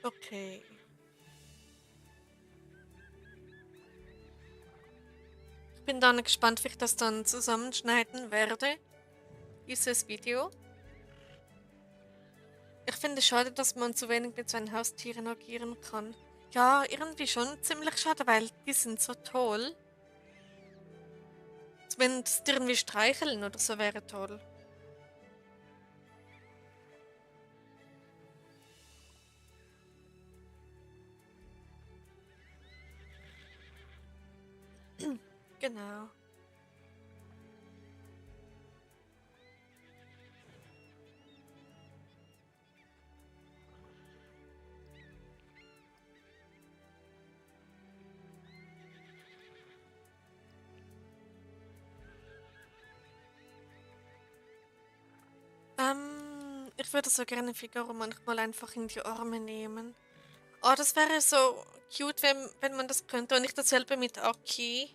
Okay. Ich bin dann gespannt, wie ich das dann zusammenschneiden werde. Dieses Video. Ich finde es schade, dass man zu wenig mit seinen Haustieren agieren kann. Ja, irgendwie schon ziemlich schade, weil die sind so toll. Wenn es dir irgendwie streicheln oder so wäre toll. Genau. Ich würde so gerne Figaro manchmal einfach in die Arme nehmen. Oh, das wäre so cute, wenn man das könnte. Und nicht dasselbe mit Aki.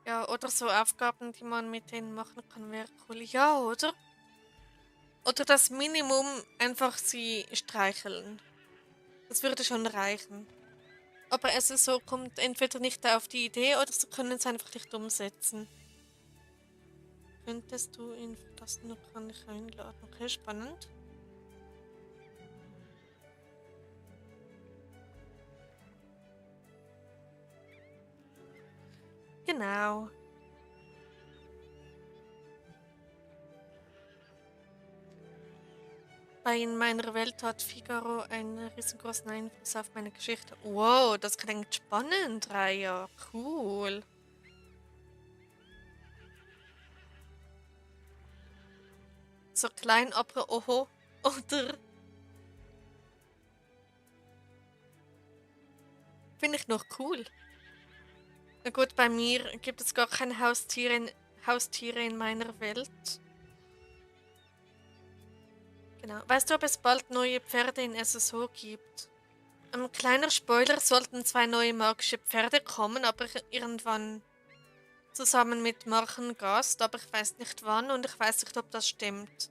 Ja, oder so Aufgaben, die man mit denen machen kann, wäre cool. Ja, oder? Oder das Minimum einfach sie streicheln. Das würde schon reichen. Aber es ist so, kommt entweder nicht auf die Idee oder sie können es einfach nicht umsetzen. Könntest du ihn verlassen, dann kann ich einladen. Okay, spannend. Genau. Bei In meiner Welt hat Figaro einen riesengroßen Einfluss auf meine Geschichte. Wow, das klingt spannend, Raya. Cool. So klein, aber oho. Oder finde ich noch cool. Na gut, bei mir gibt es gar keine Haustiere in meiner Welt. Genau. Weißt du, ob es bald neue Pferde in SSO gibt? Ein kleiner Spoiler, sollten zwei neue magische Pferde kommen, aber irgendwann zusammen mit Marchengast, aber ich weiß nicht wann und ich weiß nicht, ob das stimmt.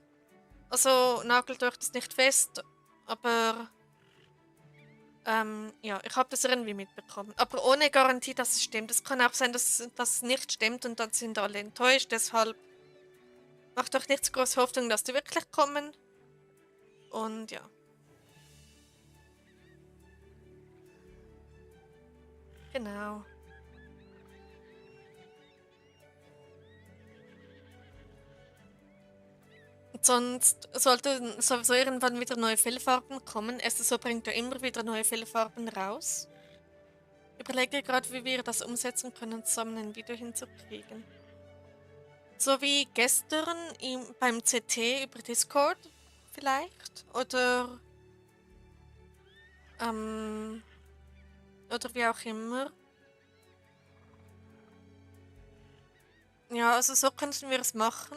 Also nagelt euch das nicht fest, aber ja, ich habe das irgendwie mitbekommen. Aber ohne Garantie, dass es stimmt. Es kann auch sein, dass das nicht stimmt und dann sind alle enttäuscht. Deshalb macht euch nicht zu große Hoffnung, dass die wirklich kommen. Und ja, genau. Sonst sollten sowieso irgendwann wieder neue Fellfarben kommen. SSO bringt ja immer wieder neue Fellfarben raus. Überlege gerade, wie wir das umsetzen können, zusammen ein Video hinzukriegen. So wie gestern beim CT über Discord vielleicht. Ähm, oder wie auch immer. Ja, also so könnten wir es machen.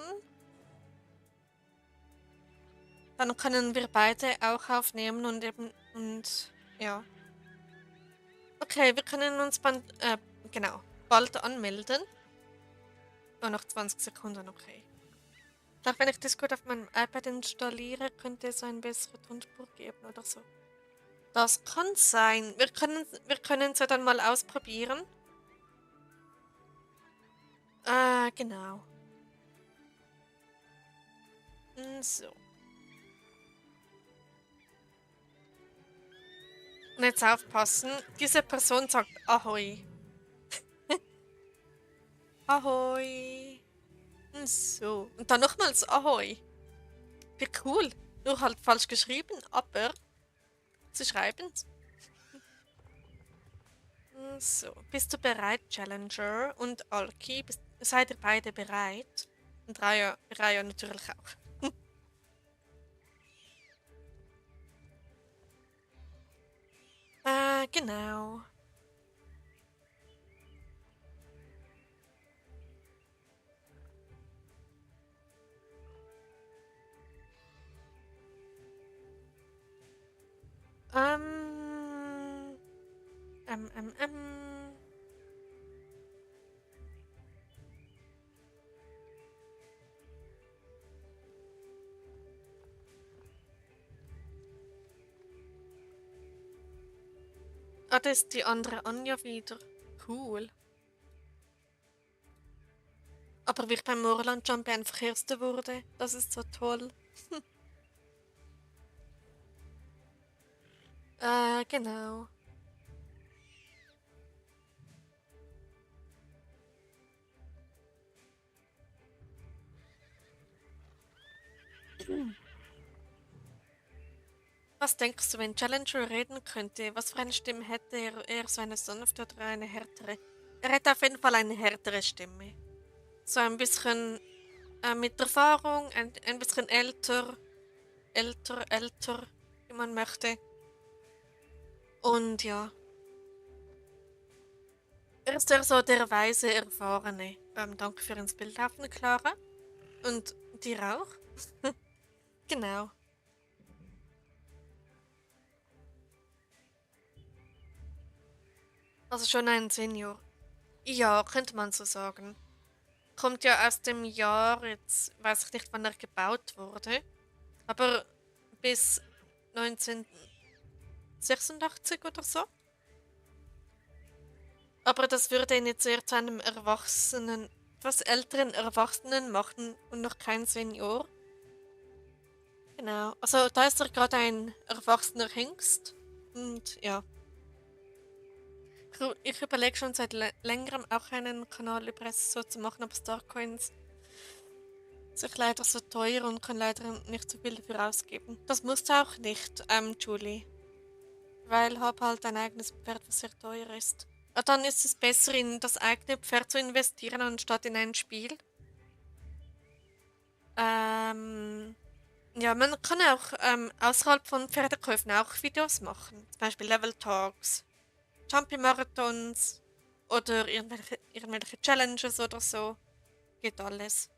Dann können wir beide auch aufnehmen und eben, und ja. Okay, wir können uns genau, bald anmelden. Oh, noch 20 Sekunden, okay. Ich glaube, wenn ich Discord auf meinem iPad installiere, könnte es eine bessere Tonspur geben oder so. Das kann sein. Wir können es ja dann mal ausprobieren. Genau. So. Und jetzt aufpassen. Diese Person sagt Ahoi. Ahoi. So. Und dann nochmals Ahoi. Wie cool. Nur halt falsch geschrieben, aber sie schreiben. So. Bist du bereit, Challenger und Alki? Seid ihr beide bereit? Und Raya natürlich auch. Genau. Ähm, ähm, ähm, ähm. Ah, das ist die andere Anja wieder. Cool. Aber wie ich beim Moorland Jump einfach Erste wurde, das ist so toll. Genau. Was denkst du, wenn Challenger reden könnte? Was für eine Stimme hätte er? Eher so eine sanfte oder eine härtere? Er hätte auf jeden Fall eine härtere Stimme. So ein bisschen mit Erfahrung, ein bisschen älter, wie man möchte. Und ja, er ist eher so der weise, erfahrene. Danke für ins Bild laufen, Clara. Und dir auch? Genau. Also schon ein Senior. Ja, könnte man so sagen. Kommt ja aus dem Jahr, jetzt weiß ich nicht, wann er gebaut wurde, aber bis 1986 oder so. Aber das würde ihn jetzt eher zu einem erwachsenen, etwas älteren Erwachsenen machen und noch kein Senior. Genau. Also da ist er gerade ein erwachsener Hengst. Und ja. Ich überlege schon seit längerem auch einen Kanal über SSO zu machen, aber Starcoins ist leider so teuer und kann leider nicht so viel dafür ausgeben. Das musst du auch nicht, Julie. Weil hab halt ein eigenes Pferd, was sehr teuer ist. Aber dann ist es besser, in das eigene Pferd zu investieren, anstatt in ein Spiel. Ähm, ja, man kann auch außerhalb von Pferdekäufen auch Videos machen. Zum Beispiel Level Talks, Jumpy-Marathons oder irgendwelche Challenges oder so. Geht alles.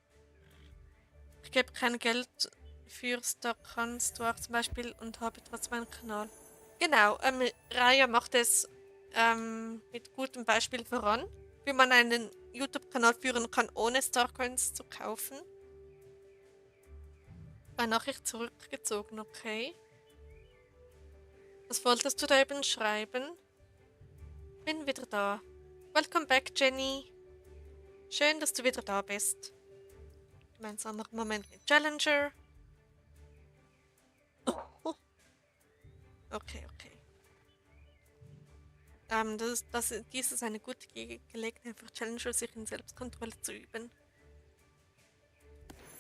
Ich gebe kein Geld für Starcans du auch zum Beispiel und habe trotzdem einen Kanal. Genau, Raya macht es mit gutem Beispiel voran, wie man einen YouTube-Kanal führen kann, ohne Starcoins zu kaufen. Eine Nachricht zurückgezogen, okay. Was wolltest du da eben schreiben? Bin wieder da. Welcome back, Jenny. Schön, dass du wieder da bist. Gemeinsamer Moment mit Challenger. Oh, okay, okay. Dies ist eine gute Gelegenheit für Challenger, sich in Selbstkontrolle zu üben.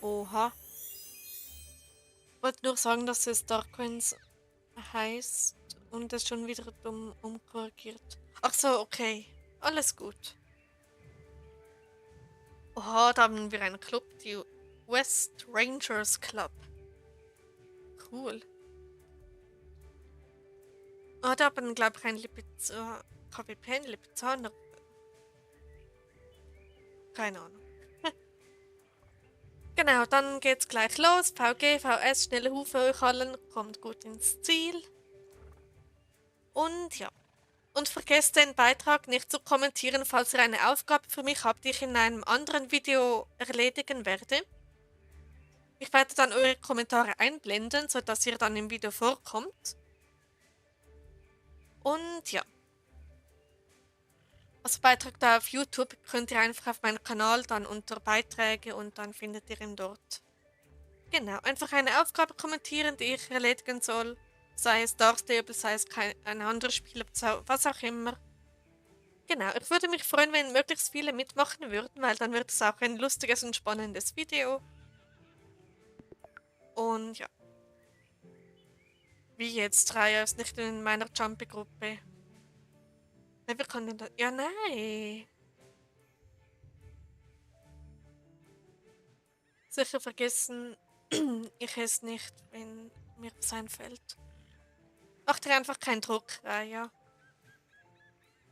Oha. Ich wollte nur sagen, dass es Darkcoins heißt und es schon wieder dumm umkorrigiert. Ach so, okay. Alles gut. Oha, da haben wir einen Club, die West Rangers Club. Cool. Ah, da haben, glaube ich, ein KWP, ein Lipizzaner. Keine Ahnung. Genau, dann geht's gleich los. VG, VS, schnelle Hufe euch allen, kommt gut ins Ziel. Und ja. Und vergesst den Beitrag nicht zu kommentieren, falls ihr eine Aufgabe für mich habt, die ich in einem anderen Video erledigen werde. Ich werde dann eure Kommentare einblenden, sodass ihr dann im Video vorkommt. Und ja. Also Beitrag da auf YouTube könnt ihr einfach auf meinen Kanal dann unter Beiträge und dann findet ihr ihn dort. Genau, einfach eine Aufgabe kommentieren, die ich erledigen soll. Sei es Dark Stable, sei es ein anderes Spiel, was auch immer. Genau, ich würde mich freuen, wenn möglichst viele mitmachen würden, weil dann wird es auch ein lustiges und spannendes Video. Und ja. Wie jetzt? Raya ist nicht in meiner Jumpy-Gruppe. Wer kann denn da? Ja, nein. Sicher vergessen ich es nicht, wenn mir was einfällt. Mach dir einfach keinen Druck, Raya.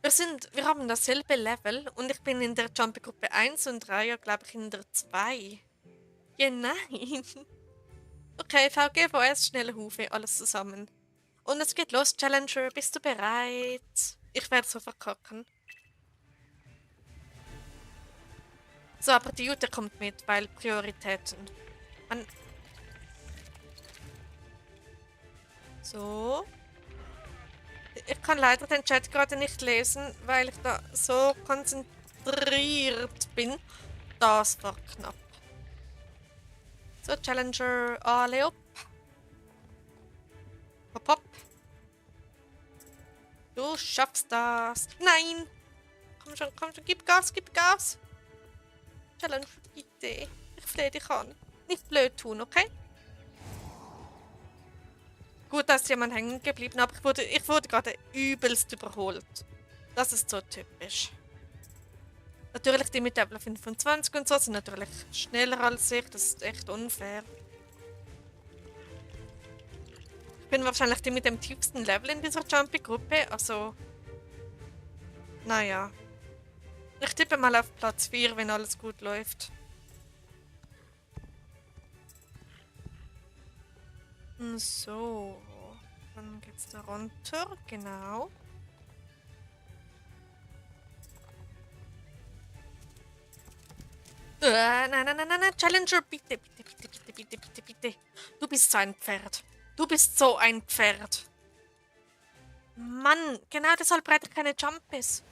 Wir haben dasselbe Level und ich bin in der Jumpy-Gruppe 1 und Raya, glaube ich, in der 2. Ja, nein. Okay, VGVS, schnelle Hufe, alles zusammen. Und es geht los, Challenger, bist du bereit? Ich werde so verkacken. So, aber die Jute kommt mit, weil Prioritäten. Man so. Ich kann leider den Chat gerade nicht lesen, weil ich da so konzentriert bin. Das war knapp. So, Challenger, alle hopp. Hopp, hopp. Du schaffst das. Nein! Komm schon, gib Gas, gib Gas. Challenge, bitte. Ich flehe dich an. Nicht blöd tun, okay? Gut, da ist jemand hängen geblieben, aber ich wurde gerade übelst überholt. Das ist so typisch. Natürlich die mit Level 25 und so sind natürlich schneller als ich. Das ist echt unfair. Ich bin wahrscheinlich die mit dem tiefsten Level in dieser Jumpy-Gruppe. Also, naja. Ich tippe mal auf Platz 4, wenn alles gut läuft. So. Dann geht's da runter. Genau. Nein. Challenger, bitte, bitte, bitte, bitte, bitte, bitte, bitte. Du bist so ein Pferd. Du bist so ein Pferd. Mann, genau deshalb brauche ich keine Jumpies.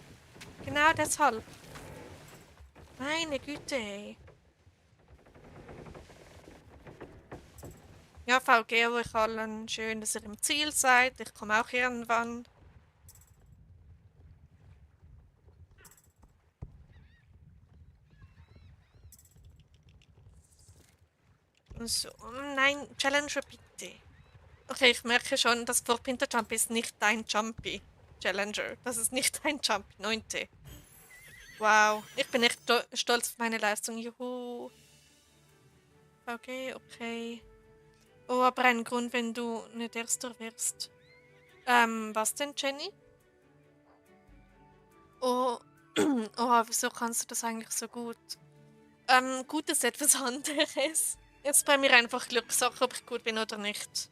Genau deshalb. Meine Güte, ey. Ja, VG, euch allen schön, dass ihr im Ziel seid. Ich komme auch irgendwann. So, nein, Challenger, bitte. Okay, ich merke schon, das Vorpinter Jump ist nicht dein Jumpy. Challenger, das ist nicht dein Jumpy. 9. Wow, ich bin echt stolz auf meine Leistung. Juhu. Okay. Oh, aber ein Grund, wenn du nicht Erster wirst. Was denn, Jenny? Oh, oh, wieso kannst du das eigentlich so gut? Gut ist etwas anderes. Jetzt bei mir einfach Glückssache, ob ich gut bin oder nicht.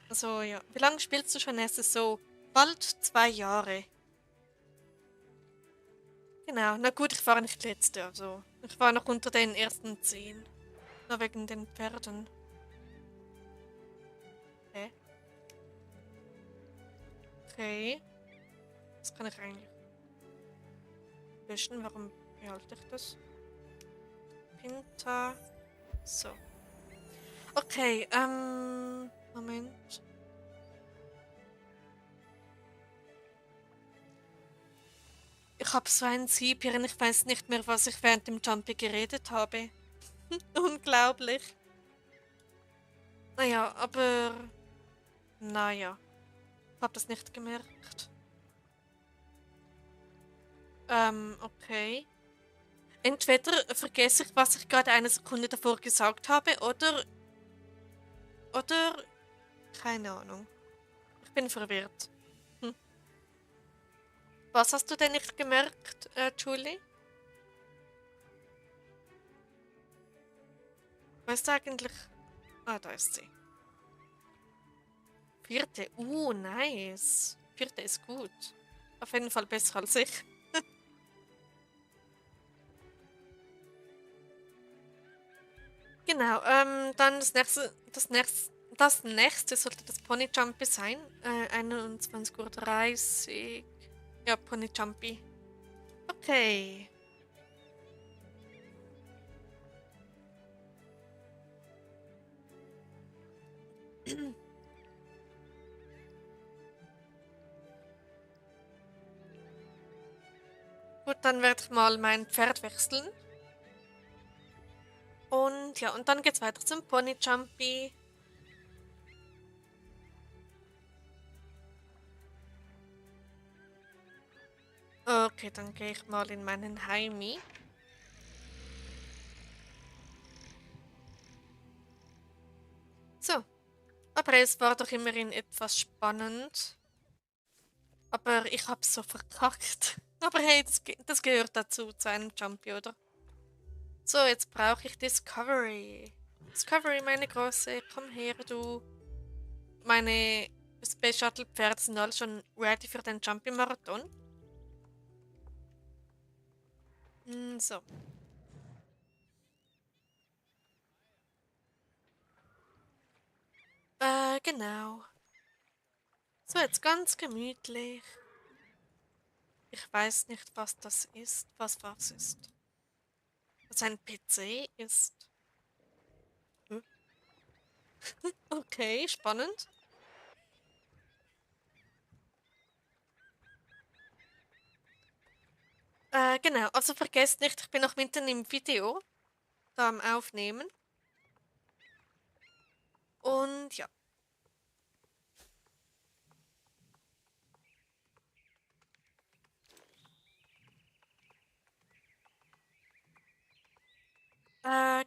Also, ja. Wie lange spielst du schon SSO? Bald 2 Jahre. Genau, na gut, ich war nicht letzte, also. Ich war noch unter den ersten 10. Nur wegen den Pferden. Hä? Okay. Das kann ich eigentlich löschen. Warum behalte ich das? Pinta. So. Okay, Moment. Ich habe so einen Sieb hier und ich weiß nicht mehr, was ich während dem Jumpy geredet habe. Unglaublich. Naja, aber... Naja. Ich habe das nicht gemerkt. Okay. Entweder vergesse ich, was ich gerade eine Sekunde davor gesagt habe, oder... Oder... Keine Ahnung. Ich bin verwirrt. Hm. Was hast du denn nicht gemerkt, Julie? Weißt du eigentlich... Ah, da ist sie. 4. Nice. 4. ist gut. Auf jeden Fall besser als ich. Genau, dann das nächste sollte das Pony Jumpy sein. 21:30 Uhr. Ja, Pony Jumpy. Okay. Gut, dann werde ich mal mein Pferd wechseln. Und ja, und dann geht's weiter zum Pony Jumpy. Okay, dann gehe ich mal in meinen Heimi. So. Aber es war doch immerhin etwas spannend. Aber ich hab's so verkackt. Aber hey, das gehört dazu, zu einem Jumpy, oder? So, jetzt brauche ich Discovery. Discovery, meine Große, komm her, du. Meine Space Shuttle Pferde sind alle schon ready für den Jumpy Marathon. So. Genau. So, jetzt ganz gemütlich. Ich weiß nicht, was das ist. Was ist? Was ein PC ist. Hm? Okay, spannend. Genau, also vergesst nicht, ich bin noch mitten im Video, da am Aufnehmen. Und ja.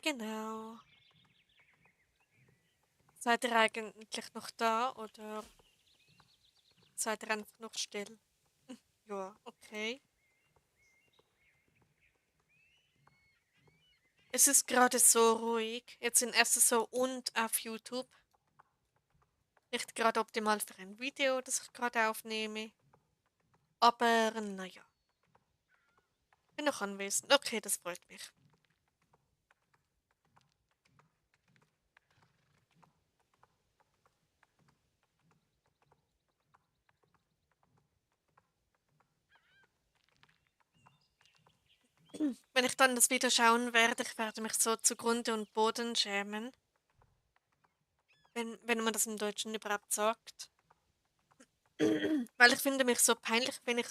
Genau. Seid ihr eigentlich noch da oder seid ihr einfach noch still? Ja, okay. Es ist gerade so ruhig, jetzt in SSO und auf YouTube. Nicht gerade optimal für ein Video, das ich gerade aufnehme. Aber naja, bin noch anwesend. Okay, das freut mich. Wenn ich dann das Video schauen werde, ich werde mich so zugrunde und Boden schämen. Wenn man das im Deutschen überhaupt sagt. Weil ich finde mich so peinlich, wenn ich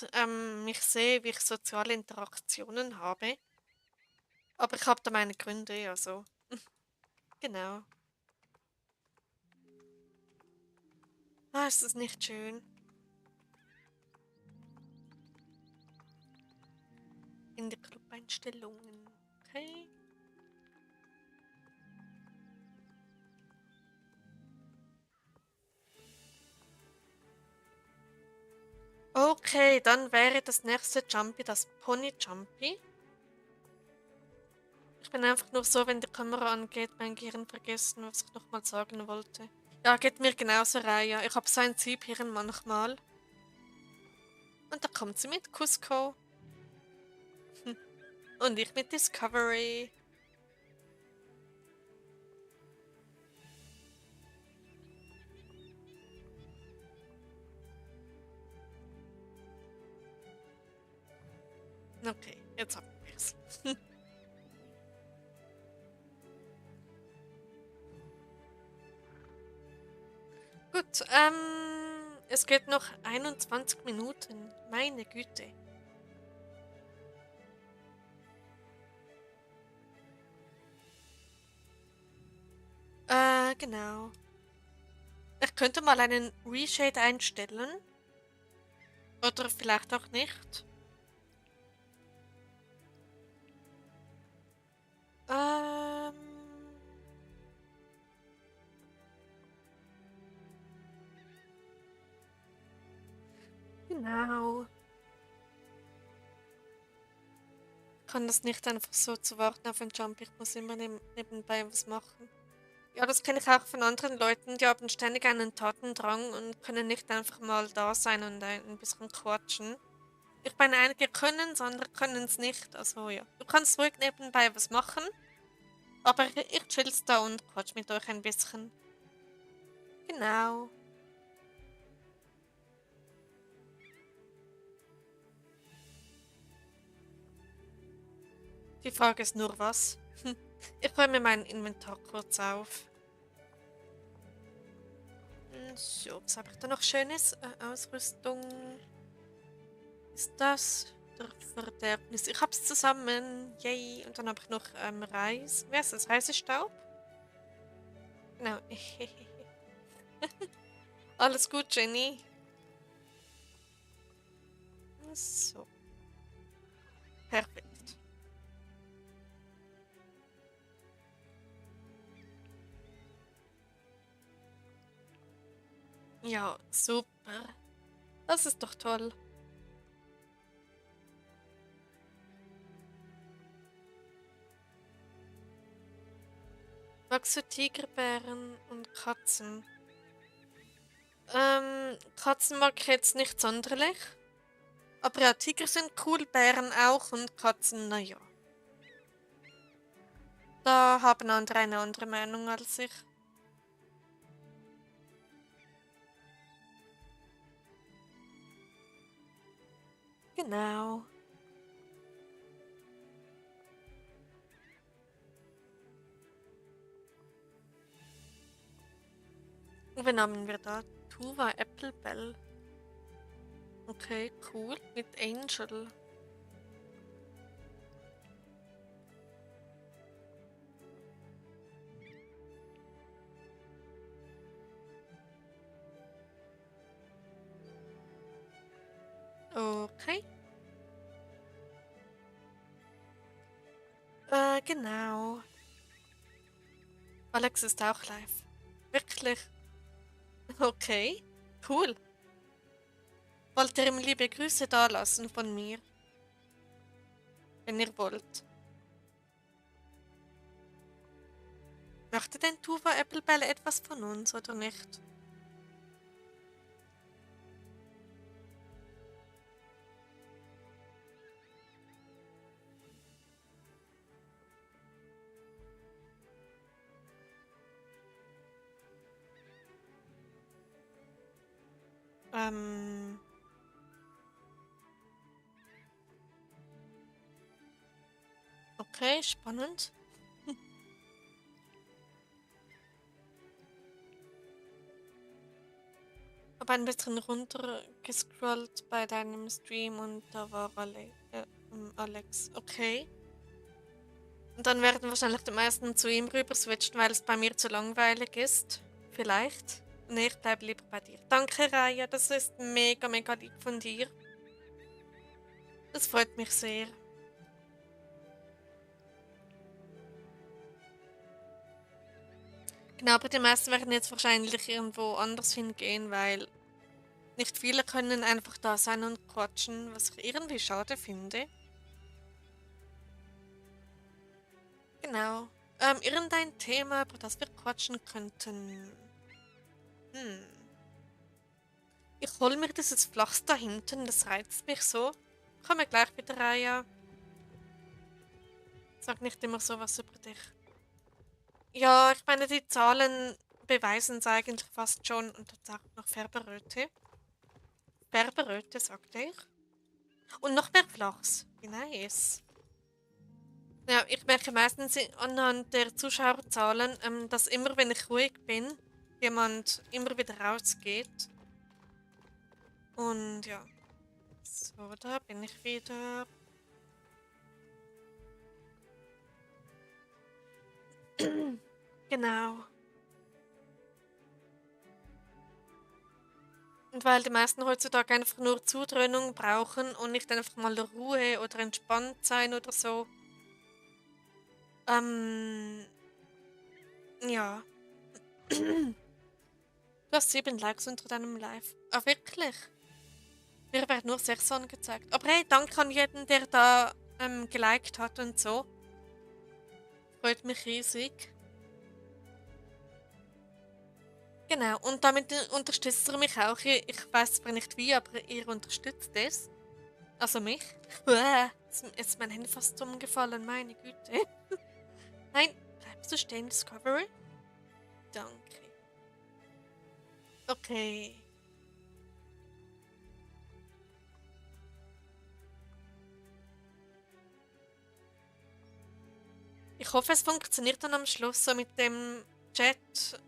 mich sehe, wie ich soziale Interaktionen habe. Aber ich habe da meine Gründe, also. Genau. Ah, ist das nicht schön? In der Club-Einstellungen. Okay. Okay, dann wäre das nächste Jumpy das Pony Jumpy. Ich bin einfach nur so, wenn die Kamera angeht, mein Gehirn vergessen, was ich nochmal sagen wollte. Ja, geht mir genauso, Raya. Ich habe so ein Ziehhirn manchmal. Und da kommt sie mit Cusco. Und ich mit Discovery. Okay, jetzt haben wir's. Gut, es geht noch 21 Minuten. Meine Güte. Genau. Ich könnte mal einen Reshade einstellen. Oder vielleicht auch nicht. Ähm, genau. Ich kann das nicht einfach so zu warten auf einen Jump. Ich muss immer nebenbei was machen. Ja, das kenne ich auch von anderen Leuten. Die haben ständig einen Tatendrang und können nicht einfach mal da sein und ein bisschen quatschen. Ich meine, einige können es, andere können es nicht. Also ja, du kannst ruhig nebenbei was machen. Aber ich chill's da und quatsch mit euch ein bisschen. Genau. Die Frage ist nur was. Ich räume mein Inventar kurz auf. So, was habe ich da noch Schönes? Ausrüstung. Ist das der Verderbnis? Ich hab's zusammen. Yay. Und dann habe ich noch Reis. Wer ist das? Reisestaub? Genau. Alles gut, Jenny. So. Perfekt. Ja, super. Das ist doch toll. Magst du Tigerbären und Katzen? Katzen mag ich jetzt nicht sonderlich. Aber ja, Tiger sind cool, Bären auch und Katzen, naja. Da haben andere eine andere Meinung als ich. Genau. Und wen haben wir da? Tuva Applebell. Okay, cool. Mit Angel. Okay. Genau. Alex ist auch live. Wirklich? Okay. Cool. Wollt ihr ihm liebe Grüße dalassen von mir, wenn ihr wollt? Möchte denn Tuva Applebell etwas von uns oder nicht? Ähm. Okay, spannend. Aber ein bisschen runtergescrollt bei deinem Stream und da war Alex. Okay. Und dann werden wahrscheinlich die meisten zu ihm rüber switchen, weil es bei mir zu langweilig ist. Vielleicht. Nee, ich bleibe lieber bei dir. Danke, Raya. Das ist mega, mega lieb von dir. Das freut mich sehr. Genau, aber die meisten werden jetzt wahrscheinlich irgendwo anders hingehen, weil nicht viele können einfach da sein und quatschen, was ich irgendwie schade finde. Genau. Irgendein Thema, über das wir quatschen könnten. Hm. Ich hol mir dieses Flachs da hinten, das reizt mich so. Komme gleich wieder rein, ja. Sag nicht immer sowas über dich. Ja, ich meine, die Zahlen beweisen es eigentlich fast schon und das sagt noch Färberröte. Färberröte, sagte ich. Und noch mehr Flachs. Wie nice. Ja, ich merke meistens anhand der Zuschauerzahlen, dass immer, wenn ich ruhig bin, jemand immer wieder rausgeht. Und ja. So, da bin ich wieder. Genau. Und weil die meisten heutzutage einfach nur Zudröhnung brauchen und nicht einfach mal Ruhe oder entspannt sein oder so. Ähm, ja. Du hast 7 Likes unter deinem Live. Ah, wirklich? Mir werden nur 6 angezeigt. Aber hey, danke an jeden, der da geliked hat und so. Freut mich riesig. Genau, und damit unterstützt ihr mich auch. Ich weiß zwar nicht wie, aber ihr unterstützt es. Also mich. Jetzt ist mein Handy fast umgefallen, meine Güte. Nein, bleibst du stehen, Discovery? Danke. Okay. Ich hoffe, es funktioniert dann am Schluss so mit dem Chat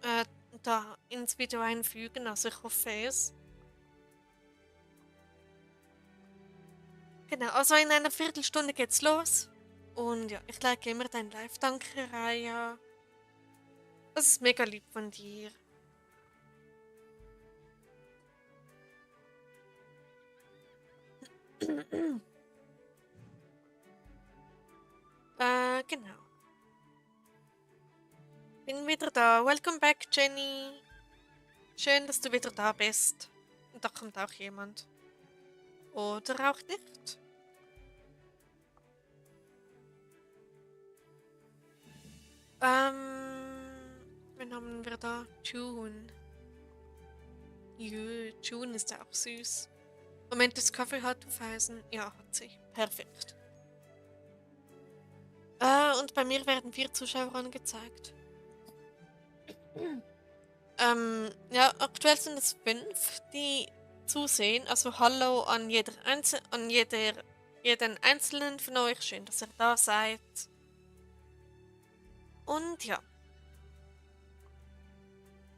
da ins Video einfügen. Also ich hoffe es. Genau, also in einer Viertelstunde geht's los. Und ja, ich like immer dein Live. Danke, Raya. Das ist mega lieb von dir. Genau. Bin wieder da. Welcome back, Jenny. Schön, dass du wieder da bist. Und da kommt auch jemand. Oder auch nicht. Wen haben wir da? June. Jö, June ist auch süß. Moment, das Kaffee hat Pfeisen. Ja, hat sie. Perfekt. Und bei mir werden 4 Zuschauer angezeigt. Ja, aktuell sind es 5, die zusehen. Also hallo an jeden einzelnen von euch. Schön, dass ihr da seid. Und ja.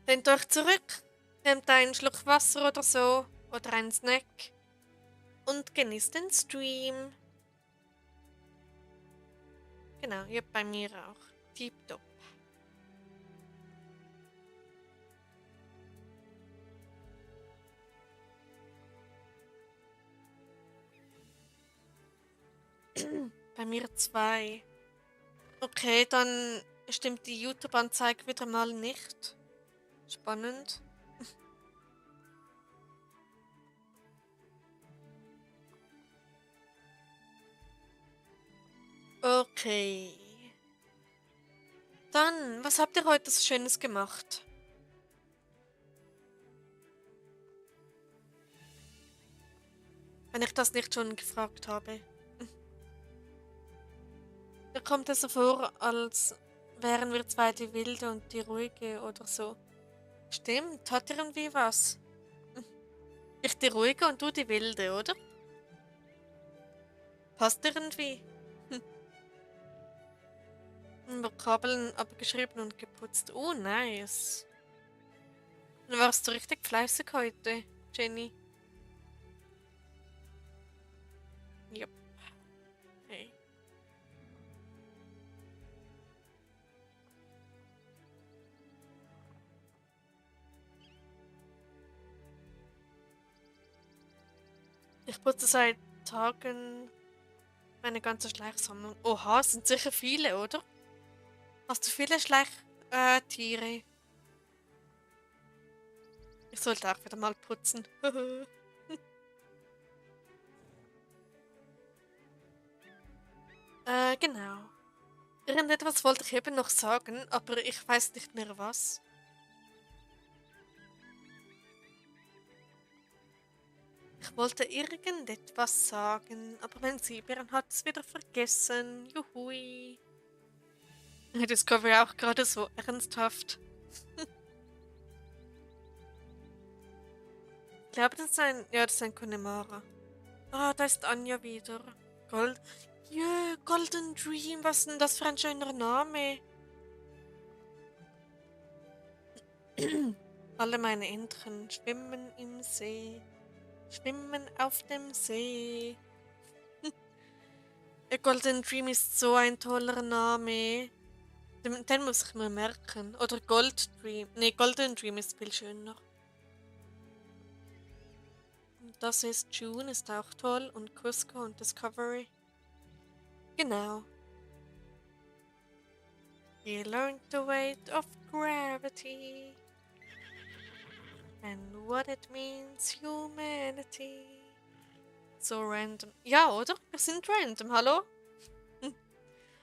Lehnt euch zurück, nehmt einen Schluck Wasser oder so oder einen Snack und genießt den Stream. Genau, ja, bei mir auch. Tipptopp. Bei mir 2. Okay, dann stimmt die YouTube-Anzeige wieder mal nicht. Spannend. Okay. Dann, was habt ihr heute so Schönes gemacht? Wenn ich das nicht schon gefragt habe. Mir kommt es so vor, als wären wir zwei die Wilde und die Ruhige oder so. Stimmt, hat irgendwie was. Ich die Ruhige und du die Wilde, oder? Passt irgendwie. Vokabeln abgeschrieben und geputzt. Oh, nice. Dann warst du richtig fleißig heute, Jenny. Yep. Hey. Ich putze seit Tagen meine ganze Schleichsammlung. Oha, es sind sicher viele, oder? Hast du viele Schleichtiere? Ich sollte auch wieder mal putzen. Genau. Irgendetwas wollte ich eben noch sagen, aber ich weiß nicht mehr was. Ich wollte irgendetwas sagen, aber mein Sieberin hat es wieder vergessen. Juhui. Discovery auch gerade so ernsthaft. Ich glaube, das ist ein. Ja, das ist ein Connemara. Ah, da ist Anja wieder. Gold. Jö, Golden Dream, was ist denn das für ein schöner Name? Alle meine Entchen schwimmen im See. Schwimmen auf dem See. Ja, Golden Dream ist so ein toller Name. Den muss ich mir merken. Oder Gold Dream. Nee, Golden Dream ist viel schöner. Und das ist June, ist auch toll. Und Cusco und Discovery. Genau. You learned the weight of gravity. And what it means, humanity. So random. Ja, oder? Wir sind random, hallo?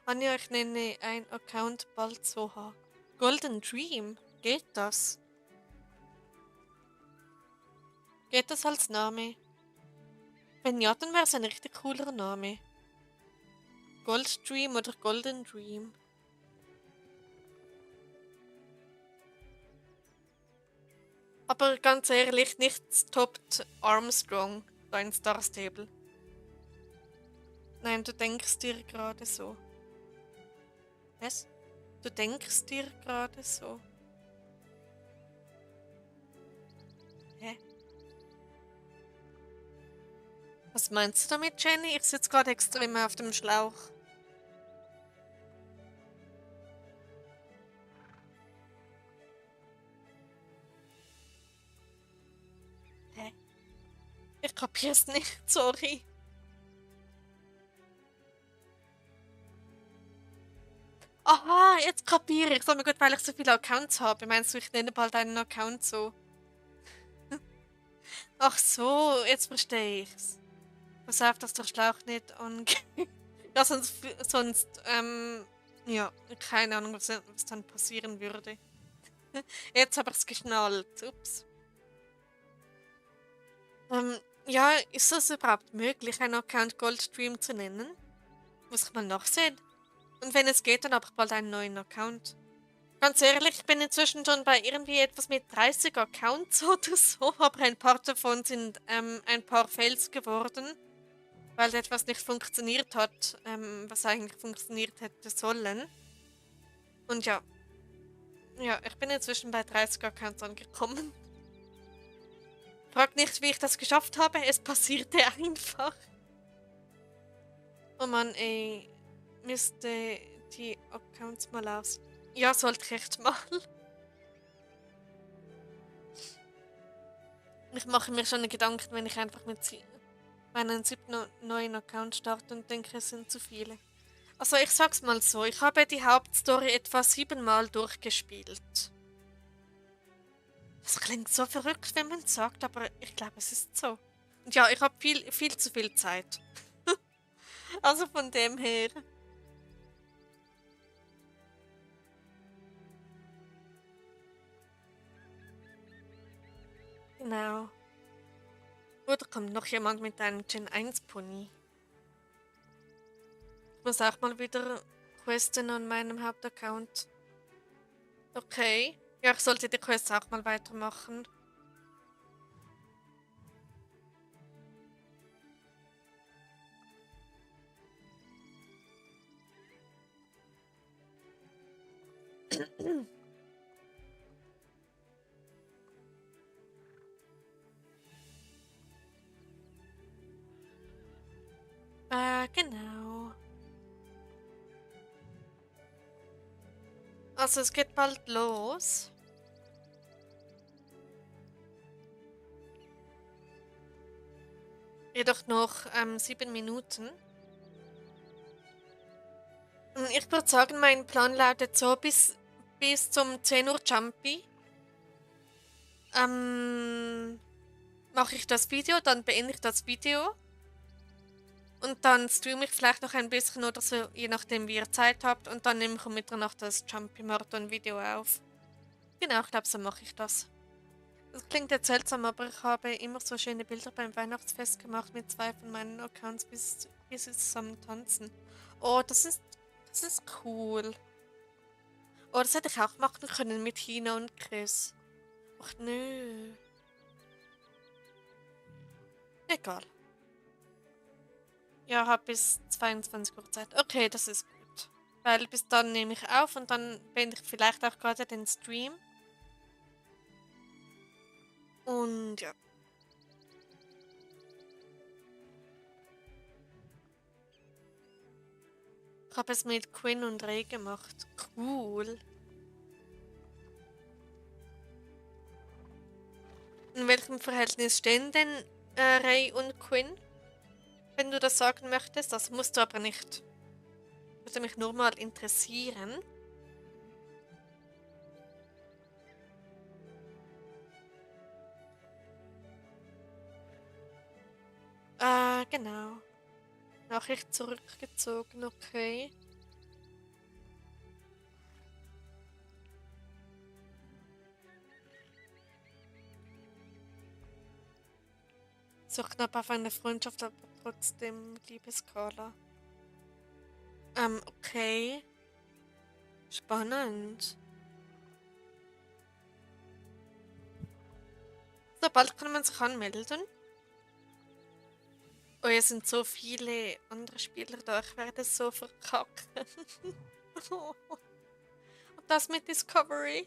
Anja, ich nenne ein Account bald Soha. Golden Dream? Geht das? Geht das als Name? Wenn ja, dann wäre es ein richtig cooler Name. Gold Dream oder Golden Dream. Aber ganz ehrlich, nichts toppt Armstrong da in Star Stable. Nein, du denkst dir gerade so. Was? Du denkst dir gerade so. Hä? Was meinst du damit, Jenny? Ich sitze gerade extrem auf dem Schlauch. Hä? Ich kapier's nicht, sorry. Aha, jetzt kapiere ich. Oh mein Gott, weil ich so viele Accounts habe. Meinst du, ich nenne bald einen Account so? Ach so, jetzt verstehe ich's. Pass auf, dass der Schlauch nicht angeht. Ja, sonst, ja, keine Ahnung, was dann passieren würde. Jetzt habe ich's geschnallt. Ups. Ja, ist es überhaupt möglich, einen Account Goldstream zu nennen? Muss ich mal nachsehen. Und wenn es geht, dann habe ich bald einen neuen Account. Ganz ehrlich, ich bin inzwischen schon bei irgendwie etwas mit 30 Accounts oder so, aber ein paar davon sind ein paar Fails geworden, weil etwas nicht funktioniert hat, was eigentlich funktioniert hätte sollen. Und ja, ich bin inzwischen bei 30 Accounts angekommen. Frag nicht, wie ich das geschafft habe, es passierte einfach. Oh Mann, ey, müsste die Accounts mal aus. Ja, sollte ich echt mal. Ich mache mir schon Gedanken, wenn ich einfach mit einen neuen Account starten und denke, es sind zu viele. Also ich sag's mal so, ich habe die Hauptstory etwa 7-mal durchgespielt. Das klingt so verrückt, wenn man sagt, aber ich glaube, es ist so. Und ja, ich habe viel zu viel Zeit. Also von dem her. Genau. Oder kommt noch jemand mit einem Gen 1 Pony? Ich muss auch mal wieder questen an meinem Hauptaccount. Okay. Ja, ich sollte die Quests auch mal weitermachen. Genau. Also es geht bald los. Jedoch noch 7 Minuten. Ich würde sagen, mein Plan lautet so bis zum 10 Uhr Jumpy. Mache ich das Video, dann beende ich das Video. Und dann streame ich vielleicht noch ein bisschen oder so, je nachdem wie ihr Zeit habt. Und dann nehme ich um Mitternacht das Jumpy Marathon Video auf. Genau, ich glaube, so mache ich das. Das klingt jetzt seltsam, aber ich habe immer so schöne Bilder beim Weihnachtsfest gemacht mit 2 von meinen Accounts, bis sie zusammen tanzen. Oh, das ist cool. Oh, das hätte ich auch machen können mit Hina und Chris. Ach nö. Egal. Ja, hab bis 22 Uhr Zeit. Okay, das ist gut. Weil bis dann nehme ich auf und dann beende ich vielleicht auch gerade den Stream. Und ja. Ich habe es mit Quinn und Ray gemacht. Cool. In welchem Verhältnis stehen denn Ray und Quinn? Wenn du das sagen möchtest, das musst du aber nicht. Würde mich nur mal interessieren. Genau. Nachricht zurückgezogen, okay. So knapp auf eine Freundschaft, aber trotzdem Liebesskala. Okay. Spannend. So, bald kann man sich anmelden. Oh, es sind so viele andere Spieler da. Ich werde so verkacken. Und das mit Discovery.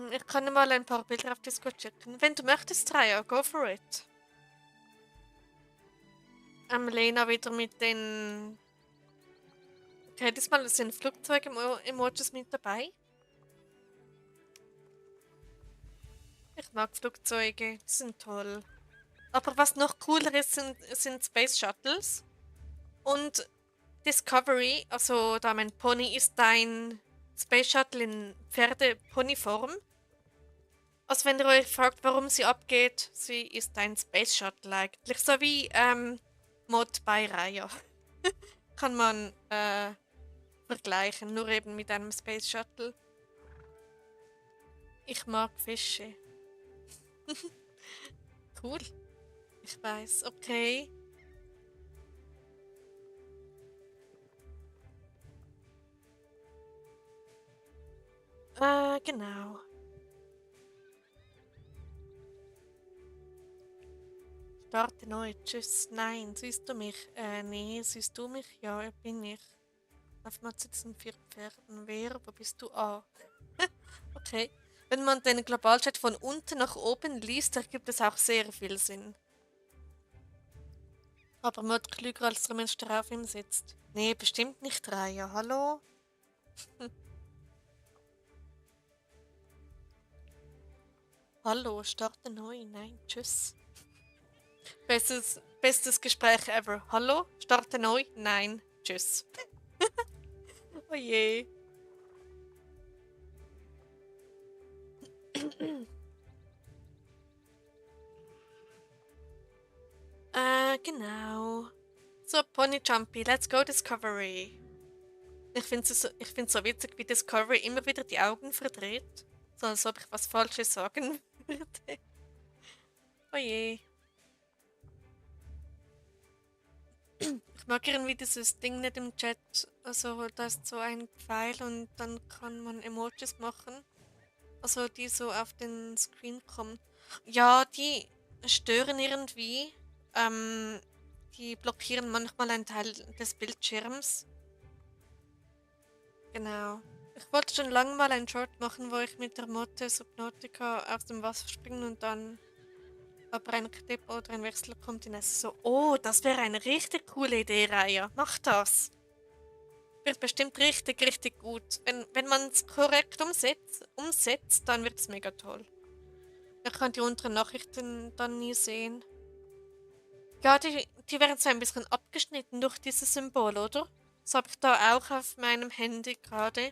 Ich kann dir mal ein paar Bilder auf Discord schicken. Wenn du möchtest, Raya, go for it. Lena wieder mit den... Okay, diesmal sind Flugzeug-Emojis mit dabei. Ich mag Flugzeuge, die sind toll. Aber was noch cooler ist, sind Space Shuttles. Und Discovery, also da mein Pony ist ein Space Shuttle in Pferde-Pony-Form. Also wenn ihr euch fragt, warum sie abgeht, sie ist ein Space Shuttle eigentlich. So wie Mod bei Raya. Kann man vergleichen, nur eben mit einem Space Shuttle. Ich mag Fische. Cool. Ich weiß, okay. Genau. Starte neu. Tschüss. Nein, siehst du mich? Nee, siehst du mich? Ja, bin ich. Auf mal sitzen 4 Pferden. Wer? Wo bist du? Ah. Okay. Wenn man den Globalchat von unten nach oben liest, ergibt es auch sehr viel Sinn. Aber Mod klüger als der Mensch, der auf ihm sitzt. Nee, bestimmt nicht Raya. Hallo? Hallo, starte neu. Nein, tschüss. Bestes Gespräch ever. Hallo? Starte neu? Nein. Tschüss. Oh je. Genau. So, Pony Jumpy, let's go Discovery. Ich finde es so witzig, wie Discovery immer wieder die Augen verdreht. So als ob ich was Falsches sagen würde. Oh je. Ich mag irgendwie dieses Ding nicht im Chat. Also, da ist so ein Pfeil und dann kann man Emojis machen. Also, die so auf den Screen kommen. Ja, die stören irgendwie. Ähm, Die blockieren manchmal einen Teil des Bildschirms. Genau. Ich wollte schon lange mal einen Short machen, wo ich mit der Motte Subnautica aus dem Wasser springe und dann aber ein Clip oder ein Wechsel kommt in es so, oh, das wäre eine richtig coole Idee, Raya. Mach das. Wird bestimmt richtig, richtig gut. Wenn man es korrekt umsetzt, dann wird es mega toll. Ich kann die unteren Nachrichten dann nie sehen. Ja, die werden so ein bisschen abgeschnitten durch dieses Symbol, oder? Das habe ich da auch auf meinem Handy gerade.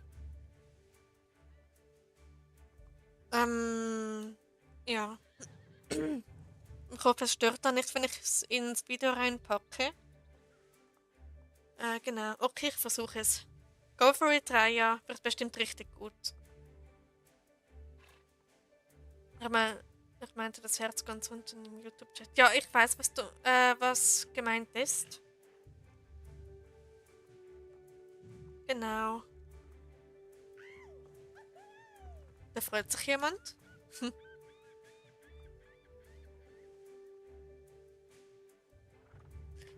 Ja. Ich hoffe, es stört dann nicht, wenn ich es ins Video reinpacke. Genau. Okay, ich versuche es. Go for it, Raya. Wird bestimmt richtig gut. Ich, mein, ich meinte das Herz ganz unten im YouTube-Chat. Ja, ich weiß, was gemeint ist. Genau. Da freut sich jemand.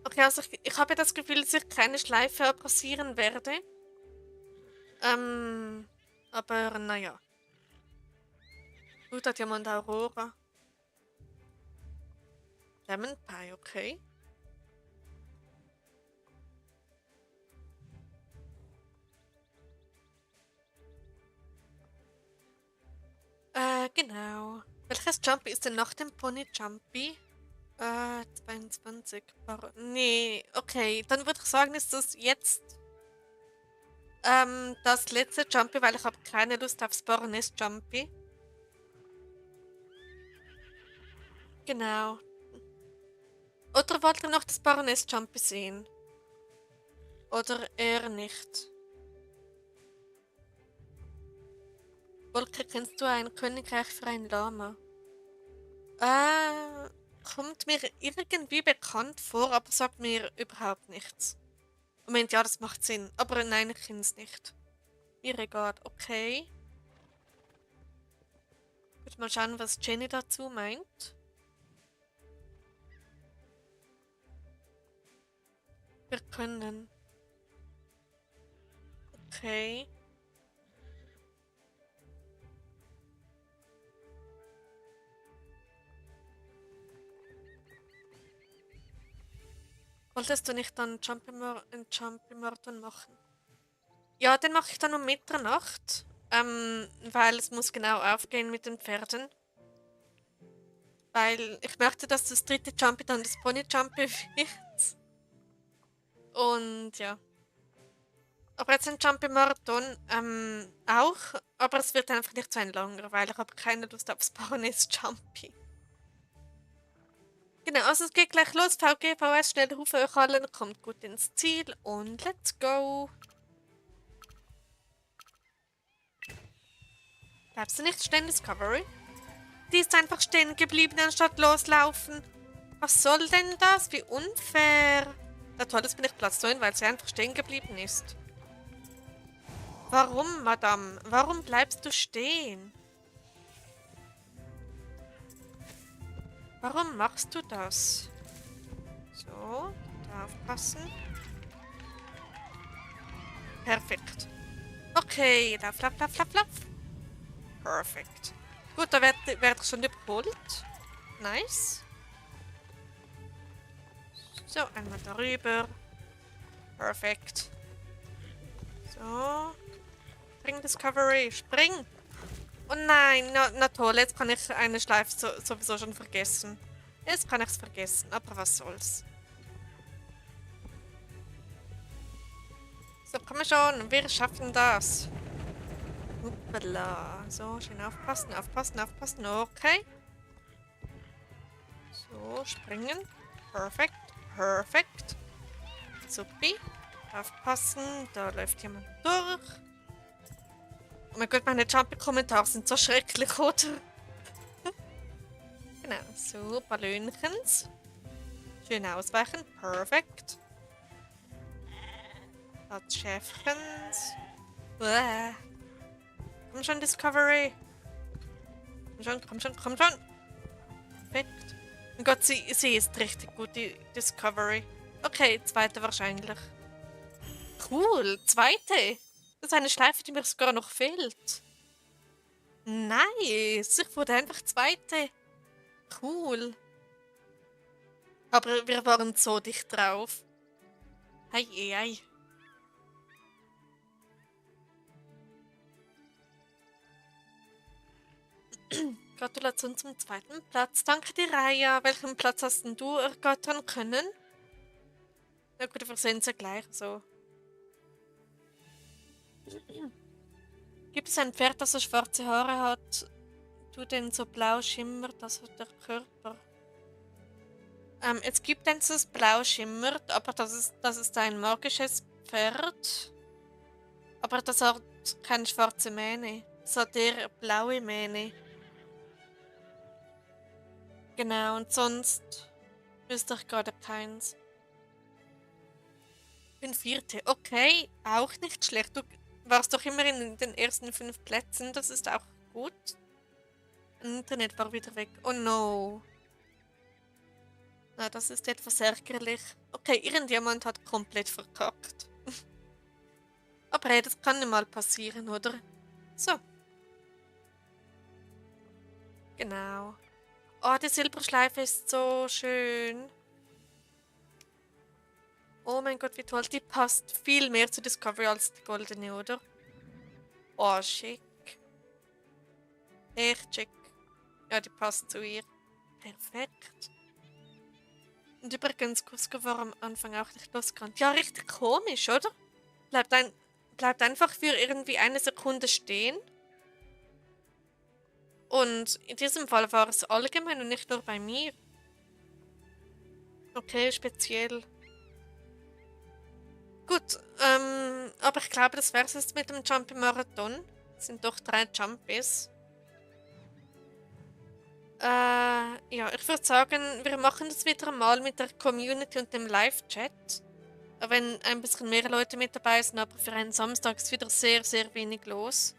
Okay, also ich habe das Gefühl, dass ich keine Schleife passieren werde. Aber naja. Gut, hat jemand Aurora. Lemon Pie, okay. Genau. Welches Jumpy ist denn nach dem Pony Jumpy? 22. Nee, okay. Dann würde ich sagen, ist das jetzt das letzte Jumpy, weil ich habe keine Lust aufs Baroness Jumpy. Genau. Oder wollt ihr noch das Baroness Jumpy sehen? Oder eher nicht? Wolke, kennst du ein Königreich für ein Lama? Kommt mir irgendwie bekannt vor, aber sagt mir überhaupt nichts. Moment, ja, das macht Sinn. Aber nein, ich kenne es nicht. Mir egal, okay. Gut, mal schauen, was Jenny dazu meint. Wir können. Okay. Wolltest du nicht dann einen Jumpy-Marathon machen? Ja, den mache ich dann um Mitternacht. Weil es muss genau aufgehen mit den Pferden. Weil ich möchte, dass das dritte Jumpy dann das Pony Jumpy wird. Und ja. Aber jetzt ein Jumpy-Marathon auch. Aber es wird einfach nicht so ein langer, weil ich habe keine Lust aufs Baroness Jumpy. Genau, also es geht gleich los. VG, VS, schnell rufen euch allen, kommt gut ins Ziel und let's go. Bleibst du nicht stehen, Discovery? Die ist einfach stehen geblieben, anstatt loslaufen. Was soll denn das? Wie unfair. Na toll, jetzt bin ich Platz 9, weil sie einfach stehen geblieben ist. Warum, Madame? Warum bleibst du stehen? Warum machst du das? So, da aufpassen. Perfekt. Okay, lauf, lauf, lauf, lauf, lauf. Perfekt. Gut, da werd ich schon überholt. Nice. So, einmal darüber. Perfekt. So. Spring, Discovery, spring! Oh nein, na toll, jetzt kann ich eine Schleife sowieso schon vergessen. Jetzt kann ich es vergessen, aber was soll's. So, komm schon, wir schaffen das. Hoppala. So, schön aufpassen, aufpassen, aufpassen. Okay. So, springen. Perfekt, perfekt. Supi. Aufpassen, da läuft jemand durch. Oh mein Gott, meine Jumpy-Kommentare sind so schrecklich, oder? Genau, so, Ballönchens. Schön ausweichen, perfekt. Das Schäfchens. Uah. Komm schon, Discovery. Komm schon, komm schon, komm schon. Perfekt. Mein Gott, sie ist richtig gut, die Discovery. Okay, zweite wahrscheinlich. Cool, zweite. Das ist eine Schleife, die mir sogar noch fehlt. Nice, ich wurde einfach zweite. Cool. Aber wir waren so dicht drauf. Hei, hei. Gratulation zum zweiten Platz. Danke dir, Raya. Welchen Platz hast denn du ergattern können? Na gut, wir sehen es ja gleich so. Gibt es ein Pferd, das so schwarze Haare hat? Du denn so blau schimmert, das hat der Körper. Es gibt eins, das blau schimmert, aber das ist ein magisches Pferd. Aber das hat keine schwarze Mähne. Das hat eher blaue Mähne. Genau, und sonst wüsste ich gerade keins. Bin vierte. Okay, auch nicht schlecht. Du warst doch immer in den ersten 5 Plätzen. Das ist auch gut. Internet war wieder weg. Oh no. Na, das ist etwas ärgerlich. Okay, irgendjemand hat komplett verkackt. Aber hey, das kann nicht mal passieren, oder? So. Genau. Oh, die Silberschleife ist so schön. Oh mein Gott, wie toll. Die passt viel mehr zu Discovery als die goldene, oder? Oh, schick. Echt schick. Ja, die passt zu ihr. Perfekt. Und übrigens, Cusco war am Anfang auch nicht losgerannt. Ja, richtig komisch, oder? Bleibt einfach für irgendwie eine Sekunde stehen. Und in diesem Fall war es allgemein und nicht nur bei mir. Okay, speziell. Gut, aber ich glaube, das wäre es jetzt mit dem Jumpy-Marathon. Es sind doch 3 Jumpies. Ja, ich würde sagen, wir machen das wieder mal mit der Community und dem Live-Chat. Wenn ein bisschen mehr Leute mit dabei sind, aber für einen Samstag ist wieder sehr, sehr wenig los.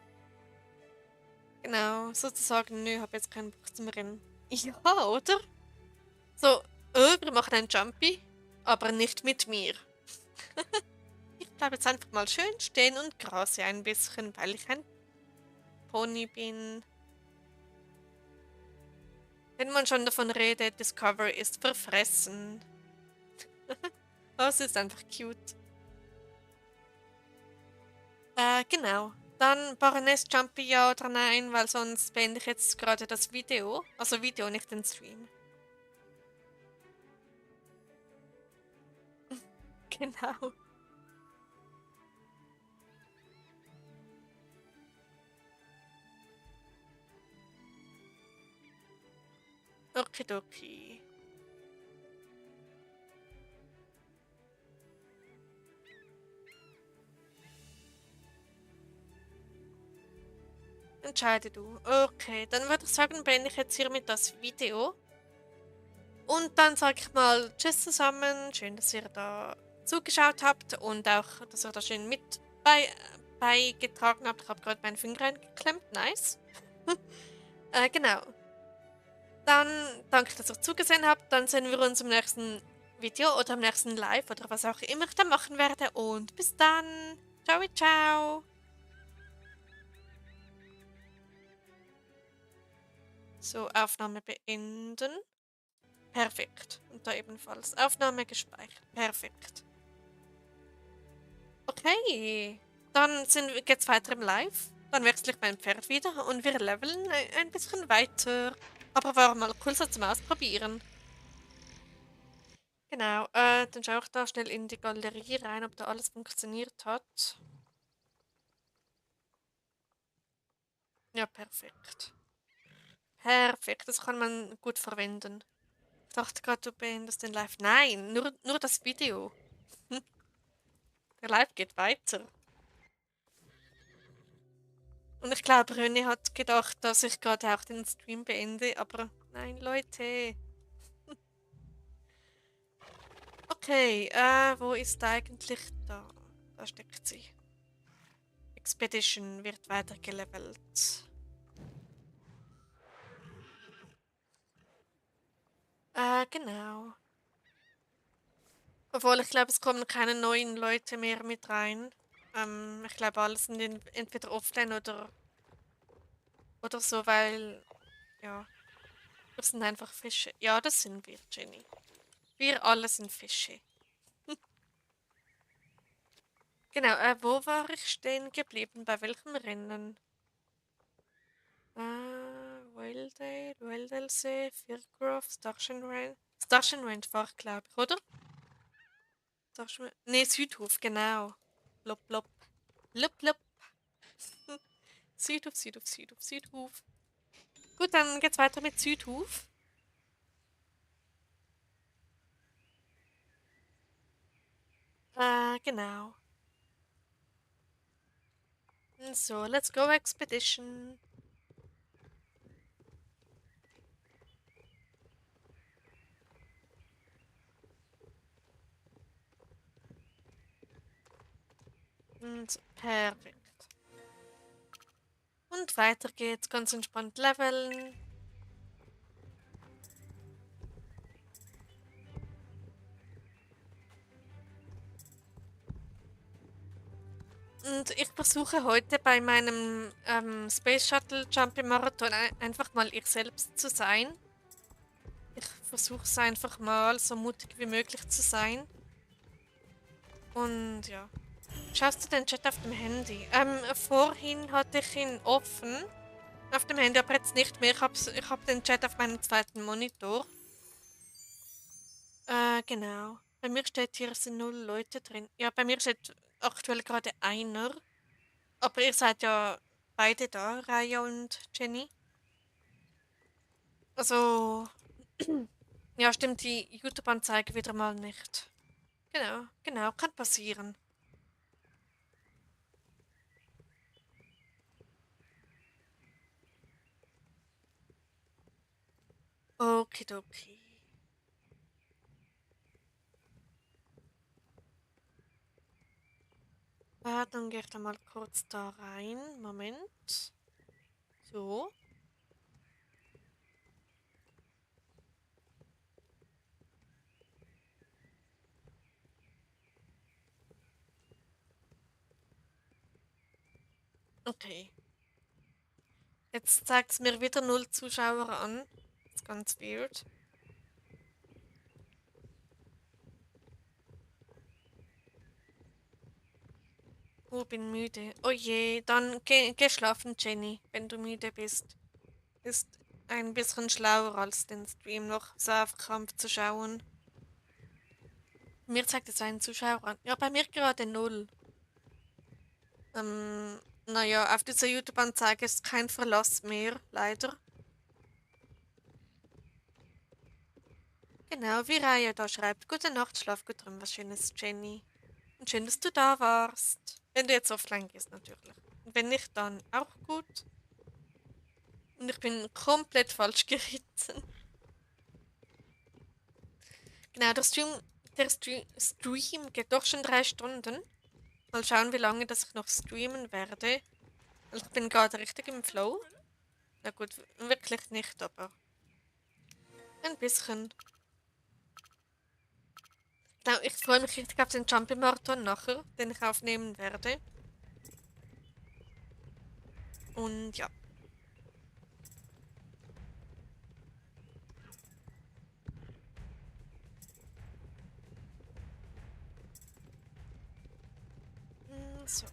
Genau, sozusagen, nö, habe jetzt keinen Bock zum Rennen. Ja, oder? So, wir machen ein Jumpy, aber nicht mit mir. Ich bleibe jetzt einfach mal schön stehen und grase ein bisschen, weil ich ein Pony bin. Wenn man schon davon redet, Discovery ist verfressen. Das ist einfach cute. Genau. Dann Baroness Jumpy ja oder nein, weil sonst beende ich jetzt gerade das Video. Also Video, nicht den Stream. Genau. Okidoki. Entscheide du. Okay, dann würde ich sagen, beende ich jetzt hiermit das Video. Und dann sage ich mal Tschüss zusammen. Schön, dass ihr da zugeschaut habt und auch, dass ihr da schön mit beigetragen habt. Ich habe gerade meinen Finger reingeklemmt. Nice. Genau. Dann danke, dass ihr zugesehen habt. Dann sehen wir uns im nächsten Video oder im nächsten Live oder was auch immer ich da machen werde. Und bis dann. Ciao, ciao. So, Aufnahme beenden. Perfekt. Und da ebenfalls. Aufnahme gespeichert. Perfekt. Okay. Dann geht's weiter im Live. Dann wechsle ich mein Pferd wieder und wir leveln ein bisschen weiter. Aber war mal cool so zum Ausprobieren. Genau, dann schau ich da schnell in die Galerie rein, ob da alles funktioniert hat. Ja, perfekt. Perfekt, das kann man gut verwenden. Ich dachte gerade, du beendest den Live. Nein, nur das Video. Hm, der Live geht weiter. Und ich glaube, René hat gedacht, dass ich gerade auch den Stream beende, aber nein, Leute. Okay, wo ist eigentlich da? Da steckt sie. Expedition wird weitergelevelt. Genau. Obwohl, ich glaube, es kommen keine neuen Leute mehr mit rein. Ich glaube, alle sind entweder offline oder so, weil, ja, wir sind einfach Fische. Ja, das sind wir, Jenny. Wir alle sind Fische. Genau, wo war ich stehen geblieben? Bei welchem Rennen? Wildelsee, Firgrove, Starshine Range. Starshine Range war ich, glaube ich, oder? Nee, Südhof, genau. Blop, blop. Blop, blop. Südhof, Südhof, Südhof, Südhof. Gut, dann geht's weiter mit Südhof. Genau. So, let's go Expedition. Und perfekt. Und weiter geht's, ganz entspannt leveln. Und ich versuche heute bei meinem Space Shuttle Jumping Marathon einfach mal ich selbst zu sein. Ich versuche es einfach mal so mutig wie möglich zu sein. Und ja. Schaust du den Chat auf dem Handy? Vorhin hatte ich ihn offen auf dem Handy, aber jetzt nicht mehr. Ich hab den Chat auf meinem zweiten Monitor. Genau. Bei mir steht hier, es sind 0 Leute drin. Ja, bei mir steht aktuell gerade einer. Aber ihr seid ja beide da, Raya und Jenny. Also, ja, stimmt die YouTube-Anzeige wieder mal nicht. Genau, genau, kann passieren. Okidoki. Dann gehe ich da mal kurz da rein. Moment. So. Okay. Jetzt zeigt es mir wieder 0 Zuschauer an. Das ist ganz weird. Oh, bin müde. Oh je, dann geh schlafen, Jenny, wenn du müde bist. Ist ein bisschen schlauer als den Stream noch so auf Krampf zu schauen. Mir zeigt es einen Zuschauer an. Ja, bei mir gerade 0. Naja, auf dieser YouTube-Anzeige ist kein Verlass mehr, leider. Genau, wie Raya da schreibt. Gute Nacht, schlaf gut drin, was Schönes, Jenny. Und schön, dass du da warst. Wenn du jetzt offline gehst, natürlich. Und wenn nicht, dann auch gut. Und ich bin komplett falsch geritten. Genau, der Stream geht doch schon 3 Stunden. Mal schauen, wie lange das ich noch streamen werde. Also ich bin gerade richtig im Flow. Na gut, wirklich nicht, aber ein bisschen. Genau, ich freue mich richtig auf den Jumping Marathon nachher, den ich aufnehmen werde. Und ja. So.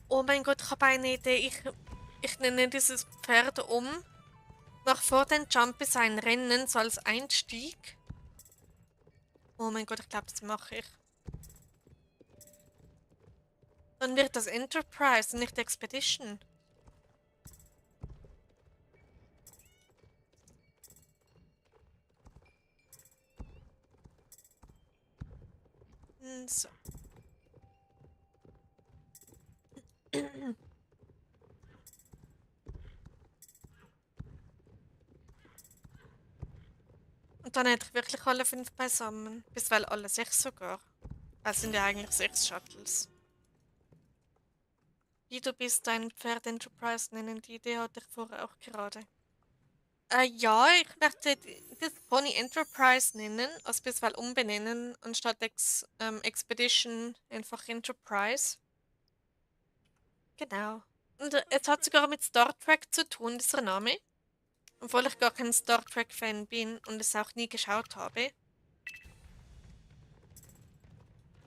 Oh mein Gott, ich habe eine Idee. Ich nenne dieses Pferd um. Mach vor den Jumpys ein Rennen, so als Einstieg. Oh mein Gott, ich glaube, das mache ich. Dann wird das Enterprise und nicht Expedition. So. Und dann hätte ich wirklich alle 5 beisammen. Bisweilen alle 6 sogar. Es sind ja eigentlich 6 Shuttles. Wie du bist dein Pferd Enterprise nennen, die Idee hatte ich vorher auch gerade. Ja, ich möchte das Pony Enterprise nennen, also bisweilen umbenennen, anstatt Expedition einfach Enterprise. Genau. Und es hat sogar mit Star Trek zu tun, dieser Name. Obwohl ich gar kein Star Trek-Fan bin und es auch nie geschaut habe.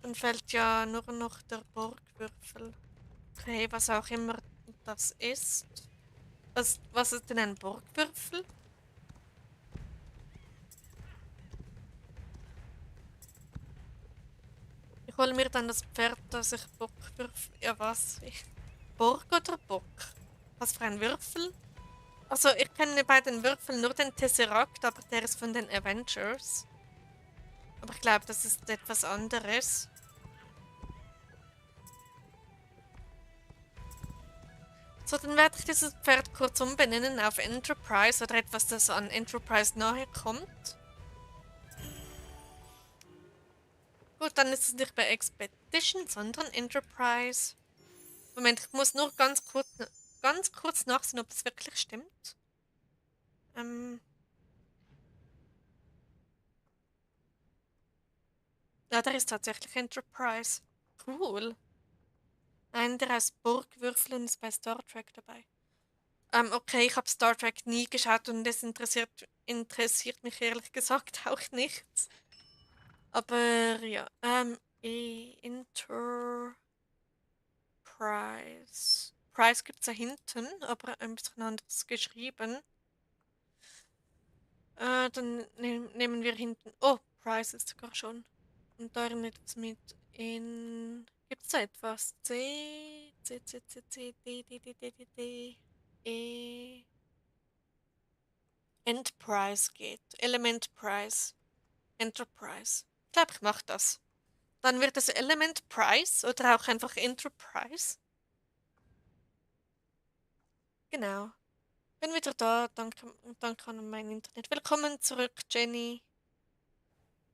Dann fällt ja nur noch der Borgwürfel. Okay, was auch immer das ist. Was ist denn ein Borgwürfel? Ich hole mir dann das Pferd, das ich Borgwürfel... Ja, was? Borg oder Bock? Was für ein Würfel? Also, ich kenne bei den Würfeln nur den Tesseract, aber der ist von den Avengers. Aber ich glaube, das ist etwas anderes. So, dann werde ich dieses Pferd kurz umbenennen auf Enterprise oder etwas, das an Enterprise nahe kommt. Gut, dann ist es nicht bei Expedition, sondern Enterprise. Moment, ich muss nur ganz kurz nachsehen, ob das wirklich stimmt. Ja, der ist tatsächlich Enterprise. Cool. Einer aus Burgwürfeln ist bei Star Trek dabei. Okay, ich habe Star Trek nie geschaut und das interessiert mich ehrlich gesagt auch nicht. Aber ja, Enterprise. Price gibt es da hinten, aber ein bisschen anders geschrieben. Dann nehmen wir hinten. Oh, Price ist sogar schon. Und darin etwas mit in. Gibt es da etwas? C, E. Enterprise geht. Element Price. Enterprise. Ich glaube, ich mache das. Dann wird es Element Price oder auch einfach Enterprise. Genau. Bin wieder da. Danke an mein Internet. Willkommen zurück, Jenny.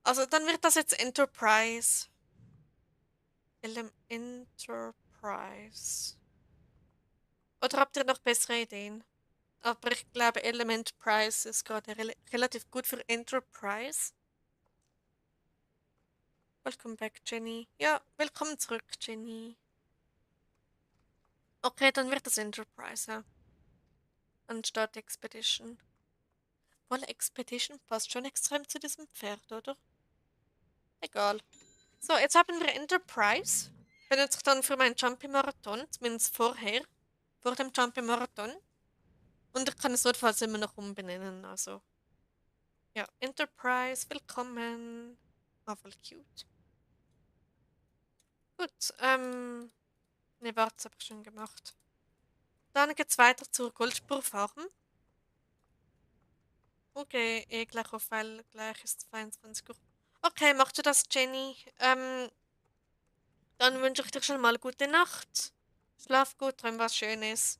Also, dann wird das jetzt Enterprise. Enterprise. Oder habt ihr noch bessere Ideen? Aber ich glaube, Element Price ist gerade relativ gut für Enterprise. Welcome back, Jenny. Ja, willkommen zurück, Jenny. Okay, dann wird das Enterprise, ja. Anstatt Expedition. Wohl, Expedition passt schon extrem zu diesem Pferd, oder? Egal. So, jetzt haben wir Enterprise. Benutze ich dann für meinen Jumpy-Marathon, zumindest vorher. Vor dem Jumpy-Marathon. Und ich kann es notfalls immer noch umbenennen, also. Ja, Enterprise, willkommen. Ah, voll cute. Gut, ne, warte, das habe ich schon gemacht. Dann geht's weiter zur Goldspurfarm. Okay, gleich auf, weil gleich ist 22 Uhr. Okay, machst du das, Jenny? Dann wünsche ich dir schon mal gute Nacht. Schlaf gut, träum was Schönes.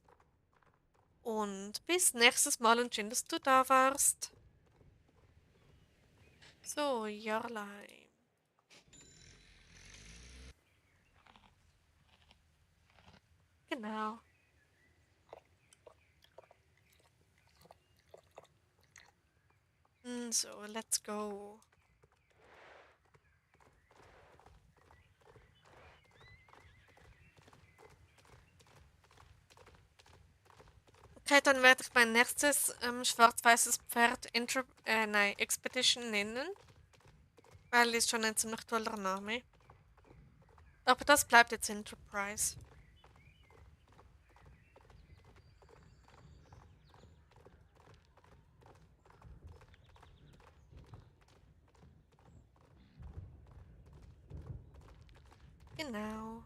Und bis nächstes Mal und schön, dass du da warst. So, Jarlein. Genau. So, let's go. Okay, dann werde ich mein nächstes schwarz-weißes Pferd Expedition nennen. Weil ist schon ein ziemlich toller Name. Aber das bleibt jetzt Enterprise. Genau.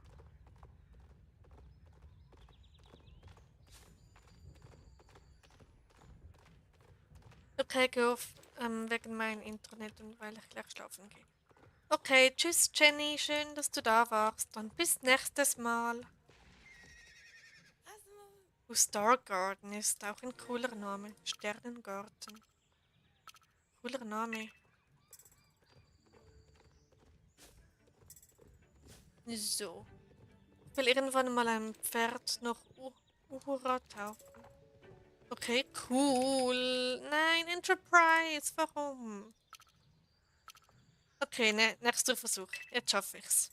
Okay, geh auf, wegen meinem Internet und weil ich gleich schlafen gehe. Okay, tschüss Jenny, schön, dass du da warst. Dann bis nächstes Mal. Star Garden ist auch ein cooler Name. Sternengarten. Cooler Name. So. Ich will irgendwann mal ein Pferd noch Uhura taufen. Okay, cool. Nein, Enterprise, warum? Okay, ne, nächster Versuch. Jetzt schaffe ich's.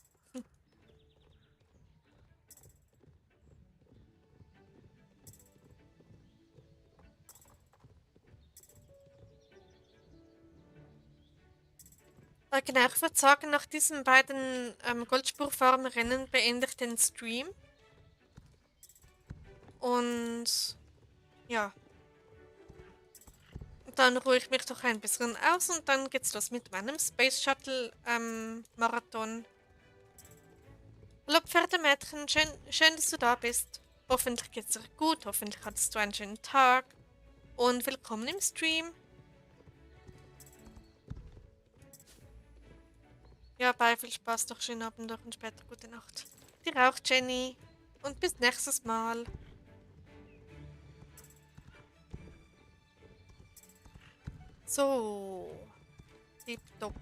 Genau, ich würde sagen, nach diesen beiden Goldspurfarm-Rennen beende ich den Stream. Und ja, dann ruhe ich mich doch ein bisschen aus und dann geht's los mit meinem Space Shuttle Marathon. Hallo Pferdemädchen, schön, dass du da bist. Hoffentlich geht's dir gut, hoffentlich hattest du einen schönen Tag und willkommen im Stream. Ja, bye, viel Spaß, doch schönen Abend noch und später gute Nacht. Dir auch, Jenny. Und bis nächstes Mal. So, tipptopp.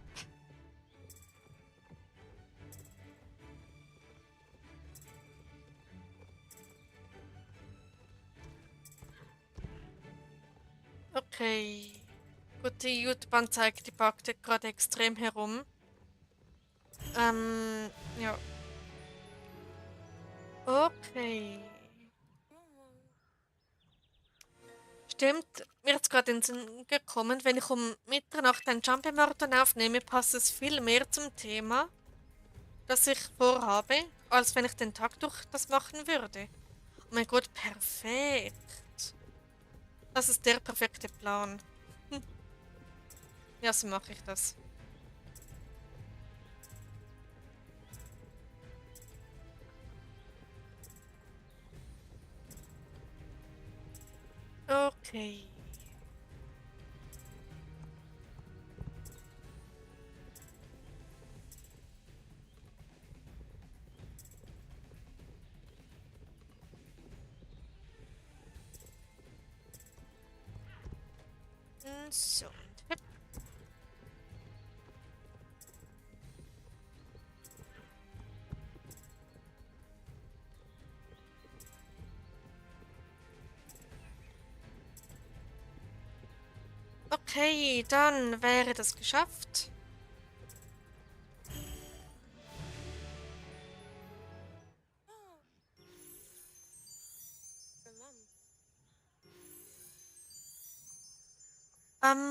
Okay. Gut, die YouTube-Anzeige, die bugte gerade extrem herum. Ja. Okay. Stimmt, mir ist gerade in den Sinn gekommen, wenn ich um Mitternacht einen Jumpy-Marathon aufnehme, passt es viel mehr zum Thema, das ich vorhabe, als wenn ich den Tag durch das machen würde. Oh mein Gott, perfekt. Das ist der perfekte Plan. Hm. Ja, so mache ich das. Okay. So, und hüp. Okay, dann wäre das geschafft.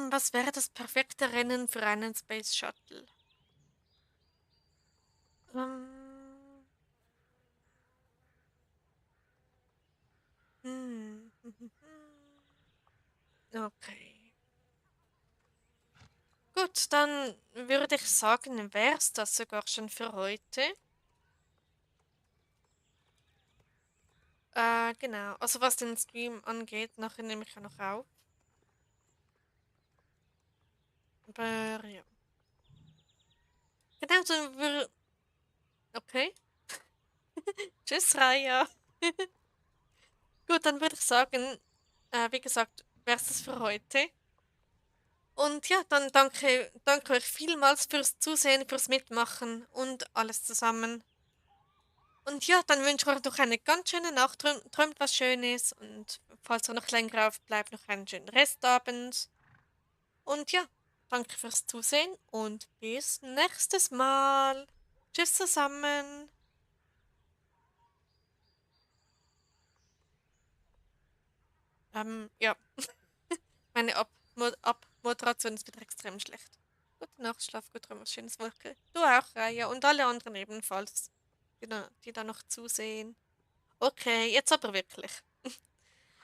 Was wäre das perfekte Rennen für einen Space Shuttle? Ähm, hm. Okay. Gut, dann würde ich sagen, wäre es das sogar schon für heute. Genau. Also was den Stream angeht, nachher nehme ich ja noch auf. Aber ja. Genau, dann würde... Okay. Tschüss, Raya. Gut, dann würde ich sagen, wie gesagt, wäre es das für heute. Und ja, dann danke euch vielmals fürs Zusehen, fürs Mitmachen und alles zusammen. Und ja, dann wünsche ich euch noch eine ganz schöne Nacht. Träumt was Schönes und falls ihr noch länger aufbleibt, noch einen schönen Restabend. Und ja, danke fürs Zusehen und bis nächstes Mal. Tschüss zusammen. Ja, meine Abmoderation ist wieder extrem schlecht. Gute Nacht, schlaf gut, träum was Schönes, Wolke. Du auch, Raya, und alle anderen ebenfalls, die da noch zusehen. Okay, jetzt aber wirklich.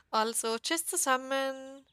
Also, tschüss zusammen.